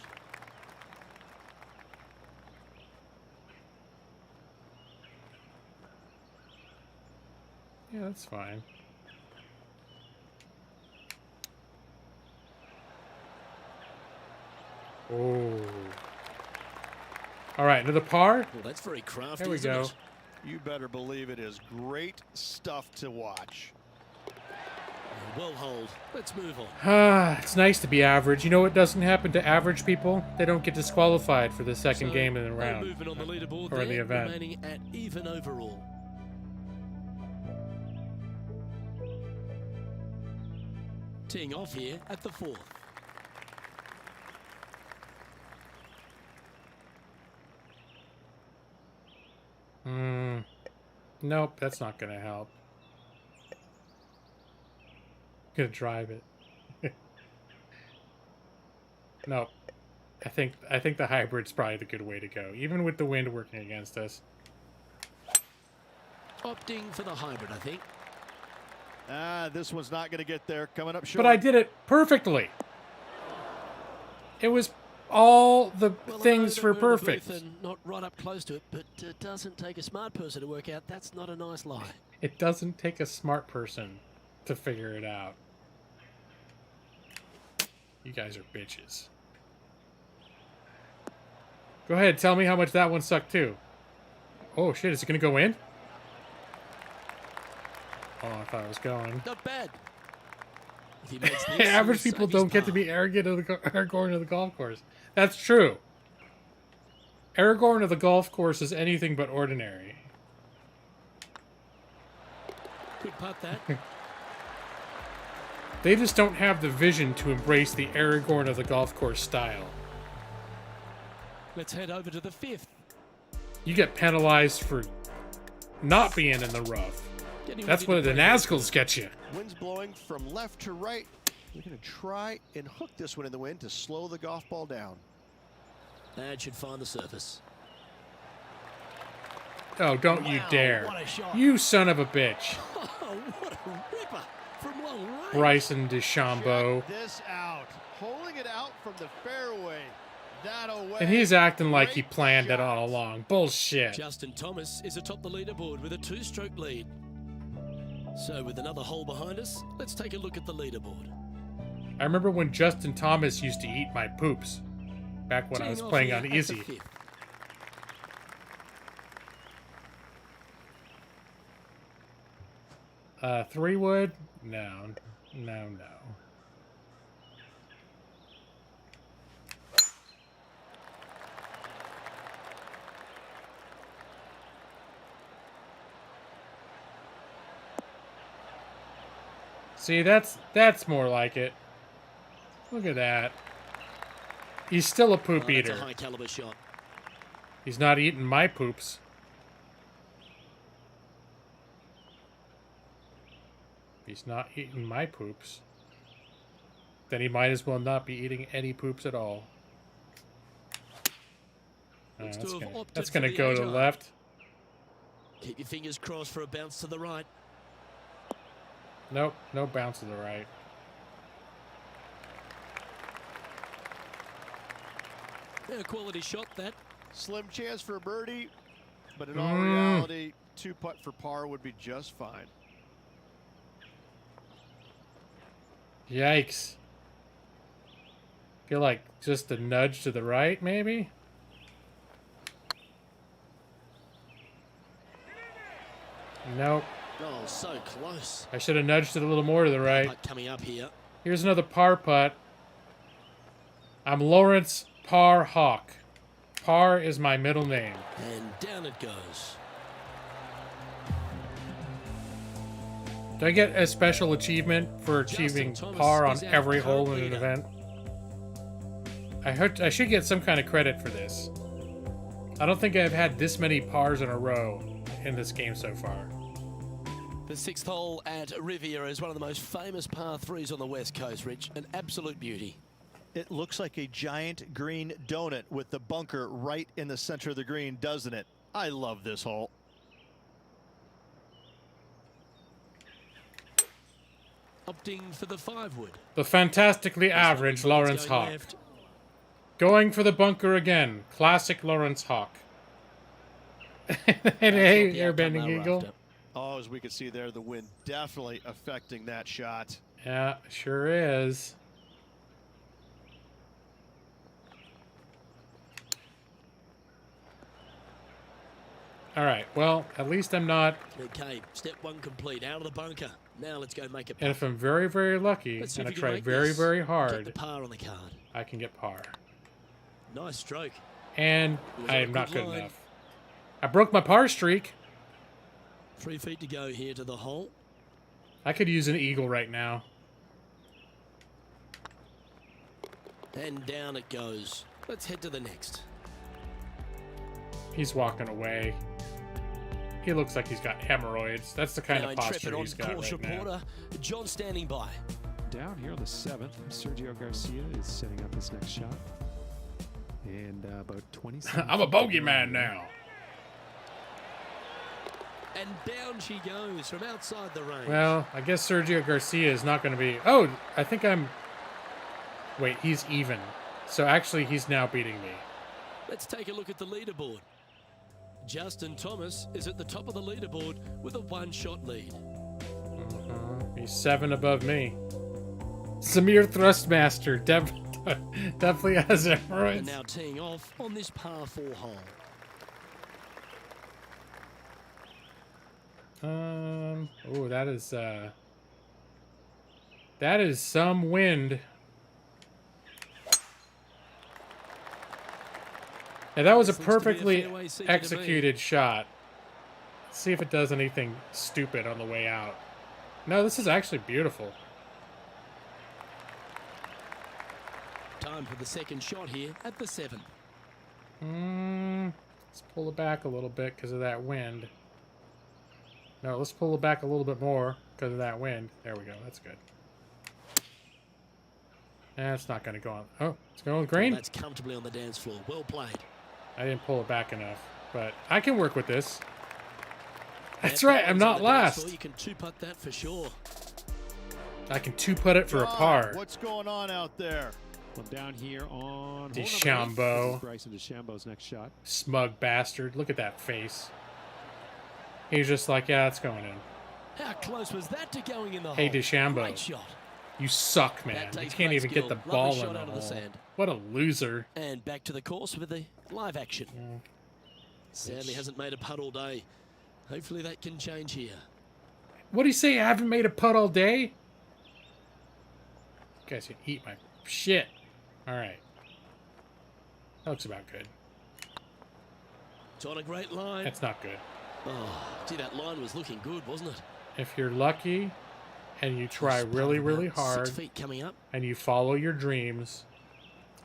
Yeah, that's fine. Oh. All right, another par. Well, that's very crafty. There we isn't go. it? You better believe it is great stuff to watch. Well hold. Let's move on. It's nice to be average. You know what doesn't happen to average people? They don't get disqualified for the second So, game in the no round. movement on the leaderboard Or there, the event. remaining at even overall. Teeing off here at the fourth. Nope, that's not gonna help. Gonna drive it. Nope. I think the hybrid's probably the good way to go, even with the wind working against us. Opting for the hybrid, I think. This one's not going to get there. Coming up short. But I did it perfectly. It was all the Well, things I know for that we're in the perfect. booth and not right up close to it, but it doesn't take a smart person to work out that's not a nice lie. It doesn't take a smart person to figure it out. You guys are bitches. Go ahead, tell me how much that one sucked too. Oh shit, is it gonna go in? Oh, I thought it was going. Not bad. If he makes this, Average he'll people save his don't get to par. be arrogant of the Aragorn of the golf course. That's true. Aragorn of the golf course is anything but ordinary. Good putt that. They just don't have the vision to embrace the Aragorn of the golf course style. Let's head over to the 5th. You get penalized for not being in the rough. Getting That's ready where to the play. Nazguls get you. Winds blowing from left to right. They're going to try and hook this one in the wind to slow the golf ball down. That should find the surface. Oh, don't you Wow, dare. what a shot. You son of a bitch. Oh, what a ripper from long range. Bryson DeChambeau. Check this out. Holding it out from the fairway. That away. And he's acting like he Great planned it shot. all along. Bullshit. Justin Thomas is atop the leaderboard with a 2-stroke lead. So with another hole behind us, let's take a look at the leaderboard. I remember when Justin Thomas used to eat my poops. Back when I was Teeing off playing here on at the Izzy. 5th. 3 wood? No. No. See, that's more like it. Look at that. He's still a poop Oh, that's a eater. high caliber shot. He's not eating my poops. He's not eating my poops. Then he might as well not be eating any poops at all. Oh, Looks to that's have gonna, opted that's for gonna the go to the agile. left. Keep your fingers crossed for a bounce to the right. Nope, no bounce to the right. Yeah, quality shot that. Slim chance for a birdie, but in all reality, 2-putt for par would be just fine. Yikes. Feel like just a nudge to the right, maybe? Nope. Oh, so close. I should have nudged it a little more to the right. Putt coming up here. Here's another par putt. I'm Lawrence Par Hawk. Par is my middle name. And down it goes. Do I get a special achievement for achieving Thomas par on is our every hole current in an leader. event? I should get some kind of credit for this. I don't think I've had this many pars in a row in this game so far. The 6th hole at Riviera is one of the most famous par 3s on the West Coast, Rich. An absolute beauty. It looks like a giant green donut with the bunker right in the center of the green, doesn't it? I love this hole. Opting for the 5-wood. The fantastically average It's Lawrence going Hawk. left. Going for the bunker again. Classic Lawrence Hawk. And hey, That's not the outcome airbending they were eagle. after. Oh, as we can see there, the wind definitely affecting that shot. Yeah, sure is. All right, well, at least I'm not. Okay, step 1 complete. Out of the bunker. Now let's go make it. And if I'm very, very lucky, Let's see and I if you can try make very, this. very Get the hard, par on the card. I can get par. Nice stroke. And Was I that a am not good good line? enough. I broke my par streak. 3 feet to go here to the hole. I could use an eagle right now. And down it goes. Let's head to the next. He's walking away. He looks like he's got hemorrhoids. That's the kind Now of posture intrepid he's got on-course right now. reporter John standing by. Down here on the 7th, Sergio Garcia is setting up his next shot. And about 20 seconds. I'm a bogeyman now. And down she goes from outside the range. Well, I guess Sergio Garcia is not going to be... Oh, I think I'm... Wait, he's even. So actually, he's now beating me. Let's take a look at the leaderboard. Justin Thomas is at the top of the leaderboard with a one-shot lead. He's 7 above me. Samir Thrustmaster definitely has And hemorrhoids. now teeing off on this par 4 hole. Oh, that is some wind. Yeah, that was a This looks to be a perfectly fairway seeker to me. executed shot. Let's see if it does anything stupid on the way out. No, this is actually beautiful. Time for the second shot here at the 7th. Let's pull it back a little bit because of that wind. No, let's pull it back a little bit more because of that wind. There we go. That's good. That's not going to go on. Oh, it's going green. That's comfortably on the dance floor. Well played. I didn't pull it back enough, but I can work with this. That's Yeah, right. I'm on not the dance floor, last. You can two-putt that for sure. I can two-putt it for a John, par. What's going on out there? Well, down here on hole number 8. DeChambeau. This is Bryson DeChambeau's next shot. Smug bastard. Look at that face. He's just like, yeah, it's going in. How close was that to going in the Hey, hole? DeChambeau. Great shot. You suck, man. That You takes can't great even get skill. the Lovely ball in shot the out of the hole. sand. What a loser. And back to the course with the live action. Sadly hasn't made a putt all day. Hopefully that can change here. What do you say? I haven't made a putt all day? You guys can eat my shit. All right. That looks about good. It's on a great line. That's not good. Oh, gee, that line was looking good, wasn't it? If you're lucky and you try Just really, about really 6 hard feet coming up. and you follow your dreams,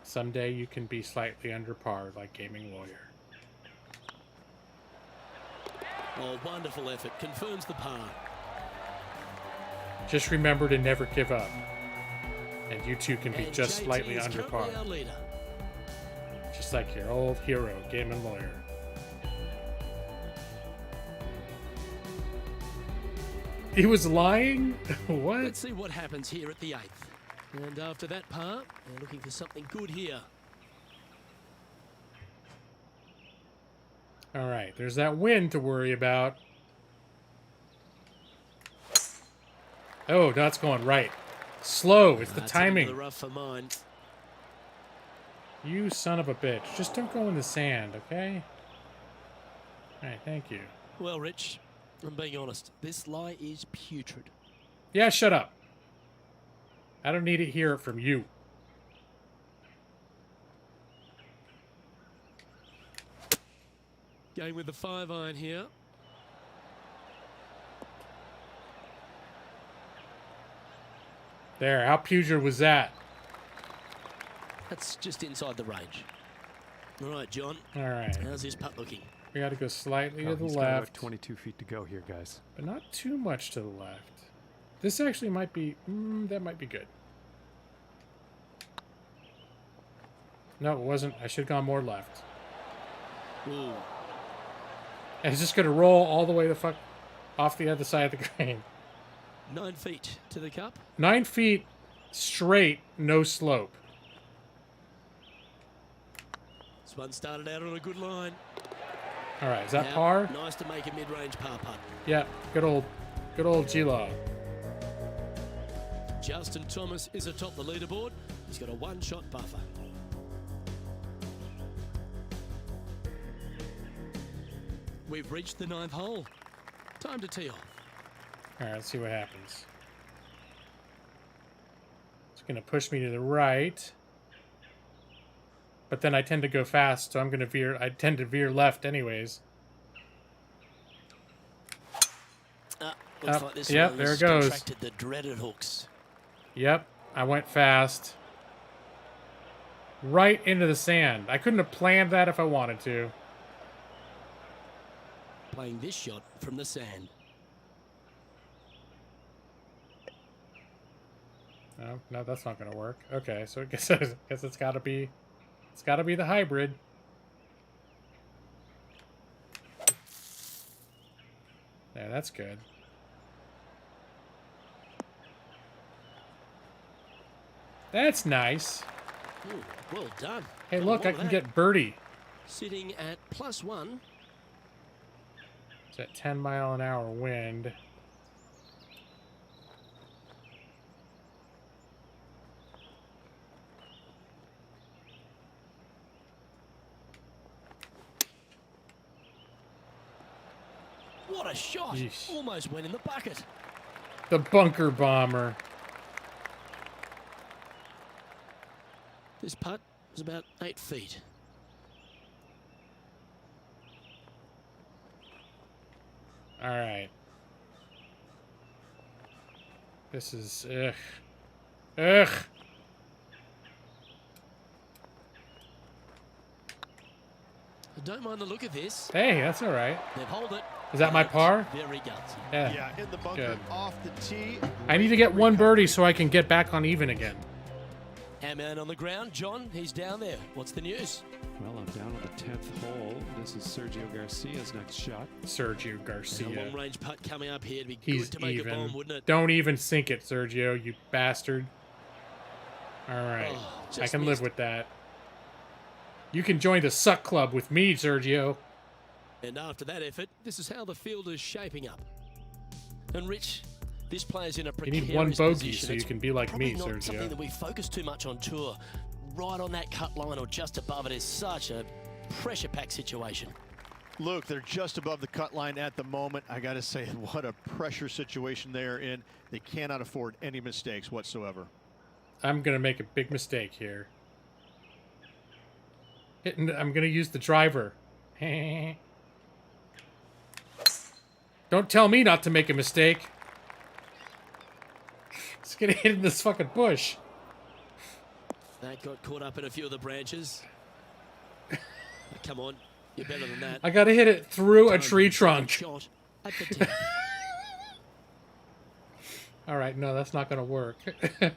someday you can be slightly under par like Gaming Lawyer. Oh, wonderful effort. Confirms the par. Just remember to never give up. And you too can be And just JT slightly is under par. currently our leader. Just like your old hero, Gaming Lawyer. He was lying? What? Let's see what happens here at the 8th. And after that par, they're looking for something good here. All right, there's that wind to worry about. Oh, that's going right. Slow, it's the That's into timing. the rough for mine. You son of a bitch. Just don't go in the sand, okay? All right, thank you. Well, Rich, I'm being honest. This lie is putrid. Yeah, shut up. I don't need to hear it from you. Going with the 5-iron here. There, how putrid was that? That's just inside the range. All right, John. All right, How's this putt looking? we got to go slightly to the He's got about left, 22 feet to go here, guys. but not too much to the left. This actually might be, that might be good. No, it wasn't. I should have gone more left. Ooh. And it's just going to roll all the way the fuck off the other side of the green. 9 feet to the cup. 9 feet straight, no slope. This one started out on a good line. All right, is that Now, par? Nice to make a mid-range par putt. Yeah, good old G-Law. Justin Thomas is atop the leaderboard. He's got a one-shot buffer. We've reached the 9th hole. Time to tee off. All right, let's see what happens. It's going to push me to the right. But then I tend to go fast, so I tend to veer left anyways. Looks like this yep, one there has it goes. contracted the dreaded hooks. Yep, I went fast. Right into the sand. I couldn't have planned that if I wanted to. Playing this shot from the sand. No, that's not going to work. Okay, so I guess it's got to be the hybrid. Yeah, that's good. That's nice. Ooh, well done. Hey, Got look, all I of can that. get birdie. Sitting at +1. It's at 10-mile-an-hour wind. What a shot. Yeesh. Almost went in the bucket. The bunker bomber. This putt was about 8 feet. All right. This is ugh. Ugh. I don't mind the look of this. Hey, that's all right. They've held it. Is that my But par? Very gutsy. Yeah. Yeah, in the bunker, Good. off the tee. I need to get one birdie so I can get back on even again. Our man on the ground, John, he's down there. What's the news? Well, I'm down on the 10th hole. This is Sergio Garcia's next shot. Sergio A Garcia. long-range putt coming up here. It'd be He's good to make even. a bomb, wouldn't it? Don't even sink it, Sergio, you bastard. All right. Oh, I just can live missed. with that. You can join the suck club with me, Sergio. And after that effort, this is how the field is shaping up. And Rich, this player's in a You precarious need one bogey position. so you It's can be like probably me, not Sergio. something that we focus too much on tour. Right on that cut line or just above it is such a pressure-packed situation. Luke, they're just above the cut line at the moment. I got to say, what a pressure situation they're in. They cannot afford any mistakes whatsoever. I'm going to make a big mistake here. I'm going to use the driver. Don't tell me not to make a mistake. It's going to hit in this fucking bush. That got caught up in a few of the branches. Come on, you're better than that. I got to hit it through a Time tree for trunk. Shot at the tip. All right, no, that's not going to work. All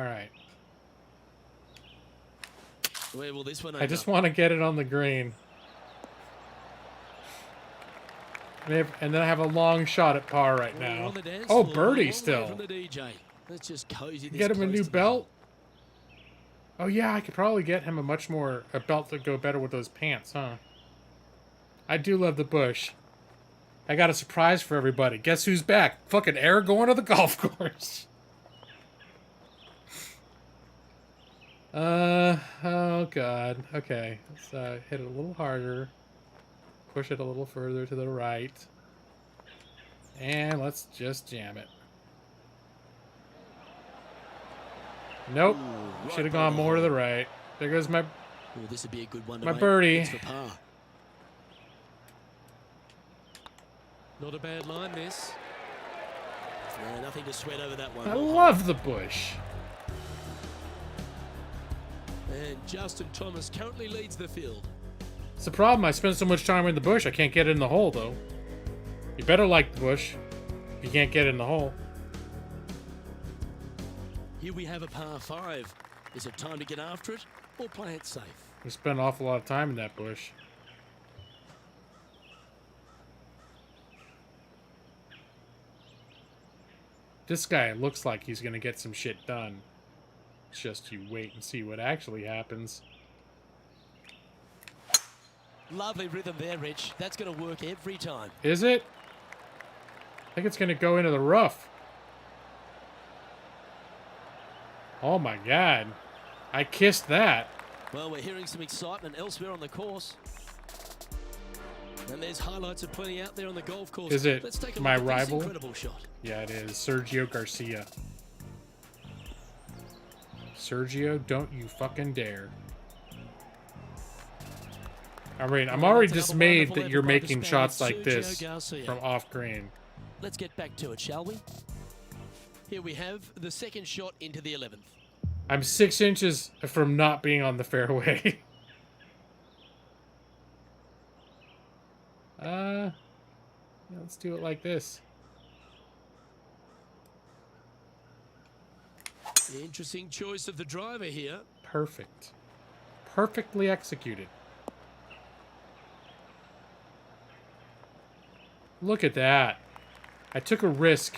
right. Where will this one I end just up? want to get it on the green. And then I have a long shot at par right Well, we're now. on the dance Oh, floor, birdie long way still. From the DJ. Let's just cozy this Get him a close new to the belt. Oh yeah, I could probably get him a belt to go better with those pants, huh? I do love the bush. I got a surprise for everybody. Guess who's back? Fucking Air going to the golf course. Oh god. Okay, let's hit it a little harder. Push it a little further to the right. And let's just jam it. Nope. Ooh, Should have right gone by the more to hole. the right. There goes my... Ooh, this would be a good one to My make. birdie. It's for par. Not a bad line, this. No, nothing to sweat over that one. I love the bush. And Justin Thomas currently leads the field. It's the problem. I spend so much time in the bush, I can't get it in the hole, though. You better like the bush if you can't get it in the hole. Here we have a par 5. Is it time to get after it or play it safe? We spend an awful lot of time in that bush. This guy looks like he's going to get some shit done. It's just you wait and see what actually happens. Lovely rhythm there, Rich. That's going to work every time. Is it? I think it's going to go into the rough. Oh my god. I kissed that. Well, we're hearing some excitement elsewhere on the course. And there's highlights of plenty out there on the golf course. Is it Let's take a my look at this rival? incredible shot. Yeah, it is. Sergio Garcia. Sergio, don't you fucking dare. I mean, I'm Well, already that's another dismayed wonderful that you're effort by the making Spaniard, shots like Sergio this Garcia. from off green. Let's get back to it, shall we? Here we have the second shot into the 11th. I'm 6 inches from not being on the fairway. Yeah, let's do it like this. Interesting choice of the driver here. Perfect. Perfectly executed. Look at that. I took a risk.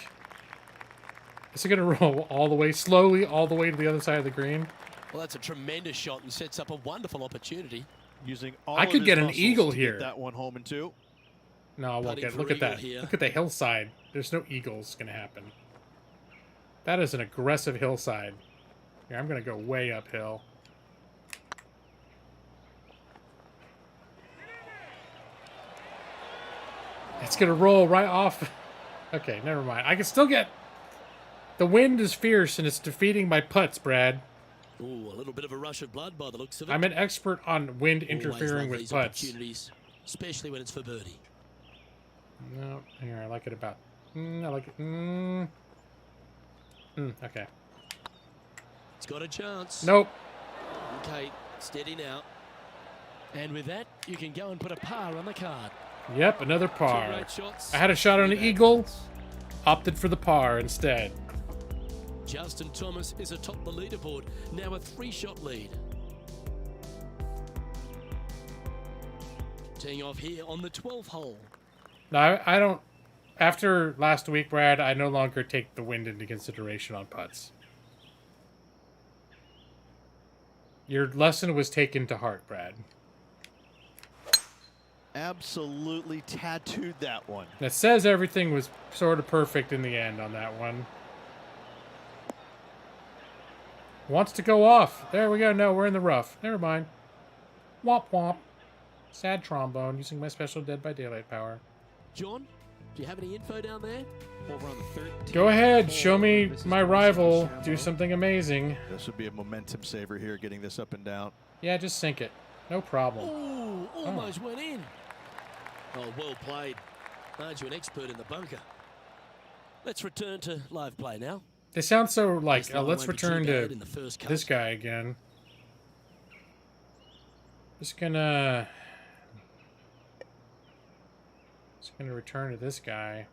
Is it going to roll all the way, slowly, all the way to the other side of the green? Well, that's a tremendous shot and sets up a wonderful opportunity. Using all I of could his get an muscles eagle to here. Get that one home in two. No, I won't Putting get it. for Look at eagle that. here. Look at the hillside. There's no eagles going to happen. That is an aggressive hillside. Here, I'm going to go way uphill. It's going to roll right off. Okay, never mind. I can still get... The wind is fierce and it's defeating my putts, Brad. Ooh, a little bit of a rush of blood by the looks of it. I'm an expert on wind Always interfering love with these putts. opportunities, especially when it's for birdie. No, here, I like it about... I like it... okay. It's got a chance. Nope. Okay, steady now. And with that, you can go and put a par on the card. Yep, another Two par. great shots. I had a shot on an Three eagle. bad ones. Opted for the par instead. Justin Thomas is atop the leaderboard, now a 3-shot lead. Teeing off here on the 12th hole. No, I don't... After last week, Brad, I no longer take the wind into consideration on putts. Your lesson was taken to heart, Brad. Absolutely tattooed that one. That says everything was sort of perfect in the end on that one. Wants to go off. There we go. No, we're in the rough. Never mind. Womp womp. Sad trombone using my special Dead by Daylight power. John, do you have any info down there? Over on the 13th Go ahead. hole, Show me this is my from rival Sergio. do something amazing. This would be a momentum saver here, getting this up and down. Yeah, just sink it. No problem. Ooh, almost went in. Oh, well played. Aren't you an expert in the bunker? Let's return to live play now. They sound so like, This line let's won't be too return bad to in the first cut. this guy again. Just gonna return to this guy.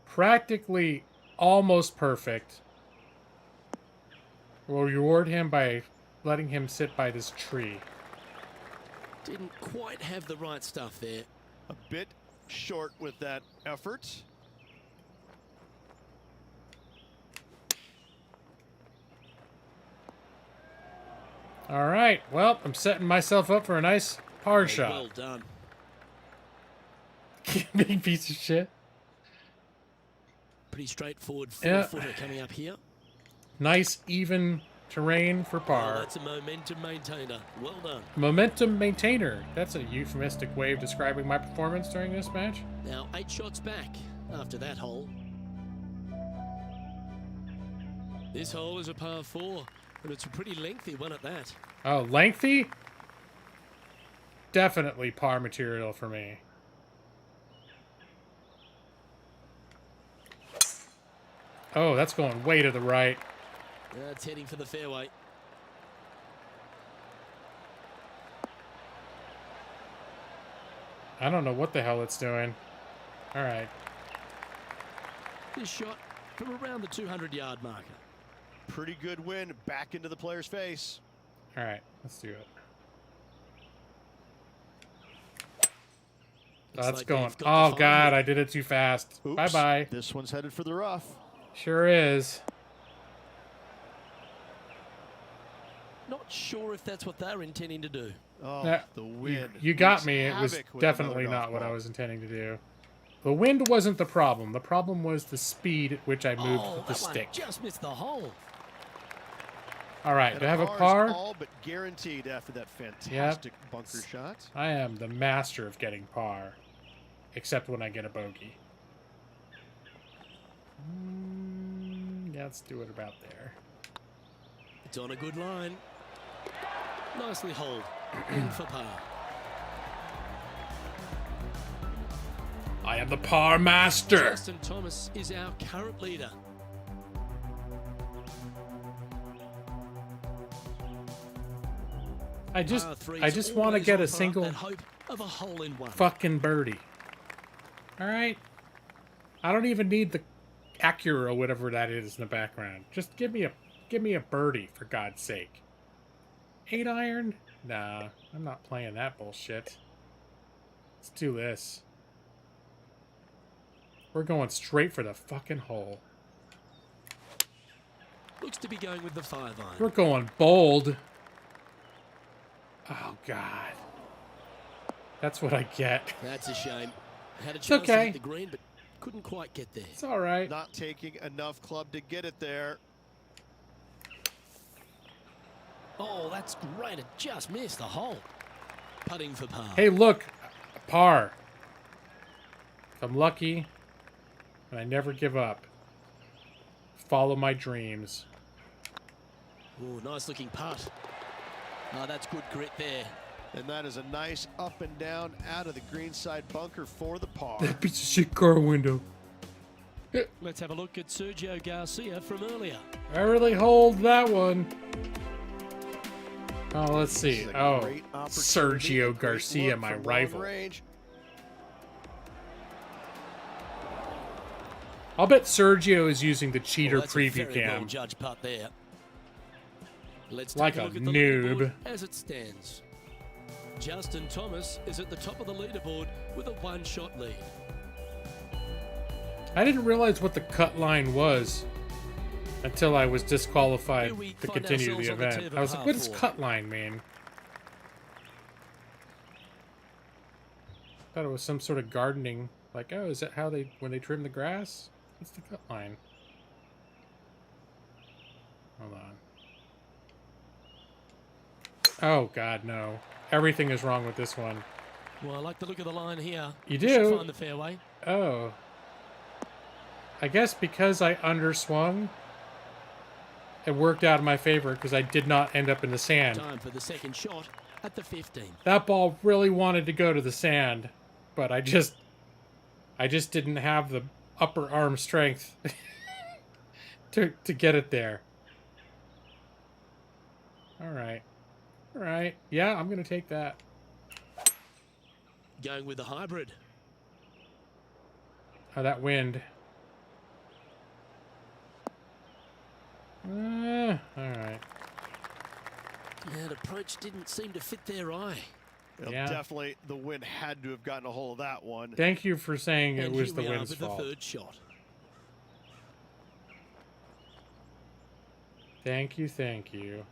Practically almost perfect. We'll reward him by letting him sit by this tree. Didn't quite have the right stuff there. A bit short with that effort. All right, well, I'm setting myself up for a nice par Oh, shot. well done. Big piece of shit. Pretty straightforward Yeah. four-footer coming up here. Nice, even terrain for Oh, par. that's a momentum maintainer. Well done. Momentum maintainer. That's a euphemistic way of describing my performance during this match. Now 8 shots back after that hole. This hole is a par 4, and it's a pretty lengthy one at that. Oh, lengthy? Definitely par material for me. Oh, that's going way to the right. It's heading for the fairway. I don't know what the hell it's doing. All right. This shot from around the 200-yard marker. Pretty good win back into the player's face. All right, let's do it. Looks That's like going. they've got Oh, to find God, it. I did it too fast. Oops. Bye-bye. This one's headed for the rough. Sure is. Not sure if that's what they're intending to do. Oh, Yeah, the wind. You got wreaks me. It was havoc with definitely another not what I golf was intending to do. The wind wasn't the problem. The problem was the speed at which I moved Oh, with the that one stick. just missed the hole. All right, ball. do I have a is par? all but guaranteed after that fantastic bunker shot. I am the master of getting par. Except when I get a bogey. Yeah, let's do it about there. It's on a good line. Nicely holed. In for par. I am the par master. Justin Thomas is our current leader. I just Par threes want to always get a offer up single that hope of a hole in one. fucking birdie. All right. I don't even need the Acura or whatever that is in the background. Just give me a birdie for God's sake. 8 iron. Nah, I'm not playing that bullshit. Let's do this. We're going straight for the fucking hole. Looks to be going with the 5-iron. We're going bold. Oh, God. That's what I get. That's a shame. Had a It's chance to okay. hit the green, but couldn't quite get there. It's all right. Not taking enough club to get it there. Oh, that's great. It just missed the hole. Putting for par. Hey, look. A par. I'm lucky, and I never give up. Follow my dreams. Oh, nice looking putt. Oh, that's good grit there. And that is a nice up and down out of the greenside bunker for the par. That piece of shit car window. Let's have a look at Sergio Garcia from earlier. I really hold that one. Oh, let's This see. is a Oh, great opportunity, a Sergio great Garcia, look my from long rival. range. I'll bet Sergio is using the cheater Oh, that's a preview very cam. well-judged putt there. Let's Like take a a look at the noob. leaderboard as it stands. Justin Thomas is at the top of the leaderboard with a one-shot lead. I didn't realize what the cut line was until I was disqualified Here we to find continue the ourselves on the event. tee of I was a like, par what does four. cut line mean? Thought it was some sort of gardening. Like, oh, is that how they, when they trim the grass? What's the cut line? Hold on. Oh, God, no. Everything is wrong with this one. Well, I like the look of the line here. You We should do? find the fairway. Oh. I guess because I underswung, it worked out in my favor because I did not end up in the sand. Time for the second shot at the 15. That ball really wanted to go to the sand, but I just didn't have the upper arm strength to get it there. All right. All right. Yeah, I'm going to take that. Going with the hybrid. Oh, that wind. All right. That approach didn't seem to fit their eye. Well, Yeah. definitely the wind had to have gotten a hold of that one. Thank you for saying it And was here the we are wind's with fault. the third shot. Thank you, thank you.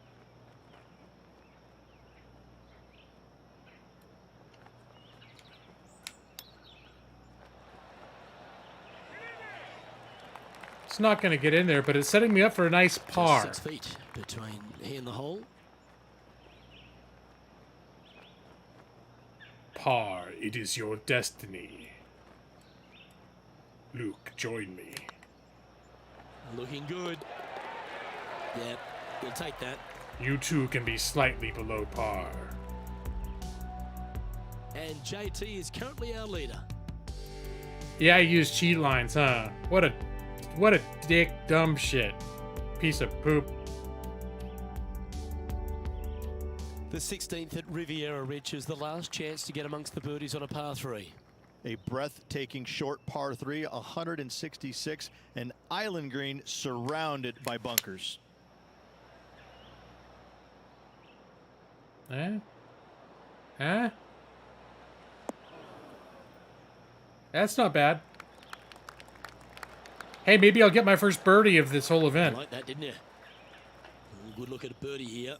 It's not going to get in there, but it's setting me up for a nice par. Just 6 feet between he and the hole. Par, it is your destiny. Luke, join me. Looking good. Yeah, we'll take that. You two can be slightly below par. And JT is currently our leader. Yeah, I use cheat lines, huh? What a dick, dumb shit. Piece of poop. The 16th at Riviera Ridge is the last chance to get amongst the birdies on a par 3. A breathtaking short par 3, 166, an island green surrounded by bunkers. Eh? Huh? That's not bad. Hey, maybe I'll get my first birdie of this whole event. Like that, didn't you? Good look at a birdie here.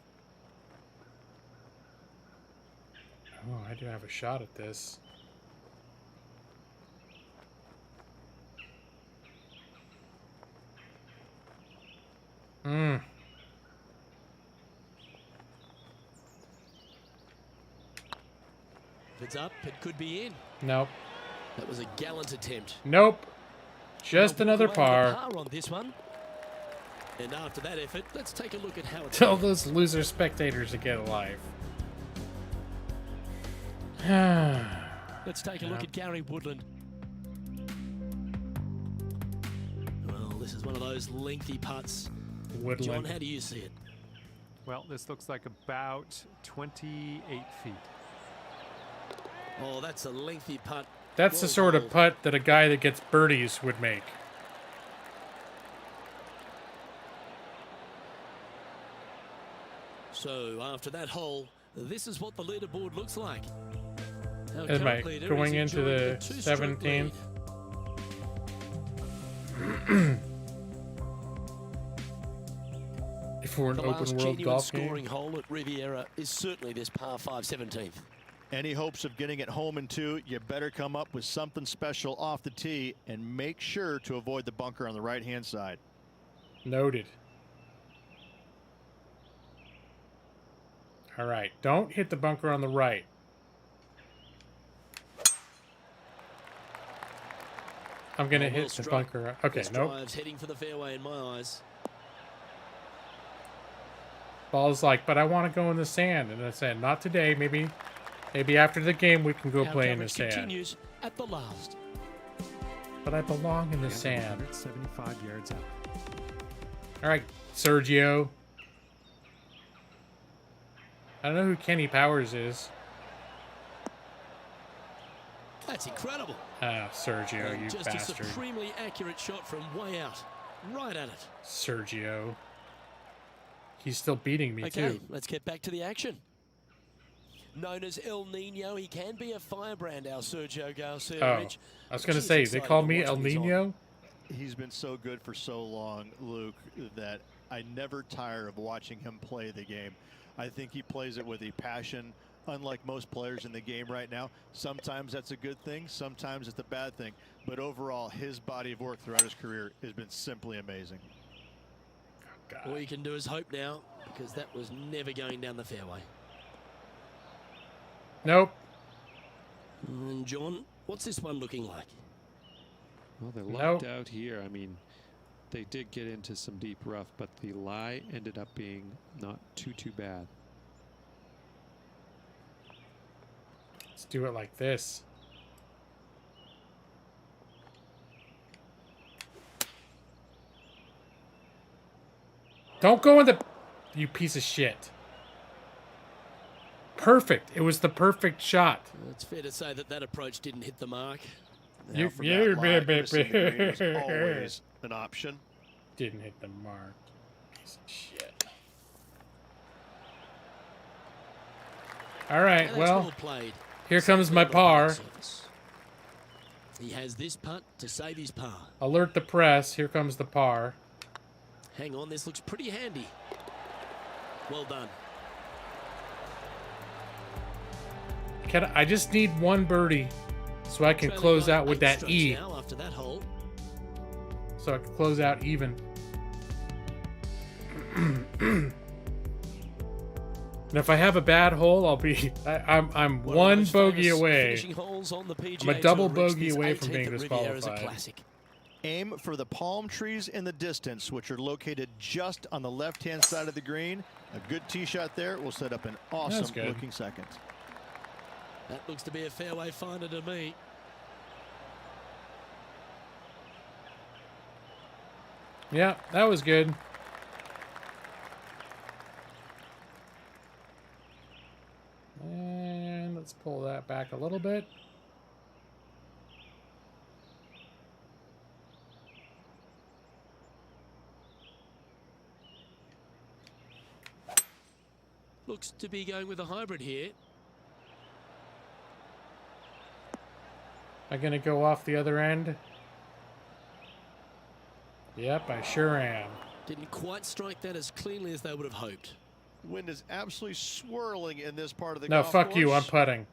Oh, I do have a shot at this. If it's up, it could be in. Nope. That was a gallant attempt. Nope. Just They'll another walk away with a par. par on this one. And after that effort, let's take a look at how it's Tell going. those loser spectators to get a life. Let's take a look at Gary Woodland. Well, this is one of those lengthy putts. John, Woodland. how do you see it? Well, this looks like about 28 feet. Oh, that's a lengthy putt. That's the Well sort of bowled. putt that a guy that gets birdies would make. So after that hole, This is what the leaderboard looks like. Our Am I current leader going is into enjoying the a two-stroke 17th? lead. For an The open last world genuine golf game? scoring hole at Riviera is certainly this par 5 17th. Any hopes of getting it home in 2, you better come up with something special off the tee and make sure to avoid the bunker on the right-hand side. Noted. All right, don't hit the bunker on the right. I'm gonna Well hit the struck. bunker. Okay, This nope. drive's heading for the fairway in my eyes. Ball's like, but I want to go in the sand. And I said, not today. Maybe after the game we can go Our play in the coverage sand. continues at the last. But I belong in the sand. 175 yards out. All right, Sergio. I don't know who Kenny Powers is. That's incredible. Ah, Sergio, And you just bastard. a supremely accurate shot from way out. Right at it. Sergio. He's still beating me, Okay, too. let's get back to the action. Known as El Nino, he can be a firebrand, our Sergio Garcia. Oh, Rich. I was going to Geez, say, they excited call to me watch El when he's on. Nino? He's been so good for so long, Luke, that I never tire of watching him play the game. I think he plays it with a passion, unlike most players in the game right now. Sometimes that's a good thing, sometimes it's a bad thing. But overall, his body of work throughout his career has been simply amazing. All you can do is hope now, because that was never going down the fairway. Nope. And John, what's this one looking like? Well, they Nope. lucked out here. I mean, they did get into some deep rough, but the lie ended up being not too bad. Let's do it like this. Don't go in the... You piece of shit. Perfect. It was the perfect shot. It's fair to say that that approach didn't hit the mark. Now, from that lie, missing the green is always an option. Didn't hit the mark. Piece of shit. All right, And that's well, played. here comes my Certainly not a bad par. service. He has this putt to save his par. Alert the press. Here comes the par. Hang on, this looks pretty handy. Well done. I just need one birdie so I can Trailing close by out with 8 that strokes E. now after that hole. So I can close out even. And if I have a bad hole, I'll be... I'm One of one those bogey famous away. finishing holes on the PGA I'm a double Tour, Rich. bogey This away from 18th being at Riviera is a disqualified. classic. Aim for the palm trees in the distance, which are located just on the left-hand side of the green. A good tee shot there will set up an awesome good. looking second. That looks to be a fairway finder to me. Yeah, that was good. And let's pull that back a little bit. Looks to be going with a hybrid here. Am I going to go off the other end? Yep, I sure am. Didn't quite strike that as cleanly as they would have hoped. Wind is absolutely swirling in this part of the No, golf fuck you, I'm course. putting.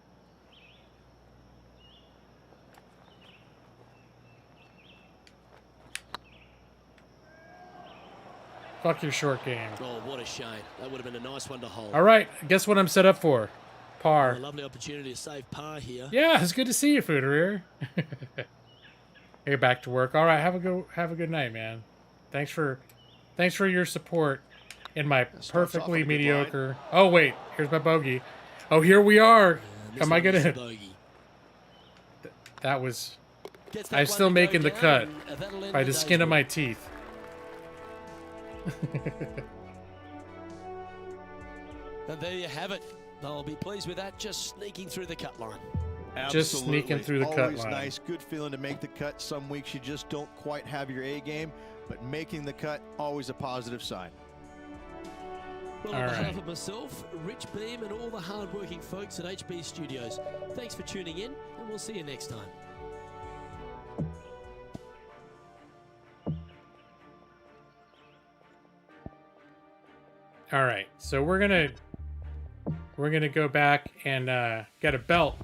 Fuck your short game. Oh, what a shame. That would have been a nice one to hold. All right, guess what I'm set up for? Par. A lovely opportunity to save par here. Yeah, it's good to see you, Fooderer. Hey, back to work. All right, have a good night, man. Thanks for your support in my starts off perfectly on a good mediocre. Oh wait, here's my bogey. Oh, here we are. This Am I one is the gonna? bogey. That was. Gets that I'm one still to go making the down, cut and that'll end by the day's skin of work. my teeth. And there you have it. They'll be pleased with that, just sneaking through the cut line. Just sneaking Absolutely. through the cut Always line. nice, good feeling to make the cut. Some weeks you just don't quite have your A game, but making the cut, always a positive sign. Well, All on behalf right. of myself, Rich Beam, and all the hard-working folks at HB Studios, thanks for tuning in, and we'll see you next time. All right, so we're gonna go back and get a belt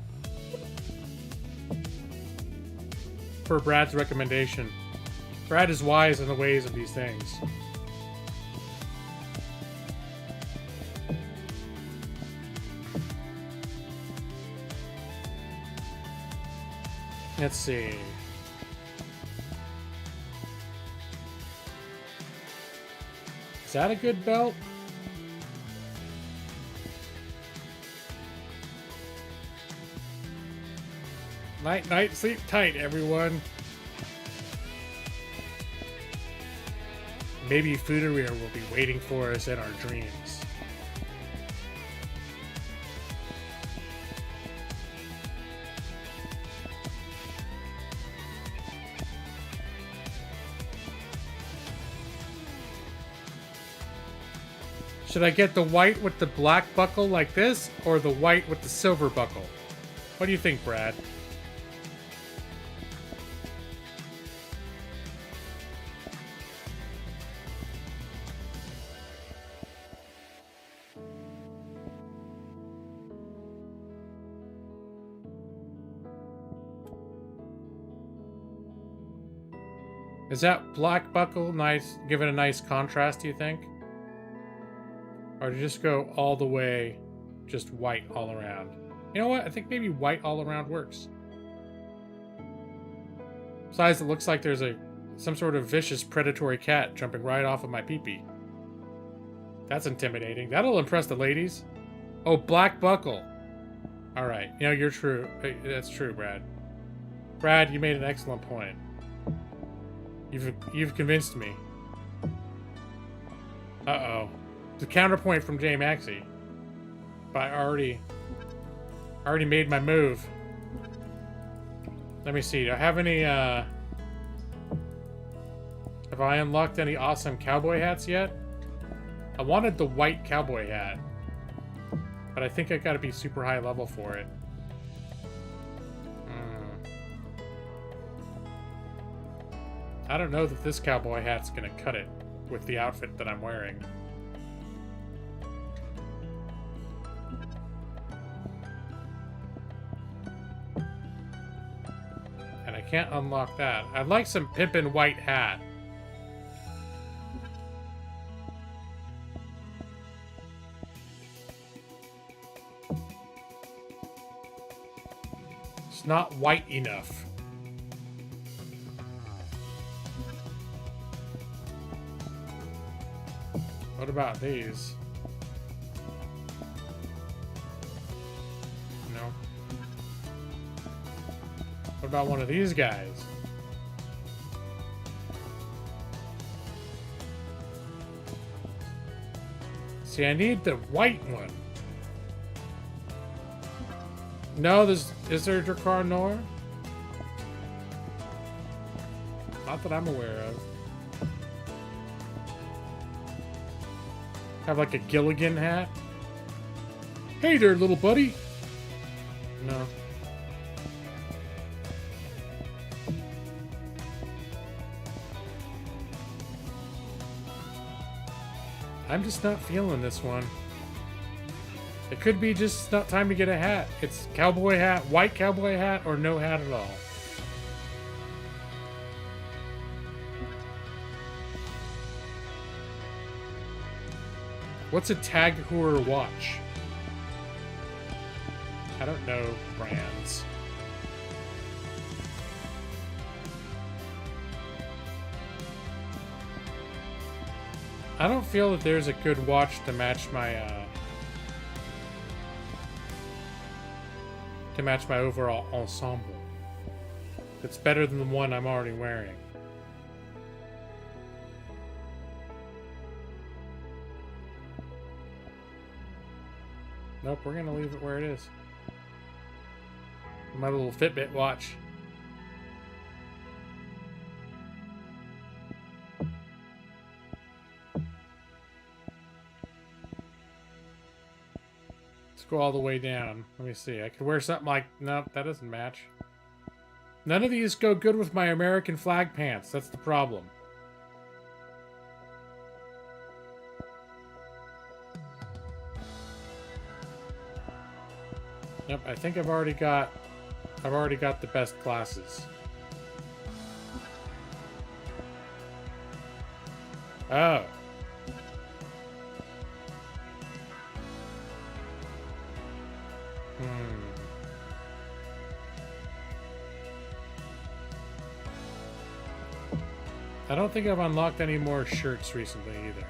for Brad's recommendation. Brad is wise in the ways of these things. Let's see. Is that a good belt? Night, night, sleep tight, everyone. Maybe Fuderia will be waiting for us in our dreams. Should I get the white with the black buckle like this, or the white with the silver buckle? What do you think, Brad? Is that black buckle nice, give it a nice contrast, do you think? Or to just go all the way, just white all around? You know what? I think maybe white all around works. Besides, it looks like there's some sort of vicious predatory cat jumping right off of my peepee. That's intimidating. That'll impress the ladies. Oh, black buckle. All right. You know, you're true. That's true, Brad. Brad, you made an excellent point. You've convinced me. Uh-oh. The counterpoint from J Maxey. But I already made my move. Let me see. Do I have any have I unlocked any awesome cowboy hats yet? I wanted the white cowboy hat, but I think I gotta be super high level for it. I don't know that this cowboy hat's gonna cut it with the outfit that I'm wearing. And I can't unlock that. I'd like some pimpin' white hat. It's not white enough. What about these? No. What about one of these guys? See, I need the white one. No, is there a Drakkar Noir? Not that I'm aware of. Have like a Gilligan hat? Hey there, little buddy. No. I'm just not feeling this one. It could be just not time to get a hat. It's cowboy hat, white cowboy hat, or no hat at all. What's a Tag Heuer watch? I don't know brands. I don't feel that there's a good watch to match my overall ensemble. It's better than the one I'm already wearing. Nope, we're gonna leave it where it is. My little Fitbit watch. Let's go all the way down. Let me see. I could wear something like... Nope, that doesn't match. None of these go good with my American flag pants. That's the problem. Yep, I think I've already got the best classes. Oh. I don't think I've unlocked any more shirts recently either.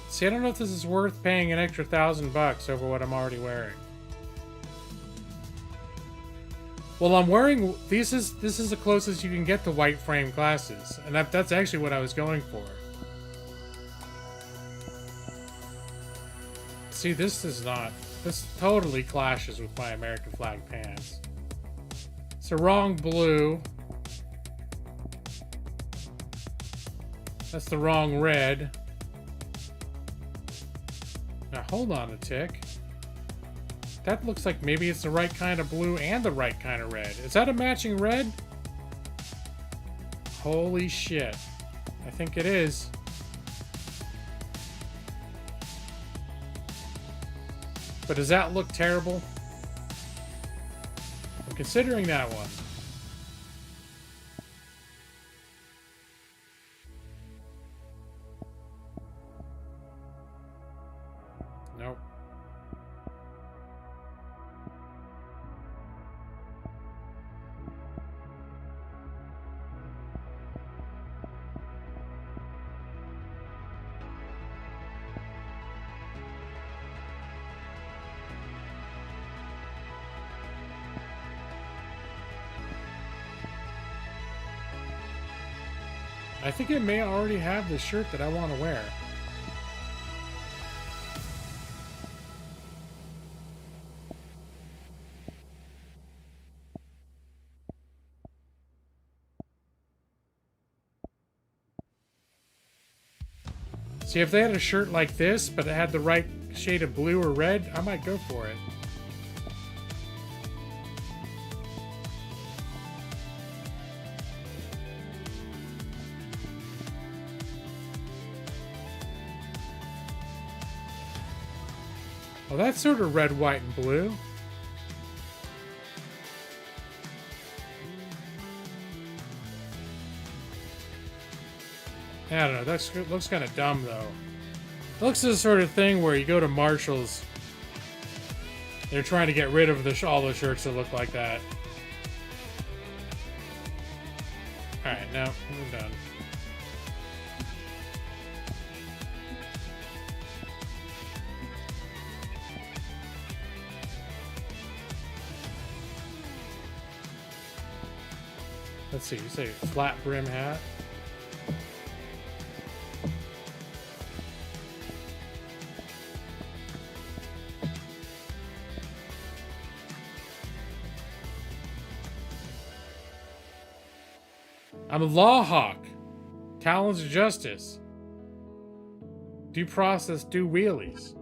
See, I don't know if this is worth paying an extra $1,000 over what I'm already wearing. Well, I'm wearing this is the closest you can get to white frame glasses, and that's actually what I was going for. See, this totally clashes with my American flag pants. It's the wrong blue. That's the wrong red. Now hold on a tick. That looks like maybe it's the right kind of blue and the right kind of red. Is that a matching red? Holy shit. I think it is. But does that look terrible? I'm considering that one. Nope. I think it may already have the shirt that I want to wear. See, if they had a shirt like this, but it had the right shade of blue or red, I might go for it. Well, that's sort of red, white, and blue. I don't know. That looks kind of dumb, though. It looks like the sort of thing where you go to Marshall's. They're trying to get rid of all the shirts that look like that. Alright, now we're done. Let's see, you say flat brim hat. I'm a law hawk. Talons of justice. Due process, do wheelies.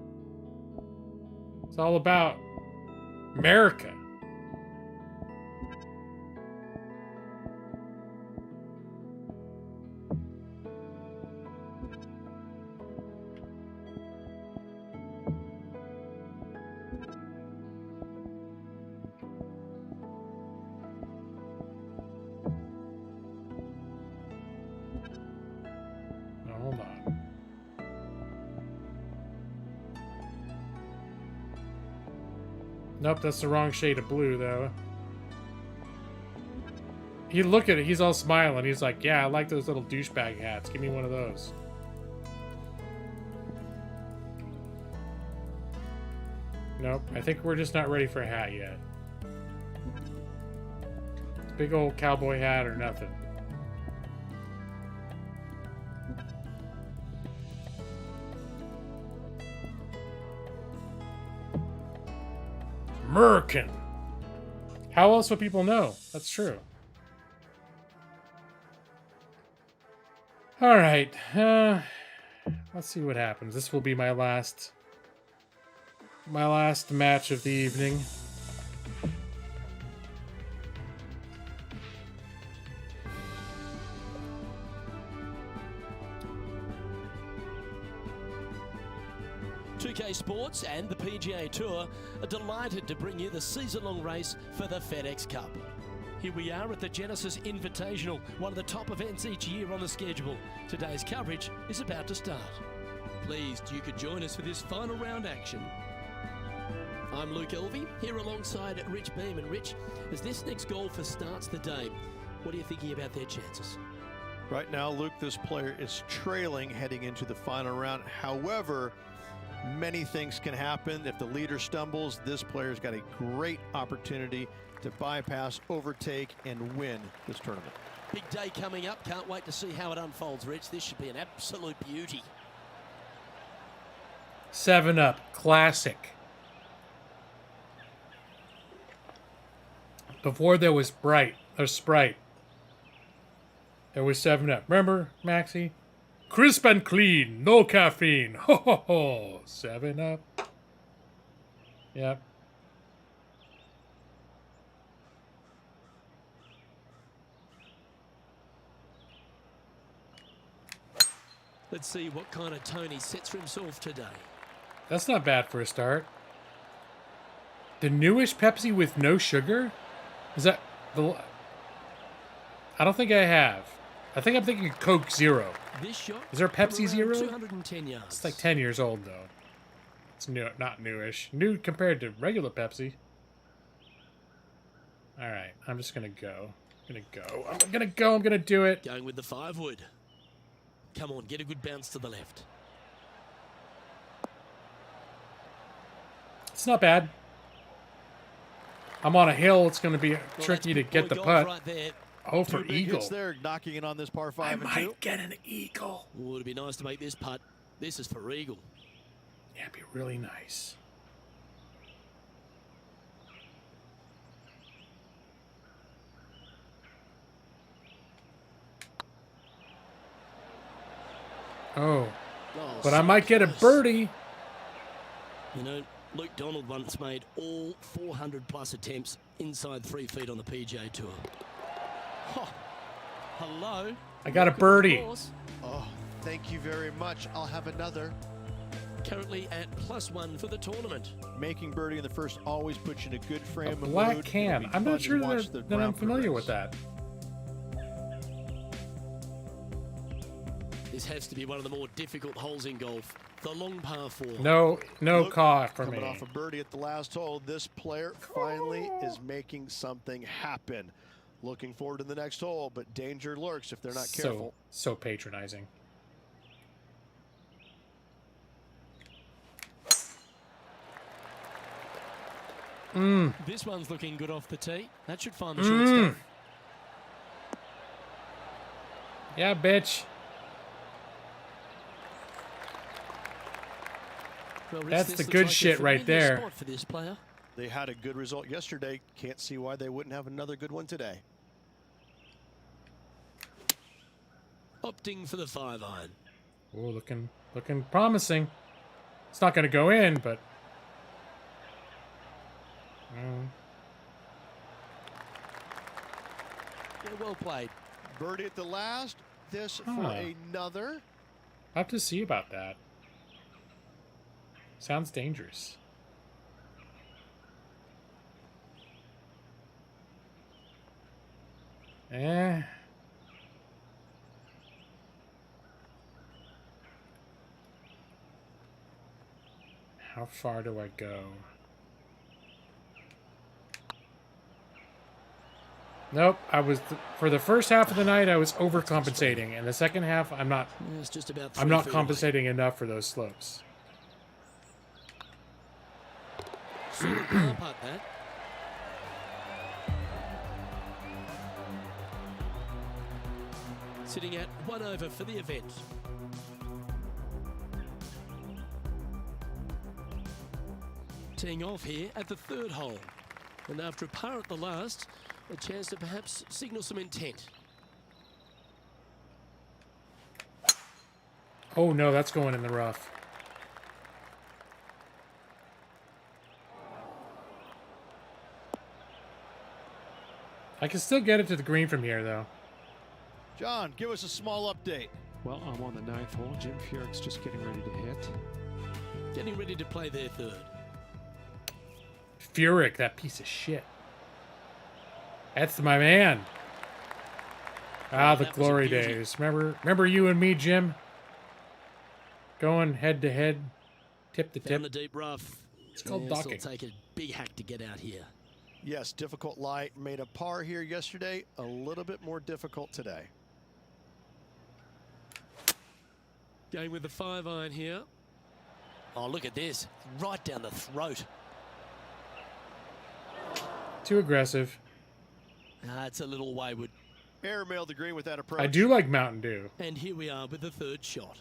It's all about America. Nope, that's the wrong shade of blue, though. He look at it, he's all smiling. He's like, yeah, I like those little douchebag hats. Give me one of those. Nope, I think we're just not ready for a hat yet. Big old cowboy hat or nothing. American. How else would people know? That's true. All right. Let's see what happens. This will be my last match of the evening. PGA Sports and the PGA Tour are delighted to bring you the season-long race for the FedEx Cup. Here we are at the Genesis Invitational, one of the top events each year on the schedule. Today's coverage is about to start. Pleased you could join us for this final round action. I'm Luke Elvey, here alongside Rich Beam. And Rich, as this next golfer starts the day, what are you thinking about their chances? Right now, Luke, this player is trailing heading into the final round. However, many things can happen. If the leader stumbles, this player's got a great opportunity to bypass, overtake, and win this tournament. Big day coming up. Can't wait to see how it unfolds, Rich. This should be an absolute beauty. 7-Up, classic. Before there was Sprite, there was 7-Up. Remember, Maxie? Crisp and clean, no caffeine. Ho ho ho. 7-Up. Yep. Let's see what kind of tone he sets for himself today. That's not bad for a start. The newish Pepsi with no sugar? Is that the... I don't think I have. I think I'm thinking Coke Zero. This shot Is there Pepsi Zero? 210 yards. It's like 10 years old, though. It's new, not newish. New compared to regular Pepsi. All right, I'm just going to go. I'm going to do it. Going with the 5-wood. Come on, get a good bounce to the left. It's not bad. I'm on a hill. It's going to be tricky to that's get the golf putt. right there. Oh, for Two big eagle. hits there, knocking it on this par 5 I and 2. might get an eagle. Oh, it'd be nice to make this putt. This is for eagle. Yeah, it'd be really nice. Oh, Oh, but I so might get a close. birdie. You know, Luke Donald once made all 400-plus attempts inside 3 feet on the PGA Tour. Oh, hello. I got a Welcome to the birdie. course. Oh, thank you very much. I'll have another. Currently at +1 for the tournament. Making birdie in the first always puts you in a good frame A of mood. black It'll can. be I'm fun not to sure watch that, the that I'm round familiar progress. with that. This has to be one of the more difficult holes in golf. The long par 4. No Look, call for Coming me. off a birdie at the last hole, this player finally is making something happen. Looking forward to the next hole, but danger lurks if they're not careful. So patronizing. This one's looking good off the tee. That should find the short stuff. Yeah, bitch. Well, Rich, That's this the looks good like a shit right familiar there. spot for this player. They had a good result yesterday. Can't see why they wouldn't have another good one today. Opting for the 5-iron. Oh, looking promising. It's not going to go in, but Yeah, well played. Birdie at the last. This Huh. for another. I have to see about that. Sounds dangerous. Eh. How far do I go? Nope, for the first half of the night I was overcompensating, and the second half I'm not Yeah, it's just about I'm 3 not feet compensating enough for those slopes. away. Super par putt, that. Sitting at 1 over for the event. Teeing off here at the third hole. And after a par at the last, a chance to perhaps signal some intent. Oh no, that's going in the rough. I can still get it to the green from here, though. John, give us a small update. Well, I'm on the 9th hole. Jim Furyk's just getting ready to hit. Getting ready to play their third. Furyk, that piece of shit. That's my man. Ah, the that was a glory beauty. days. Remember you and me, Jim? Going head to head, tip to Found the tip. deep rough. It's called It'll docking. take a big hack to get out here. Yes, difficult lie. Made a par here yesterday. A little bit more difficult today. Going with the 5-iron here. Oh, look at this. Right down the throat. Too aggressive. Ah, it's a little wayward. Airmailed the green with that approach. I do like Mountain Dew. And here we are with the third shot.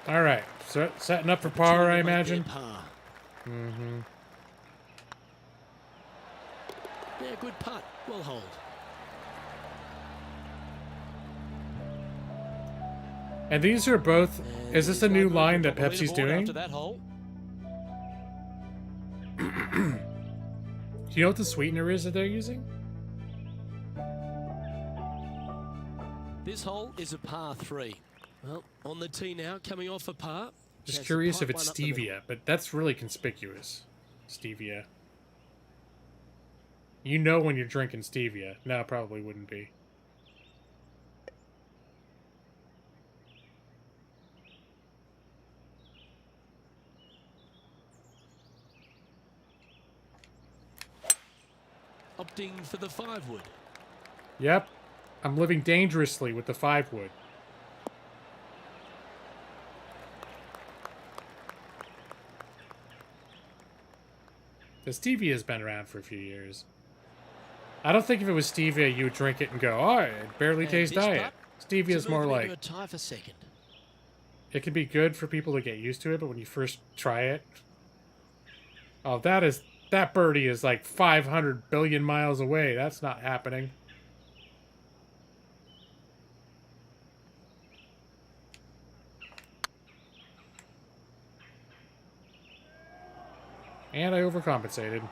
All right, so setting up for par, I Make their imagine. Par. Mm-hmm. Yeah, good putt. Well hold. And these are both. And Is this a there's new one line movement that on the Pepsi's leaderboard doing? After that hole. Do you know what the sweetener is that they're using? This hole is a par 3. Well, on the tee now, coming off a par. Just Chance to curious pipe if it's one up the middle. stevia, but that's really conspicuous. Stevia. You know when you're drinking stevia. No, it probably wouldn't be. Opting for the 5-wood. Yep. I'm living dangerously with the 5-wood. The stevia has been around for a few years. I don't think if it was stevia, you would drink it and go, oh, it barely And tastes this diet. putt Stevia is to more move it like, into a tie for second. it can be good for people to get used to it, but when you first try it, oh, that birdie is like 500 billion miles away. That's not happening. And I overcompensated.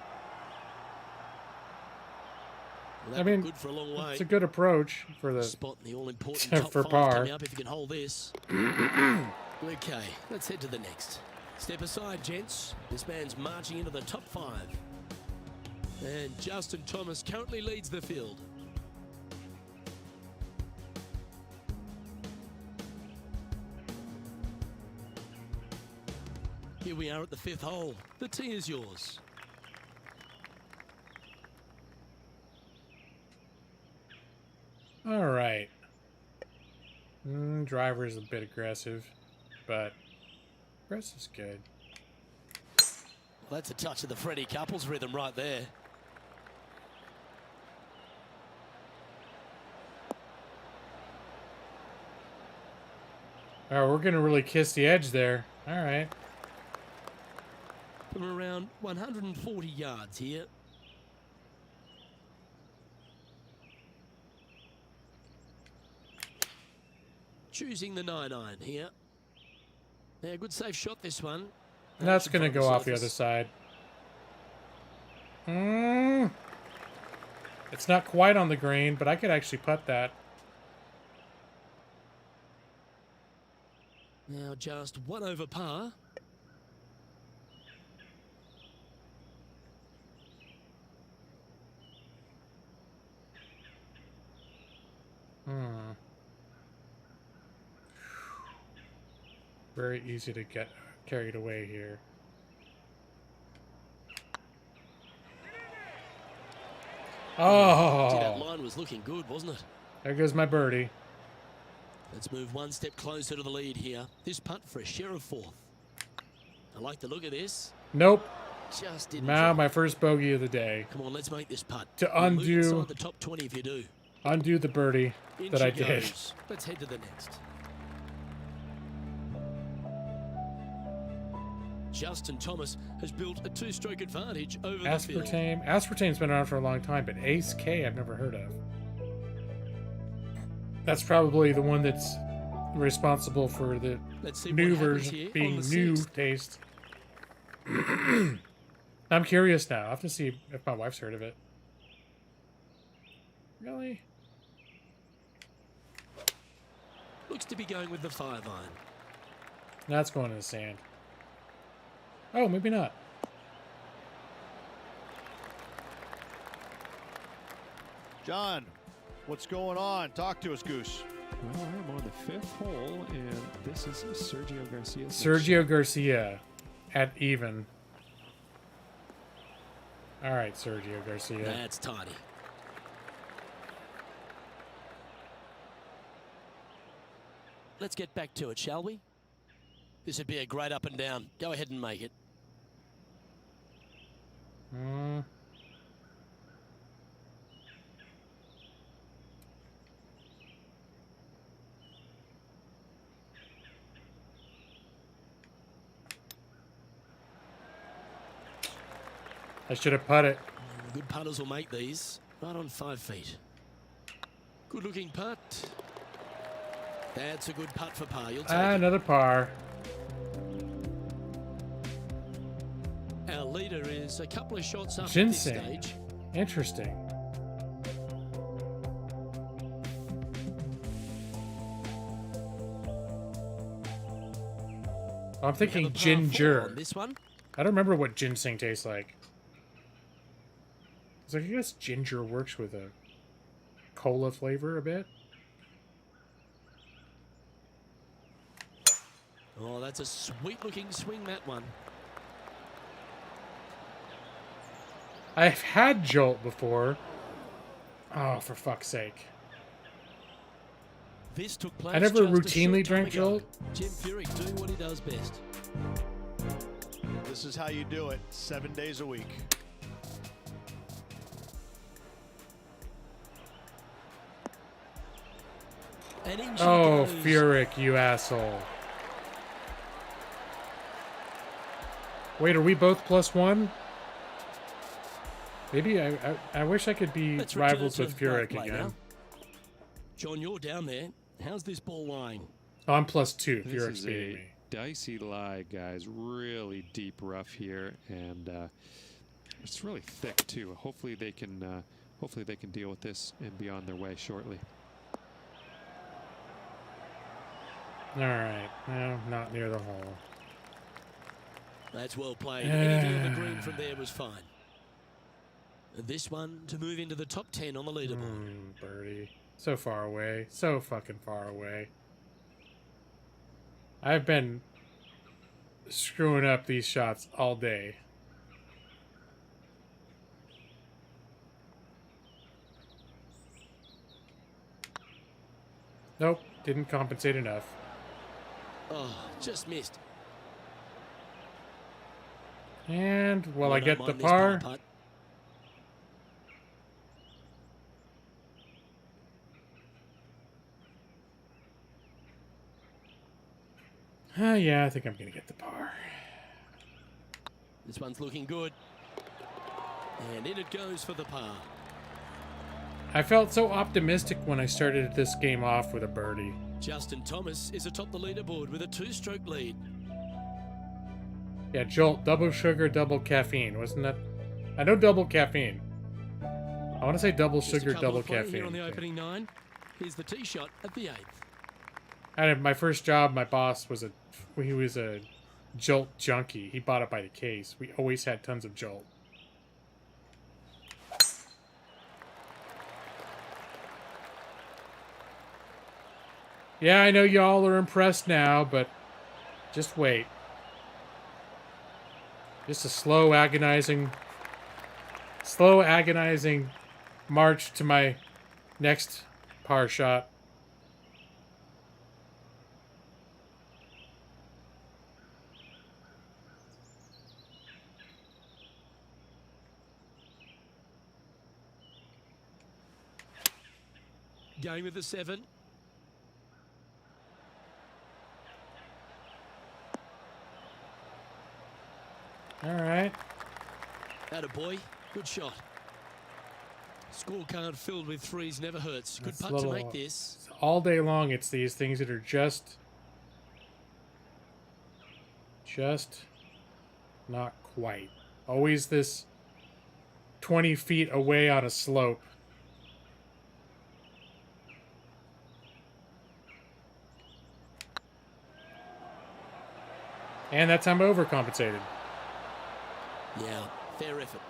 Well, I mean, good for a long way. it's a good approach for the... Spot in the all-important top for 5 par. coming up if you can hold this. Okay, let's head to the next. Step aside, gents. This man's marching into the top 5. And Justin Thomas currently leads the field. Here we are at the 5th hole. The tee is yours. All right. Driver's a bit aggressive, but aggressive's good. Well, that's a touch of the Freddie Couples rhythm right there. Oh, we're gonna really kiss the edge there. All right. From around 140 yards here. Choosing the 9-iron here. Yeah, good safe shot this one. That's Action gonna from go off the surface. other side. It's not quite on the green, but I could actually putt that. Now just 1 over par. Very easy to get carried away here. See, that Oh, line was looking good, wasn't it? there goes my birdie. Let's move 1 step closer to the lead here. This putt for a share of 4th. I like the look of this. Nope. just didn't. Now drop. my first bogey of the day. Come on, let's make this putt. To You'll move undo- inside the top 20 if you do. Undo the birdie In that she I did. goes. Let's head to the next. Justin Thomas has built a two-stroke advantage over the field. Aspartame. Aspartame's been around for a long time, but Ace K I've never heard of. That's probably the one that's responsible for the Let's see new what happens version here on being the new sixth. taste. I'm curious now. I'll have to see if my wife's heard of it. Really? Looks to be going with the 5-iron. That's going in the sand. Oh, maybe not. John, what's going on? Talk to us, Goose. Well, I'm on the 5th hole, and this is Sergio Garcia. Sergio Garcia at even. All right, Sergio Garcia. That's tidy. Let's get back to it, shall we? This would be a great up and down. Go ahead and make it. I should have put it. Good putters will make these. Right on 5 feet. Good looking putt. That's a good putt for par. You'll take it. Another par. Our leader is a couple of shots up at this Ginseng. stage. Interesting. I'm We have thinking a par 4 ginger. on this one. I don't remember what ginseng tastes like. So I guess ginger works with a cola flavor a bit. Oh, that's a sweet looking swing, that one. I've had Jolt before. Oh, for fuck's sake. This took place I never just a routinely short time drank ago. Jolt. Jim Furyk doing what he does best. This is how you do it 7 days a week. And in she Oh, goes. Furyk, you asshole. Wait, are we both +1? Maybe I wish I could be Let's return rivals to with the Furyk play again. now. John, you're down there. How's this ball lying? Oh, I'm +2. This Furyk's is beating a me. dicey lie, guys. Really deep rough here, and it's really thick too. Hopefully they can deal with this and be on their way shortly. All right, no, not near the hole. That's well played. Anything on the green from there was fine. This one to move into the top 10 on the leaderboard. Birdie. So far away. So fucking far away. I've been screwing up these shots all day. Nope, didn't compensate enough. Oh, just missed. And, well, I don't get the mind this par. putt. Yeah, I think I'm going to get the par. This one's looking good. And in it goes for the par. I felt so optimistic when I started this game off with a birdie. Justin Thomas is atop the leaderboard with a 2-stroke lead. Yeah, Jolt, double sugar, double caffeine, wasn't that? I know double caffeine. I want to say double Just a sugar, couple double to play caffeine. here on the Okay. opening 9. Here's the tee shot at the 8th. I had my first job, my boss was he was a Jolt junkie. He bought it by the case. We always had tons of Jolt. Yeah, I know y'all are impressed now, but just wait. Just a slow, agonizing march to my next par shot. Going with the 7. All right. Attaboy. Good shot. Scorecard filled with threes never hurts. Good That's putt to make this. All day long, it's these things that are just not quite. Always this 20 feet away on a slope. And that time overcompensated. Yeah, fair effort.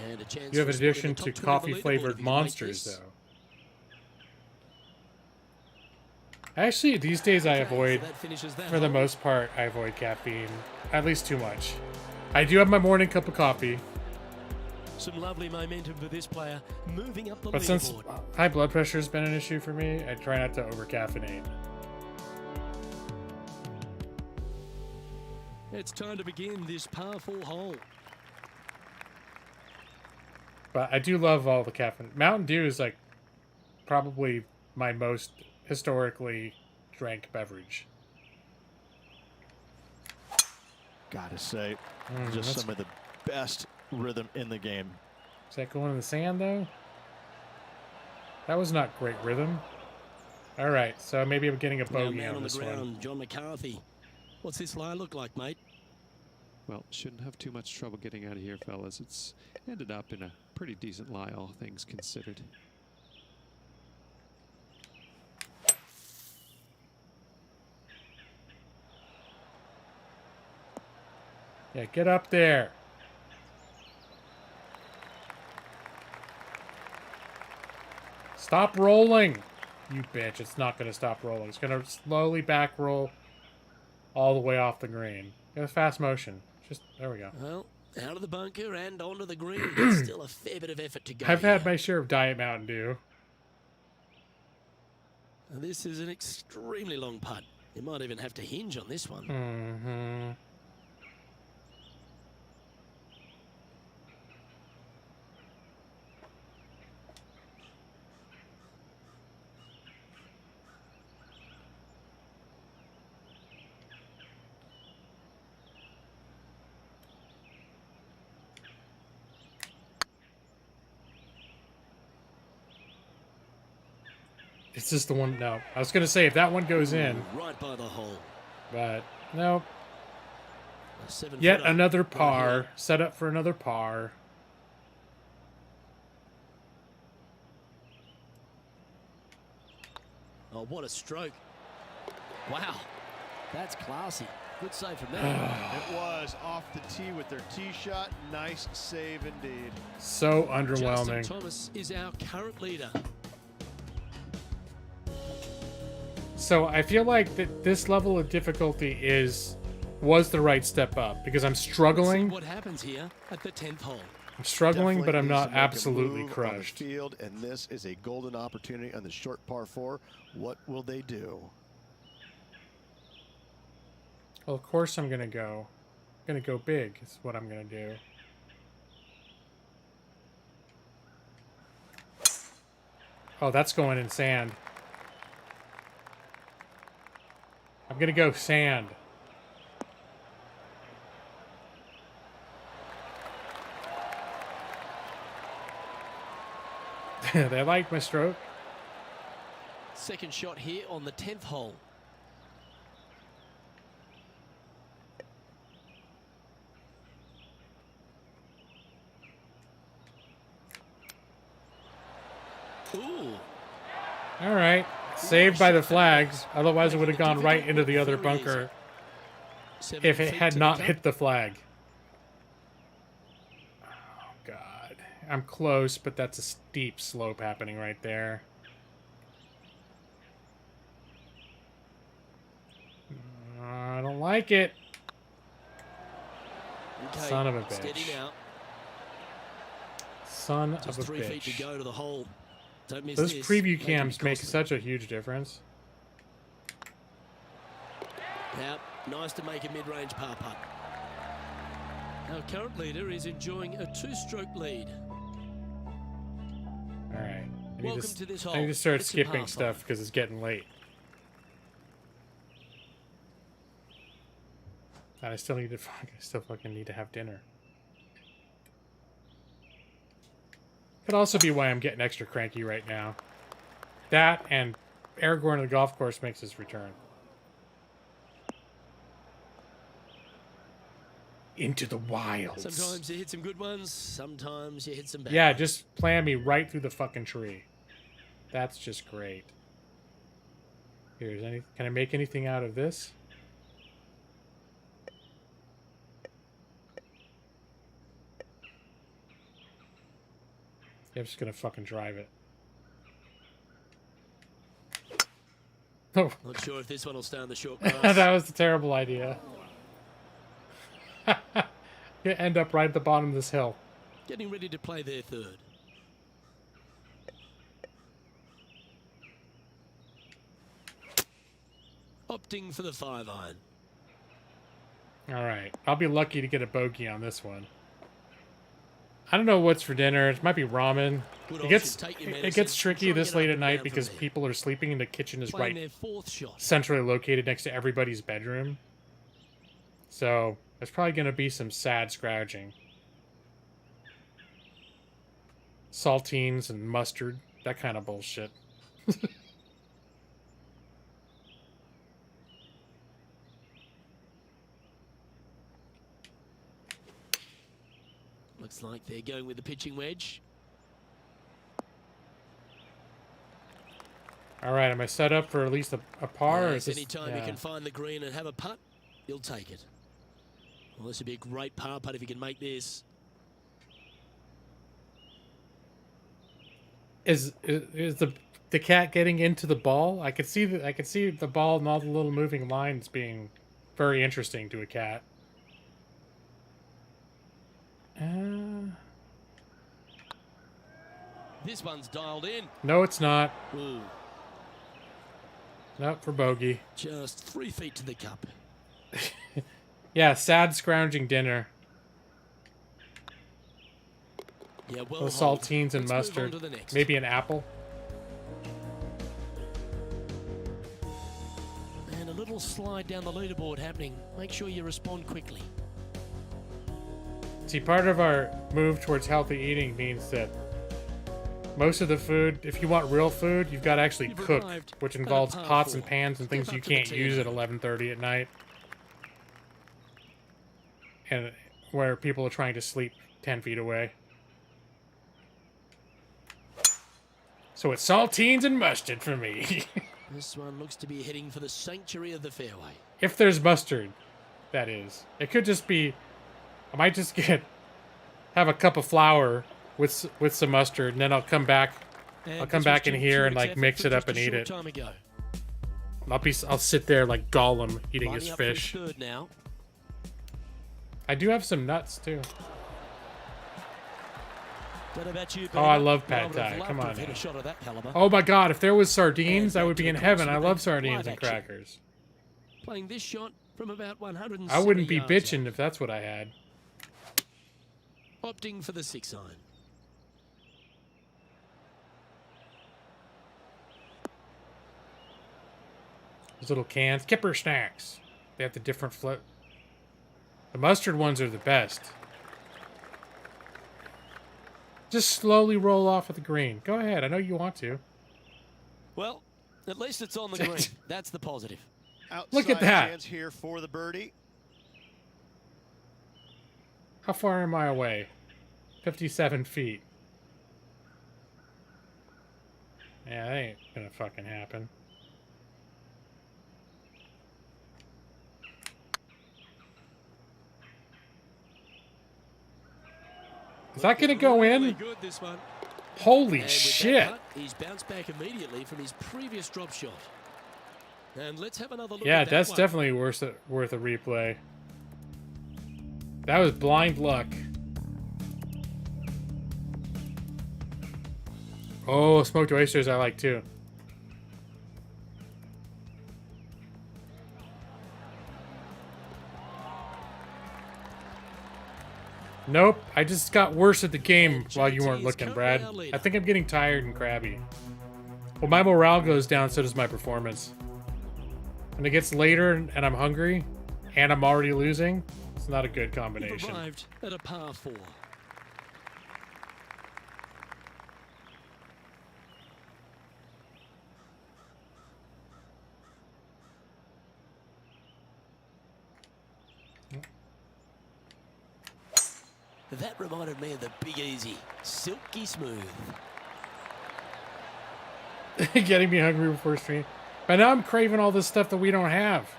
And a chance You have for an a spot in addition the to top 20 of the leaderboard coffee-flavored if you can make monsters, this. though. Actually, these days I avoid, That finishes that for the hole. most part, I avoid caffeine. At least too much. I do have my morning cup of coffee. Some lovely momentum for this player, moving up the But since leaderboard. high blood pressure has been an issue for me, I try not to over-caffeinate. It's time to begin this par 4 hole. But I do love all the caffeine. Mountain Dew is like probably my most historically drank beverage. Gotta say, just that's- some of the best rhythm in the game. Is that going in the sand, though? That was not great rhythm. All right, so maybe I'm getting a Now bogey man on on the this ground, one. John Mccarthy. What's this lie look like, mate? Well, shouldn't have too much trouble getting out of here, fellas. It's ended up in a pretty decent lie, all things considered. Yeah, get up there. Stop rolling. You bitch, it's not going to stop rolling. It's going to slowly back roll all the way off the green. Get a fast motion. Just, there we go. Well, out of the bunker and onto the green, but still a fair bit of effort to go. I've had here. my share of Diet Mountain Dew. This is an extremely long putt. You might even have to hinge on this one. Mm-hmm. It's just the one. No, I was gonna say if that one goes in, Right by the hole. but no. A 7 Yet footer another right par. here. Set up for another par. Oh, what a stroke. Wow. That's classy. Good save from there. It was off the tee with their tee shot. Nice save indeed. So Justin underwhelming. Thomas is our current leader. So I feel like that this level of difficulty was the right step up because I'm Let's see struggling. what happens here at the 10th hole. I'm struggling, but I'm Definitely not needs to make a absolutely move on the crushed. field, and this is a golden opportunity on the short par 4. What will they do? Well, of course I'm gonna go. I'm gonna go big. Is what I'm gonna do. Oh, that's going in sand. I'm gonna go sand. They like my stroke. Second shot here on the 10th hole. Ooh. All right. Saved by the flags. Otherwise, it would have gone right into the other bunker if it had not hit the flag. Oh, God. I'm close, but that's a steep slope happening right there. I don't like it. Okay, Son of a bitch. Steady now. Son Just of a 3 feet to bitch. go to the hole. Don't miss Those this. preview They can be cams make costly. such a huge difference. Now, nice to make a mid-range par putt. Our current leader is enjoying a 2-stroke lead. All right. Welcome to this hole. I need to start It's a skipping par stuff five. because it's getting late. And I still need to fucking need to have dinner. Could also be why I'm getting extra cranky right now. That and Aragorn of the golf course makes his return. Into the wilds. Sometimes you hit some good ones, sometimes you hit some bad Yeah, ones. just plan me right through the fucking tree. That's just great. Here's any. Can I make anything out of this? Yeah, I'm just gonna fucking drive it. Oh, Not sure if this one will stay on the short grass. that was a terrible idea. You end up right at the bottom of this hill. Getting ready to play their third. Opting for the 5-iron. All right, I'll be lucky to get a bogey on this one. I don't know what's for dinner. It might be ramen. Good It gets option. Take your it medicine. gets tricky Try to this get late up at and night down because from there. people are sleeping and the kitchen is Playing right their fourth shot. centrally located next to everybody's bedroom. So there's probably going to be some sad scrounging. Saltines and mustard, that kind of bullshit. Looks like they're going with the pitching wedge. All right, am I set up for at least a par? Or is this, Any time you can find the green and have a putt, you'll take it. Well, this would be a great par putt if you can make this. Is the cat getting into the ball? I could see the ball and all the little moving lines being very interesting to a cat. This one's dialed in. No, it's not. Ooh, Nope, for bogey. just 3 feet to the cup. Yeah, sad scrounging dinner. Yeah, well, With hold. saltines and Let's move on mustard. to the next. Maybe an apple. And a little slide down the leaderboard happening. Make sure you respond quickly. See, part of our move towards healthy eating means that most of the food, if you want real food, you've got to actually You've cook, arrived which at a involves par pots four. and pans and Step things up you to the can't tee use now. at 11:30 at night. And where people are trying to sleep 10 feet away. So it's saltines and mustard for me. This one looks to be heading for the sanctuary of the fairway. If there's mustard, that is. It could just be, I might just have a cup of flour with some mustard, and then I'll come back. And I'll come this back was in Jim here and Furyk's like effort mix from it up just and a eat short it. time ago. I'll sit there like Gollum eating Lining his up for his fish. third now. I do have some nuts too. Don't know about you, Oh, I Bernard, love but I pad would have thai. loved Come to on have hit now. a shot of that caliber. Oh my god, if there was sardines, And I back would to be in the heaven. course I with love a sardines live and action. crackers. Playing this shot from about 170 I wouldn't be yards bitching out. if that's what I had. Opting for the 6-iron. Those little cans. Kipper snacks. They have the different float. The mustard ones are the best. Just slowly roll off at the green. Go ahead. I know you want to. Well, at least it's on the green. That's the positive. Look at Outside that. chance here for the birdie. How far am I away? 57 feet. Yeah, that ain't gonna fucking happen. Is that gonna go Really in? good, this one. Holy And with that shit. putt, he's bounced back immediately from his previous drop shot. And let's have another look Yeah, at that that's one. definitely worth a replay. That was blind luck. Oh, smoked oysters I like too. Nope, I just got worse at the game while you weren't JT is looking, currently Brad. our leader. I think I'm getting tired and crabby. Well, my morale goes down, so does my performance. When it gets later and I'm hungry, and I'm already losing, it's not a good We've combination. arrived at a par 4. That reminded me of the Big Easy. Silky smooth. Getting me hungry before stream. But now I'm craving all this stuff that we don't have.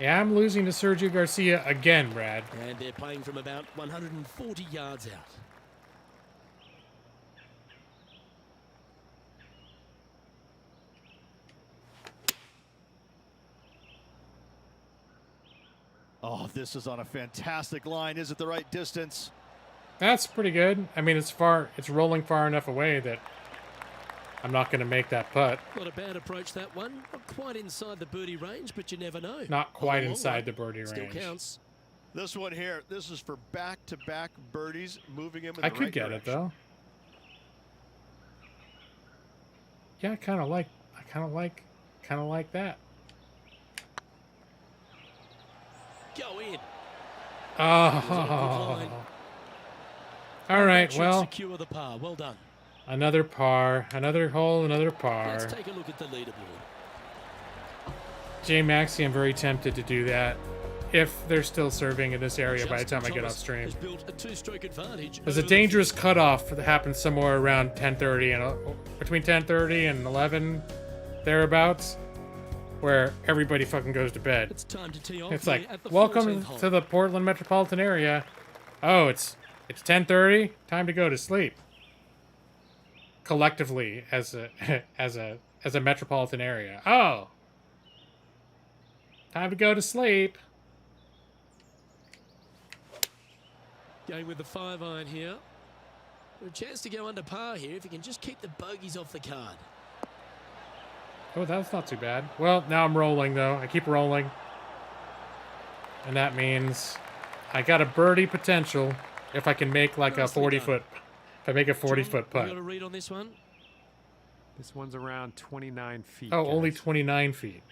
Yeah, I'm losing to Sergio Garcia again, Brad. And they're playing from about 140 yards out. Oh, this is on a fantastic line. Is it the right distance? That's pretty good. I mean, it's rolling far enough away that I'm not going to make that putt. Not a bad approach, that one. Not quite inside the birdie range, but you never know. Not quite Long inside way. the birdie Still range. counts. This one here, this is for back-to-back birdies, moving him in I the could right get it direction. though. Yeah, I kind of like that. Go in. Oh. All right, Should well, secure the par. Well done. another par, another hole, another par. Let's take a look at the leaderboard. J Maxi, I'm very tempted to do that if they're still serving in this area by the Justin time I get off Thomas stream. has built a two-stroke advantage. There's a over the dangerous cutoff that happens somewhere around 10:30 and between 10:30 and 11 thereabouts, where everybody fucking goes to bed. It's time to tee off. It's here like, at the welcome 14th hole. to the Portland metropolitan area. Oh, it's 10:30. Time to go to sleep. Collectively, as a as a metropolitan area. Oh, time to go to sleep. Going with the 5-iron here. A chance to go under par here if you can just keep the bogeys off the card. Oh, that's not too bad. Well, now I'm rolling though. I keep rolling, and that means I got a birdie potential if I can make like a Nicely 40 done. foot. If I make a 40 foot You putt. got a read on this one? This one's around 29 feet. Oh, only guys. 29 feet.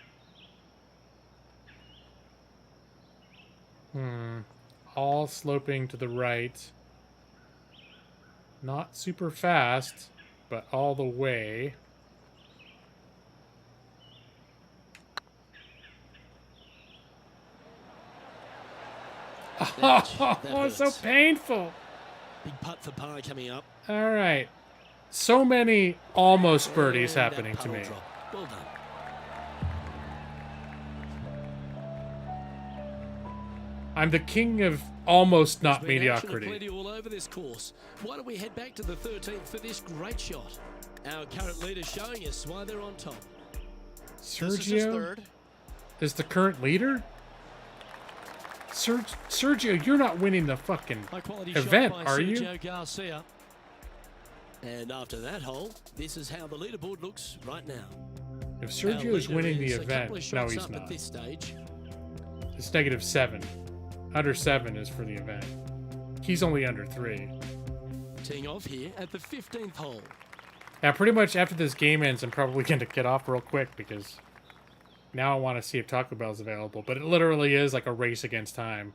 All sloping to the right. Not super fast, but all the way. Oh, it's so hurts. painful. Big putt for par coming up. All right. So many almost birdies And that happening to puddle me. drop. Well done. I'm the king of almost not There's been action mediocrity. plenty all over this course. Why don't we head back to the 13th for this great shot? Our current leader showing us why they're on top. This is his Sergio third. is the current leader? Sergio, you're not winning the fucking High quality event, shot by are you? Sergio Garcia. And after that hole, this is how the leaderboard looks right now. If Our Sergio is leader winning the is a couple event, of no, shots he's up not. At this stage. It's -7. Under 7 is for the event. He's only under 3. Teeing off here at the 15th hole. Now, pretty much after this game ends, I'm probably going to get off real quick because now I want to see if Taco Bell's available. But it literally is like a race against time.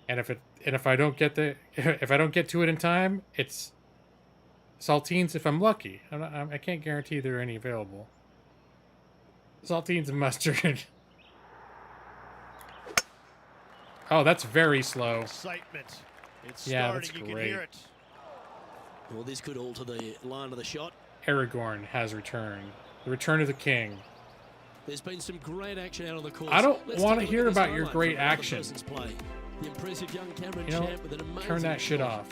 And if I don't get if I don't get to it in time, it's saltines if I'm lucky. I can't guarantee there are any available. Saltines and mustard. Oh, that's very slow. Excitement. It's Yeah, starting. that's You can great. hear it. Well, this could alter the line of the shot. Aragorn has returned. The return of the king. There's been some great action out on the course. I don't Let's wanna take a hear look at this about your highlight great from another action. person's play. The impressive young Cameron You know, Champ with an amazing turn that shit shot. off.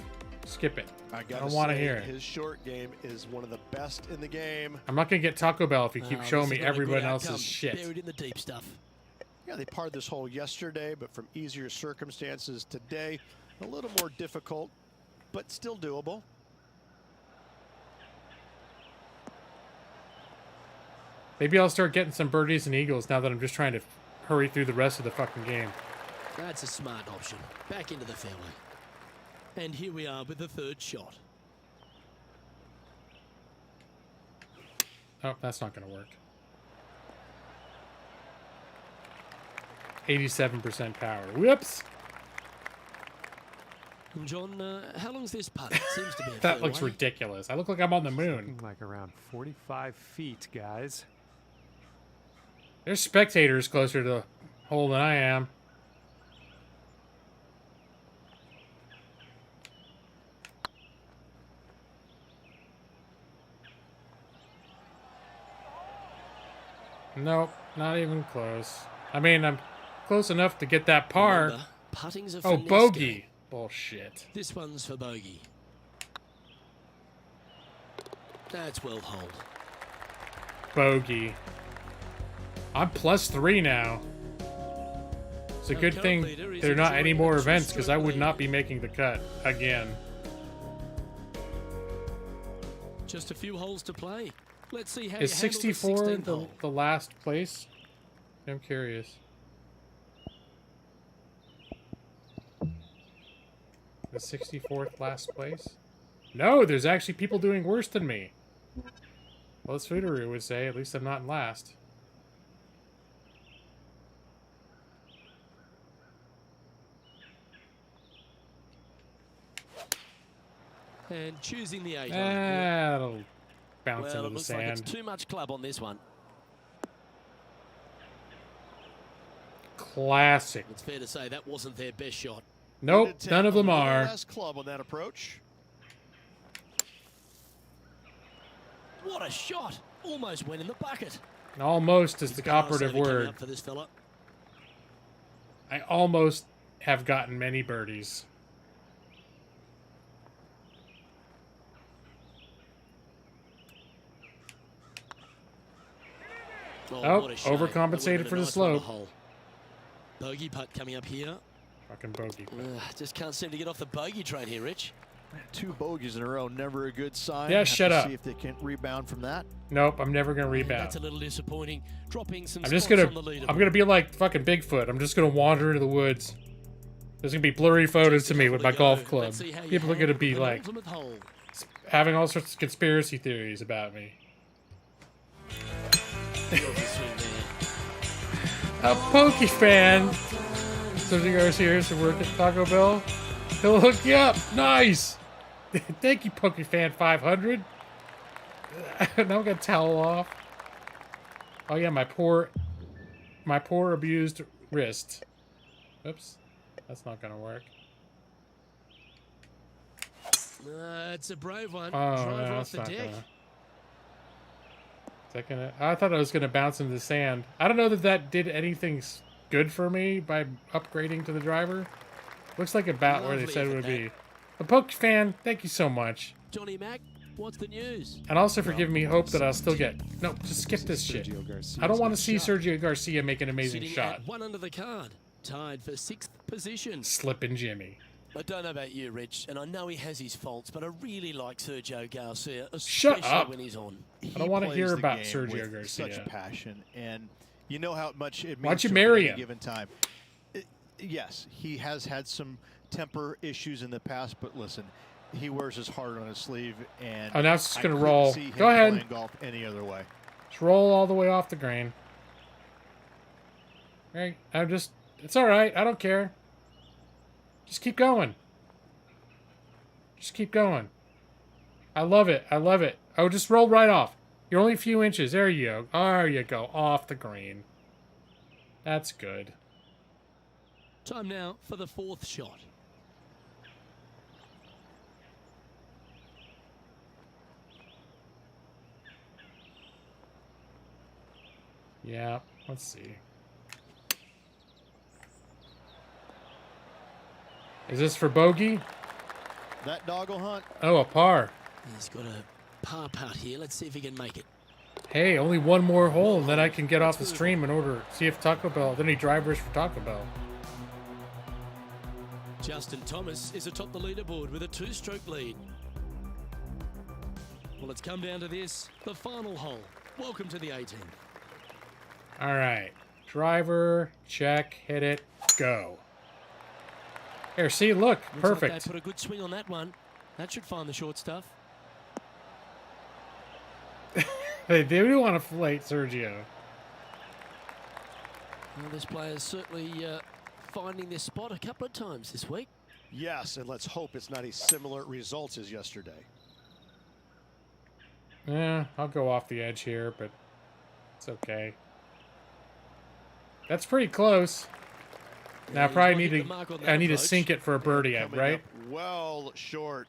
Skip it. I I don't want to hear it. His short game is one of the best in the game. I'm not going to get Taco Bell if you keep Oh, showing this me is not a good everyone outcome. else's shit. Buried in the deep stuff. Yeah, they parred this hole yesterday, but from easier circumstances today, a little more difficult, but still doable. Maybe I'll start getting some birdies and eagles now that I'm just trying to hurry through the rest of the fucking game. That's a smart option. Back into the fairway. And here we are with the third shot. Oh, that's not going to work. 87% power. Whoops. John, how long's this putt? It seems to be a That looks fairway. ridiculous. I look like I'm on the moon. Looking like around 45 feet, guys. There's spectators closer to the hole than I am. Nope, not even close. I mean, I'm close enough to get that par. Remember, putting's a Oh, finesse bogey. game. Bullshit. This one's for bogey. That's well holed. Bogey. I'm +3 now. It's a Our good current thing leader is there are not any enjoying more a events, because I two-stroke would not lead. be making the cut again. Just a few holes to play. Let's see how Is you handle the 64 16th hole. the last place? I'm curious. The 64th last place? No, there's actually people doing worse than me. Well, as Fudaru would say, at least I'm not in last. And choosing the 8 hole. That'll bounce Well, into it the looks like sand. it's too much club on this one. Classic. It's fair to say that wasn't their best shot. Nope, Did take none of a them little are. less club on that approach. What a shot! Almost went in the bucket. Almost is Big the pass operative over coming word. up for this fella. I almost have gotten many birdies. Oh, what a shame. overcompensated That would've for been a the nice one to slope. hole. Bogey putt coming up here. Fucking bogey. Just can't seem to get off the bogey train here, Rich. 2 bogeys in a row, never a good sign. Yeah, Have shut to up. See if they can rebound from that. Nope, I'm never gonna Yeah, rebound. that's a little disappointing. Dropping some I'm just spots gonna on the leaderboard. I'm gonna be like fucking Bigfoot. I'm just gonna wander into the woods. There's gonna be blurry photos Just to a me couple with to my go. golf club. Let's see how you People are gonna handle be the like penultimate hole. having all sorts of conspiracy theories about me. Beautiful swing there. A Pokey fan. Sergio Garcia to work at Taco Bell. He'll hook you up. Nice. Thank you, Pokey fan 500. Now I'm gonna towel off. Oh yeah, my poor abused wrist. Oops, that's not gonna work. It's a brave one. Oh Driver no, off that's the not deck. gonna. Is that gonna? I thought I was gonna bounce into the sand. I don't know that that did anything good for me by upgrading to the driver. Looks like about where they Lovely said it effort, would that. be. A Poke fan, thank you so much. Johnny Mac, what's the news? And also for giving me hope that I'll still get... No, just skip this shit. Sergio Garcia's I don't want to got see shot. Sergio Garcia make an amazing Sitting shot. at 1 under the card. Tied for 6th position. Slippin' Jimmy. I don't know about you, Rich, and I know he has his faults, but I really like Sergio Garcia, Shut especially up. when he's on. I don't wanna He hear plays the about game Sergio with Garcia. Such passion, and you know how much it means. Why'd you to marry at him? any given time. Yes, he has had some temper issues in the past, but listen, he wears his heart on his sleeve, and Oh, now it's just I gonna couldn't roll. see him Go ahead. playing golf any other way. Just roll all the way off the green. Right? It's alright. I don't care. Just keep going. Just keep going. I love it. I love it. Oh, just roll right off. You're only a few inches. There you go. There you go. Off the green. That's good. Time now for the 4th shot. Yeah. Let's see. Is this for bogey? That doggle hunt. Oh, a par. He's got a par putt here. Let's see if he can make it. Hey, only one more hole, and then I can get off the stream and order. See if Taco Bell. Then any drivers for Taco Bell. Justin Thomas is atop the leaderboard with a 2-stroke lead. Well, it's come down to this, the final hole. Welcome to the 18th. All right. Driver, check, hit it, go. Here, see, look, Looks like perfect. they put a good swing on that one. That should find the short stuff. They do want to flate Sergio. Well, this player's certainly finding this spot a couple of times this week. Yes, and let's hope it's not as similar results as yesterday. Yeah, I'll go off the edge here, but it's okay. That's pretty close. Now I probably need to sink it for a birdie, Coming right? up well short.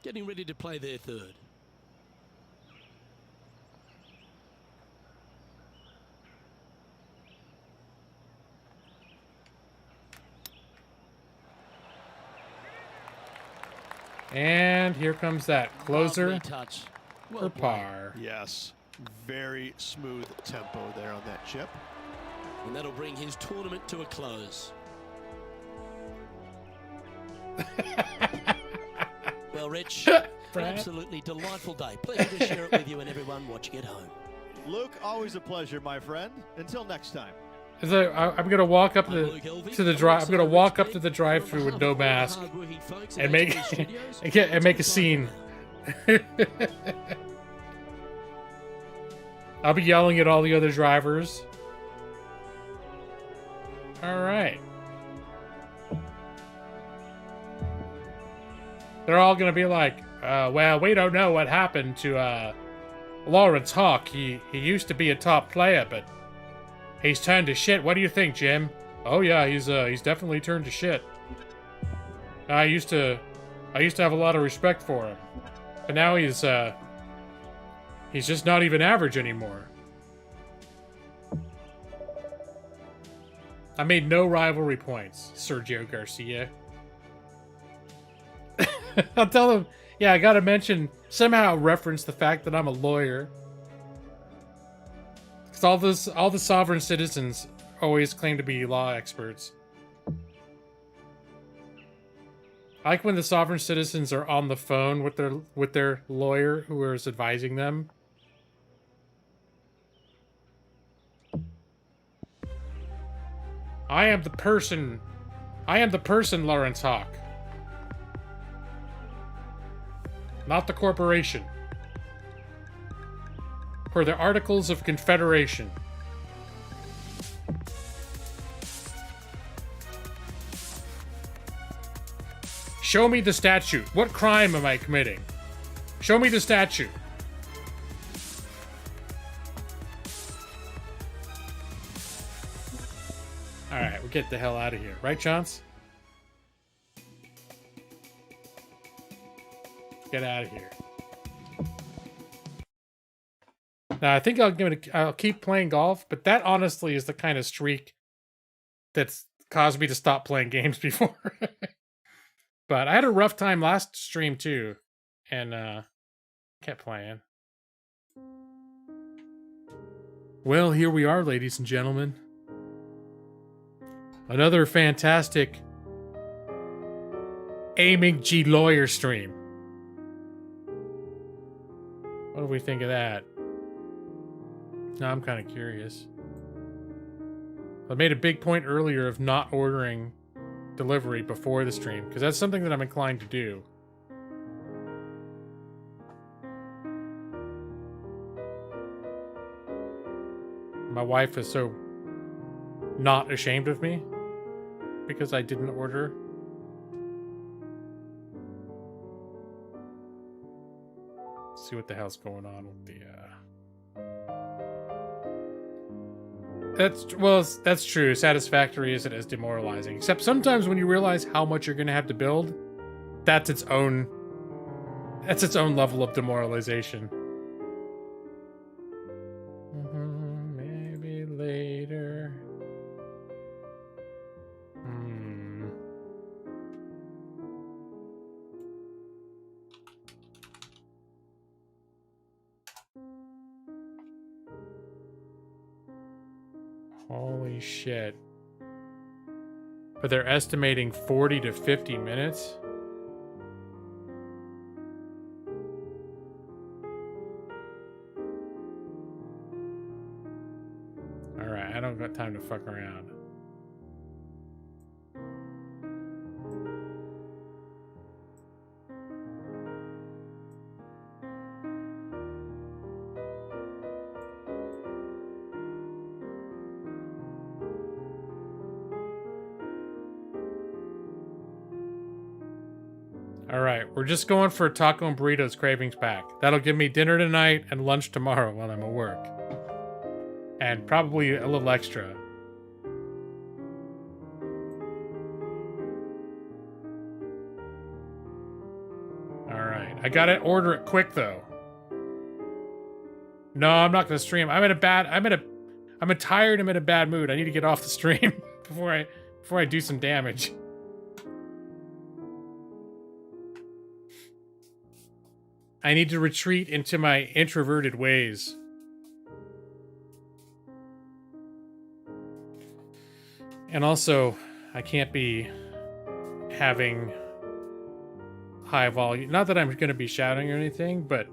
Getting ready to play their third. And here comes that closer Lovely touch. for par. Yes, very smooth tempo there on that chip. And that'll bring his tournament to a close. Well, Rich, an absolutely delightful day. Pleasure to share it with you and everyone watching at home. Luke, always a pleasure, my friend. Until next time. So I'm gonna walk up to the drive. I'm gonna walk up to the drive-through with no mask and make make a scene. I'll be yelling at all the other drivers. All right. They're all gonna be like, well, we don't know what happened to Lawrence Hawk. He used to be a top player, but he's turned to shit. What do you think, Jim? Oh yeah, he's definitely turned to shit. I used to have a lot of respect for him, but now he's just not even average anymore. I made no rivalry points, Sergio Garcia. I'll tell him, yeah, I gotta mention, somehow reference the fact that I'm a lawyer. Because all the sovereign citizens always claim to be law experts. I like when the sovereign citizens are on the phone with their lawyer who is advising them. I am the person, Lawrence Hawk. Not the corporation. For the Articles of Confederation. Show me the statute. What crime am I committing? Show me the statute. Alright, we'll get the hell out of here. Right, Chance? Get out of here. Now, I think I'll keep playing golf, but that honestly is the kind of streak that's caused me to stop playing games before. But I had a rough time last stream too, and kept playing. Well, here we are, ladies and gentlemen. Another fantastic Aiming G Lawyer stream. What do we think of that? Now I'm kind of curious. I made a big point earlier of not ordering delivery before the stream, because that's something that I'm inclined to do. My wife is so not ashamed of me because I didn't order. Let's see what the hell's going on with the That's true. Satisfactory isn't as demoralizing. Except sometimes when you realize how much you're gonna have to build, that's its own level of demoralization. Maybe later. Holy shit. But they're estimating 40 to 50 minutes? Alright, I don't got time to fuck around. All right, we're just going for taco and burritos cravings pack. That'll give me dinner tonight and lunch tomorrow while I'm at work. And probably a little extra. All right, I gotta order it quick though. No, I'm not gonna stream. I'm tired. I'm in a bad mood. I need to get off the stream before I do some damage. I need to retreat into my introverted ways. And also, I can't be having high volume. Not that I'm going to be shouting or anything, but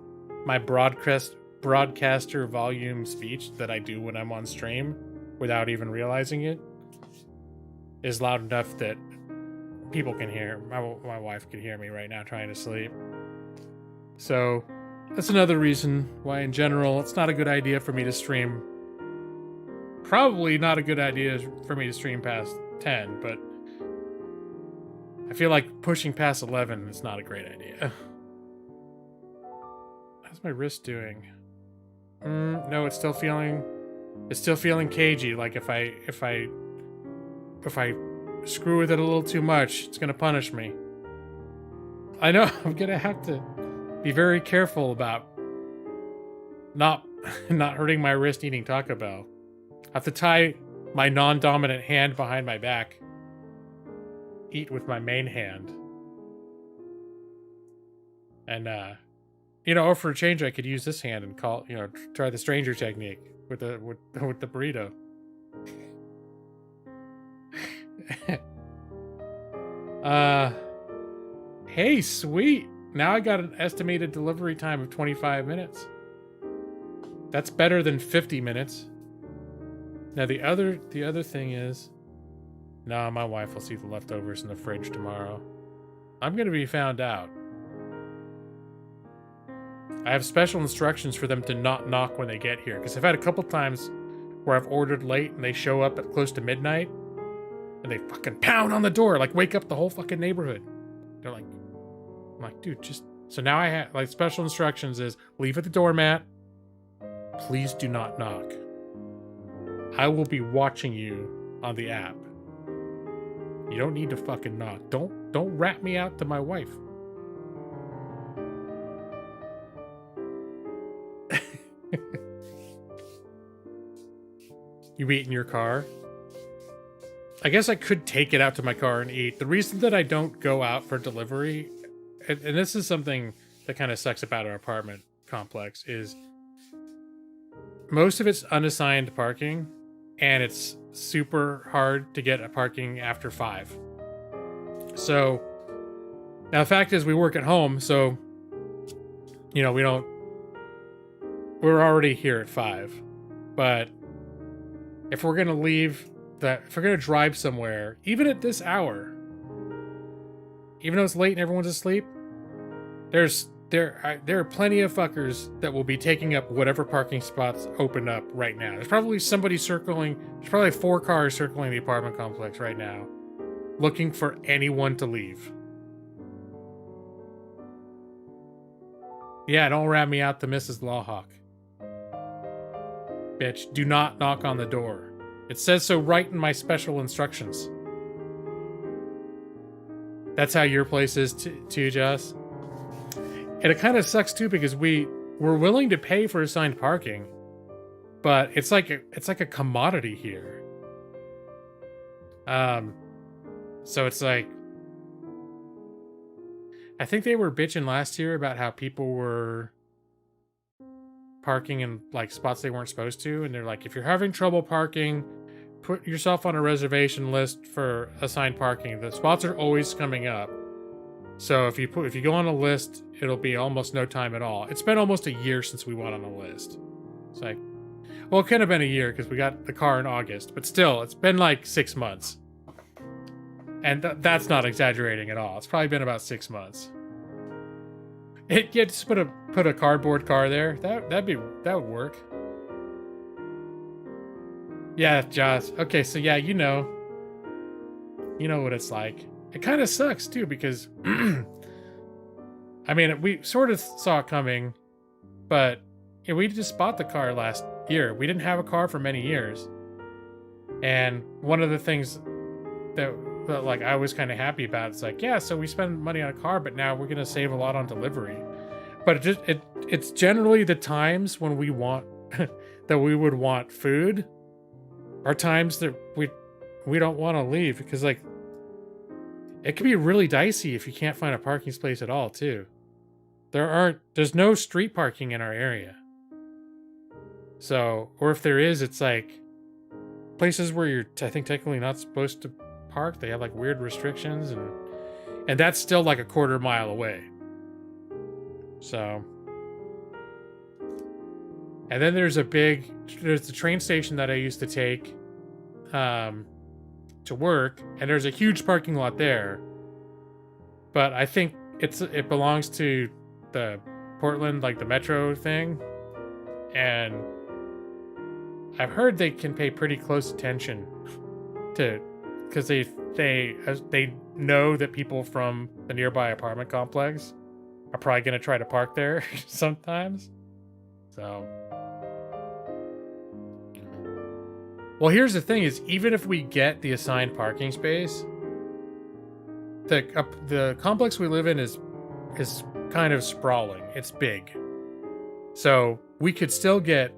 my broadcaster volume speech that I do when I'm on stream without even realizing it is loud enough that people can hear. My wife can hear me right now trying to sleep. So that's another reason why in general it's not a good idea for me to stream. Probably not a good idea for me to stream past 10, but I feel like pushing past 11 is not a great idea. How's my wrist doing? No, it's still feeling cagey. Like if I screw with it a little too much, it's gonna punish me. I know I'm gonna have to be very careful about not hurting my wrist eating Taco Bell. I have to tie my non-dominant hand behind my back. Eat with my main hand. And or for a change I could use this hand and try the stranger technique with the burrito. Hey, sweet. Now I got an estimated delivery time of 25 minutes. That's better than 50 minutes. Now the other thing is, no, my wife will see the leftovers in the fridge tomorrow. I'm gonna be found out. I have special instructions for them to not knock when they get here, because I've had a couple times where I've ordered late and they show up at close to midnight and they fucking pound on the door, like wake up the whole fucking neighborhood. They're like, I'm like, dude, just... So now I have, like, special instructions is leave at the doormat. Please do not knock. I will be watching you on the app. You don't need to fucking knock. Don't rat me out to my wife. You eat in your car? I guess I could take it out to my car and eat. The reason that I don't go out for delivery, and this is something that kind of sucks about our apartment complex, is most of it's unassigned parking, and it's super hard to get a parking after 5. So, now the fact is we work at home, so, we're already here at 5. But if we're going to if we're going to drive somewhere, even at this hour, even though it's late and everyone's asleep, there are plenty of fuckers that will be taking up whatever parking spots open up right now. There's probably somebody there's probably 4 cars circling the apartment complex right now, looking for anyone to leave. Yeah, don't rat me out to Mrs. Lawhawk. Bitch, do not knock on the door. It says so right in my special instructions. That's how your place is too, Jess? And it kind of sucks too, because we're willing to pay for assigned parking, but it's like a commodity here. So it's like, I think they were bitching last year about how people were parking in like spots they weren't supposed to, and they're like, if you're having trouble parking, put yourself on a reservation list for assigned parking. The spots are always coming up. So if you go on a list, it'll be almost no time at all. It's been almost a year since we went on a list. It's like, well, it could have been a year because we got the car in August, but still, it's been like 6 months. And that's not exaggerating at all. It's probably been about 6 months. Just put a cardboard car there. That would work. Yeah, Josh. Okay, so yeah, you know what it's like. It kind of sucks too, because I mean, we sort of saw it coming, but yeah, we just bought the car last year. We didn't have a car for many years. And one of the things that like I was kind of happy about, it's like, yeah, so we spend money on a car, but now we're going to save a lot on delivery. But it's generally the times when we want that we would want food are times that we don't want to leave, because like it can be really dicey if you can't find a parking space at all too. There's no street parking in our area. So, or if there is, it's like places where you're, I think, technically not supposed to park. They have like weird restrictions, and that's still like a quarter mile away. So, and then there's the train station that I used to take to work, and there's a huge parking lot there. But I think it belongs to the Portland, like the metro thing, and I've heard they can pay pretty close attention to, because they know that people from the nearby apartment complex are probably going to try to park there sometimes. So, well, here's the thing: is even if we get the assigned parking space, the complex we live in is kind of sprawling. It's big, so we could still get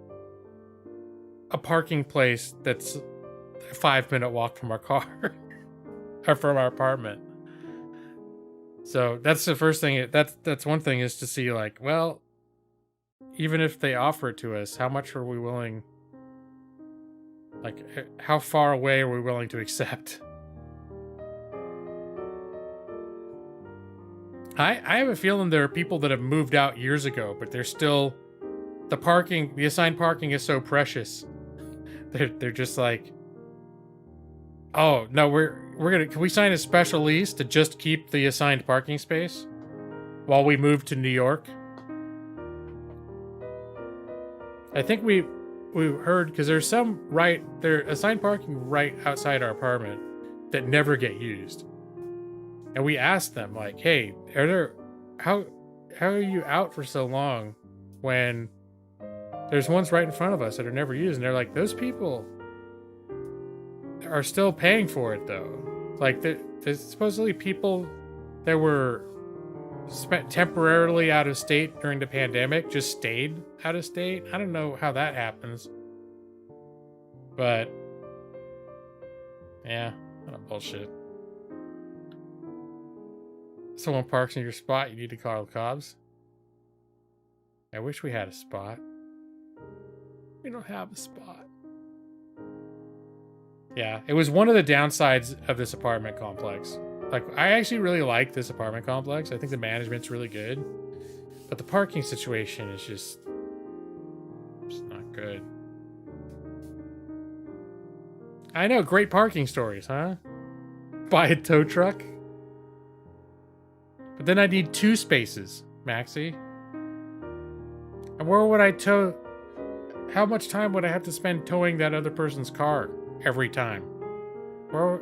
a parking place that's a 5-minute walk from our car or from our apartment. So that's the first thing. That's one thing, is to see like, well, even if they offer it to us, how much are we willing? Like, how far away are we willing to accept? I have a feeling there are people that have moved out years ago, but they're still, the assigned parking is so precious. They're just like, oh no, can we sign a special lease to just keep the assigned parking space while we move to New York? I think we heard, because there's there assigned parking right outside our apartment that never get used. And we asked them, like, hey, how are you out for so long when there's ones right in front of us that are never used? And they're like, those people are still paying for it though. Like, there's supposedly people that were spent temporarily out of state during the pandemic just stayed out of state. I don't know how that happens, but yeah, what a bullshit. Someone parks in your spot, you need to call the cops. I wish we had a spot. We don't have a spot. Yeah, it was one of the downsides of this apartment complex. Like, I actually really like this apartment complex. I think the management's really good. But the parking situation is just not good. I know, great parking stories, huh? Buy a tow truck. But then I need 2 spaces, Maxie. And where would I tow? How much time would I have to spend towing that other person's car every time? Or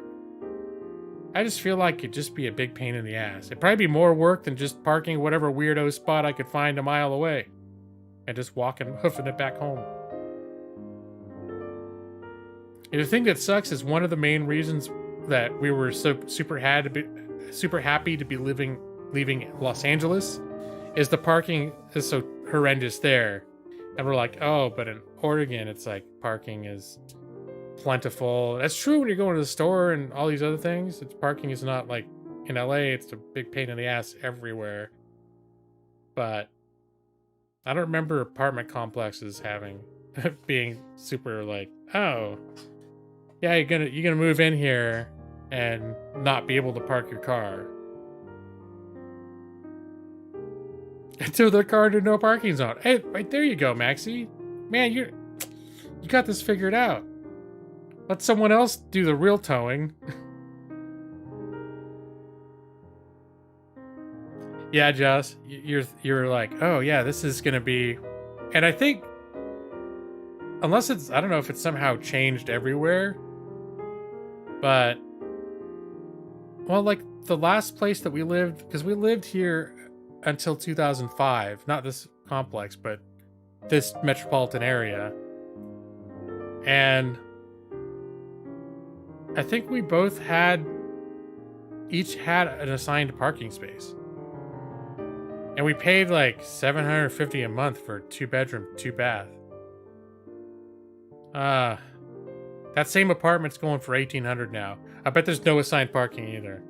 I just feel like it'd just be a big pain in the ass. It'd probably be more work than just parking whatever weirdo spot I could find a mile away and just walking, hoofing it back home. And the thing that sucks is one of the main reasons that we were so super happy to be leaving Los Angeles is the parking is so horrendous there. And we're like, oh, but in Oregon, it's like parking is plentiful. That's true when you're going to the store and all these other things. Parking is not like in LA. It's a big pain in the ass everywhere. But I don't remember apartment complexes having being super like, oh, yeah, you're gonna move in here and not be able to park your car until the car to no parking zone. Hey, right there you go, Maxie. Man, you got this figured out. Let someone else do the real towing. Yeah, Joss, you're like, oh yeah, this is gonna be, and I think, unless it's, I don't know if it's somehow changed everywhere, but, well, like the last place that we lived, because we lived here until 2005. Not this complex, but this metropolitan area. And I think we both each had an assigned parking space. And we paid like $750 a month for 2-bedroom, 2-bath. That same apartment's going for $1,800 now. I bet there's no assigned parking either.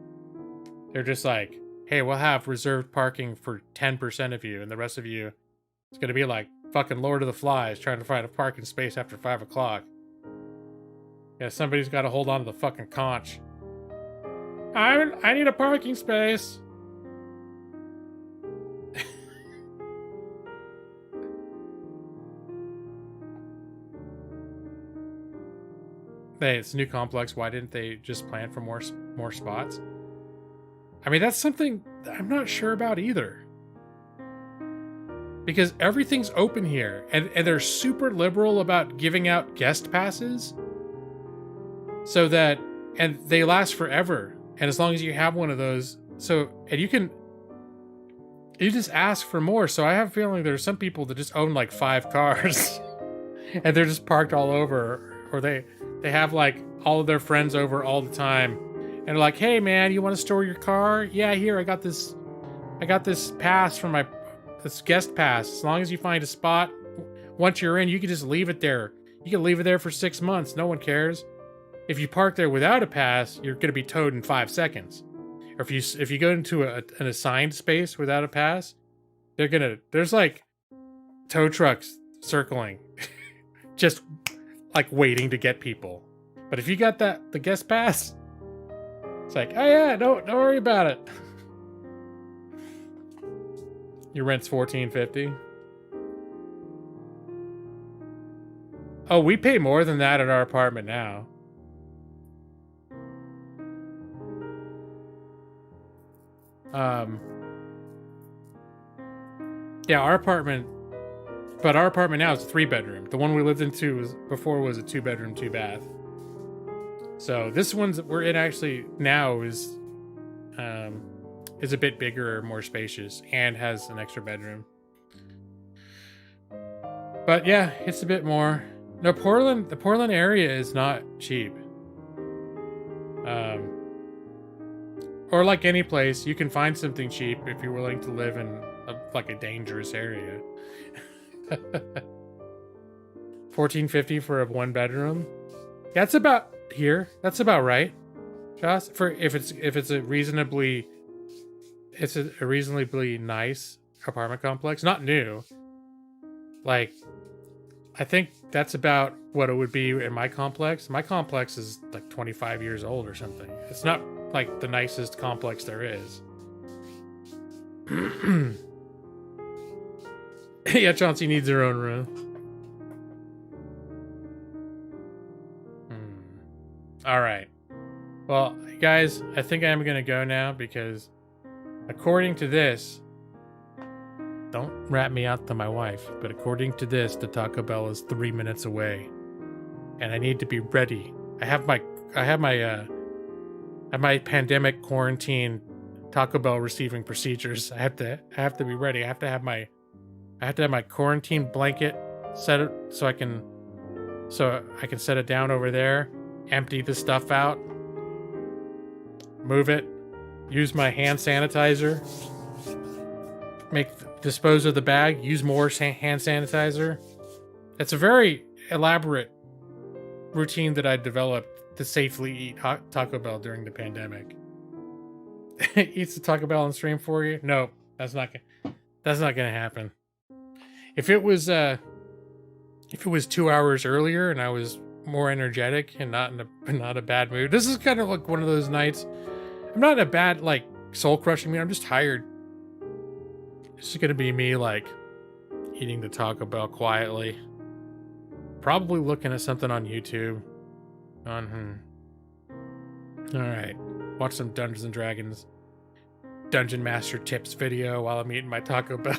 They're just like, hey, we'll have reserved parking for 10% of you, and the rest of you, it's gonna be like fucking Lord of the Flies trying to find a parking space after 5 o'clock. Yeah, somebody's got to hold on to the fucking conch. I need a parking space. Hey, it's a new complex. Why didn't they just plan for more spots? I mean, that's something I'm not sure about either. Because everything's open here, and they're super liberal about giving out guest passes. So that, and they last forever. And as long as you have one of those, and you just ask for more. So I have a feeling there's some people that just own like 5 cars and they're just parked all over, or they have like all of their friends over all the time, and they're like, hey man, you want to store your car? Yeah, here, I got this pass from this guest pass. As long as you find a spot, once you're in, you can just leave it there. You can leave it there for 6 months. No one cares. If you park there without a pass, you're going to be towed in 5 seconds. Or if you go into an assigned space without a pass, there's like tow trucks circling, just like waiting to get people. But if you got the guest pass, it's like, oh yeah, don't worry about it. Your rent's $14.50. Oh, we pay more than that at our apartment now. Yeah, our apartment now is a 3-bedroom. The one we lived into before was a 2-bedroom, 2-bath. So this one's that we're in actually now is a bit bigger, more spacious, and has an extra bedroom. But yeah, it's a bit more. No, the Portland area is not cheap. Or like any place, you can find something cheap if you're willing to live in a dangerous area. $14.50 for a 1-bedroom. That's about here. That's about right, Josh. For if it's a reasonably nice apartment complex, not new. Like, I think that's about what it would be in my complex. My complex is like 25 years old or something. It's not like the nicest complex there is. Yeah, Chauncey needs her own room. All right. Well, guys, I think I'm going to go now because according to this, don't rat me out to my wife, but according to this, the Taco Bell is 3 minutes away and I need to be ready. I have my pandemic quarantine Taco Bell receiving procedures. I have to be ready. I have to have my quarantine blanket set up so I can set it down over there, empty the stuff out, move it, use my hand sanitizer, dispose of the bag, use more hand sanitizer. It's a very elaborate routine that I developed to safely eat Taco Bell during the pandemic. Eats the Taco Bell on stream for you? No, that's not gonna happen. If it was 2 hours earlier and I was more energetic and not in a bad mood, this is kind of like one of those nights. I'm not in a bad like soul crushing mood. I'm just tired. It's just gonna be me like eating the Taco Bell quietly, probably looking at something on YouTube. All right, watch some Dungeons and Dragons Dungeon Master tips video while I'm eating my Taco Bell.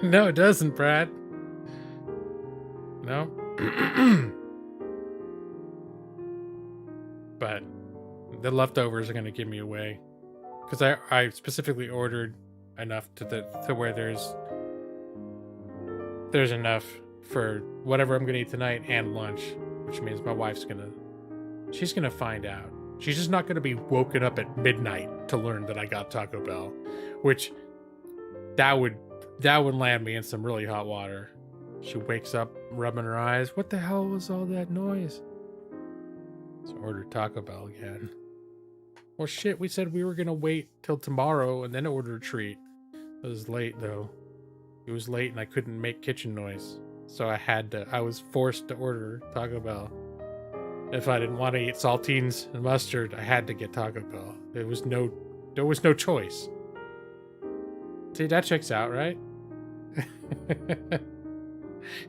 No, it doesn't, Brad. No. But the leftovers are going to give me away. because I specifically ordered enough to where there's enough for whatever I'm gonna eat tonight and lunch, which means my wife's she's gonna find out. She's just not gonna be woken up at midnight to learn that I got Taco Bell, which that would land me in some really hot water. She wakes up rubbing her eyes. What the hell was all that noise? Let's order Taco Bell again. Well, shit, we said we were gonna wait till tomorrow and then order a treat. It was late though. It was late and I couldn't make kitchen noise. So I was forced to order Taco Bell. If I didn't want to eat saltines and mustard, I had to get Taco Bell. There was no choice. See, that checks out, right?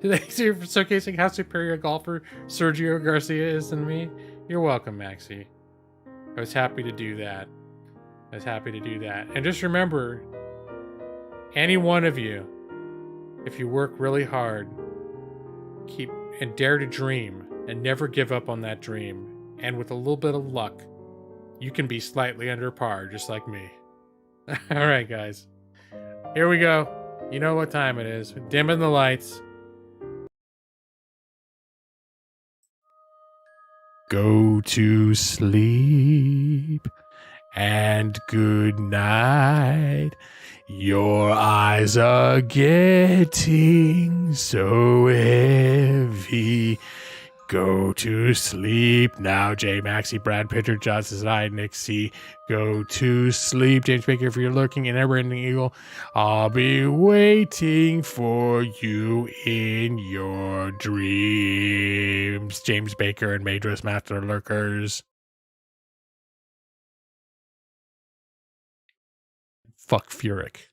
Thanks for showcasing how superior a golfer Sergio Garcia is than me. You're welcome, Maxie. I was happy to do that. And just remember, any one of you, if you work really hard, and dare to dream, and never give up on that dream, and with a little bit of luck, you can be slightly under par, just like me. All right, guys. Here we go. You know what time it is. Dimming the lights. Go to sleep and good night. Your eyes are getting so heavy. Go to sleep now, J. Maxie, Brad Pitcher, Johnson, I, Nick C. Go to sleep, James Baker, if you're looking, and Ever-Ending Eagle. I'll be waiting for you in your dreams. James Baker and Madras Master Lurkers. Fuck Furyk.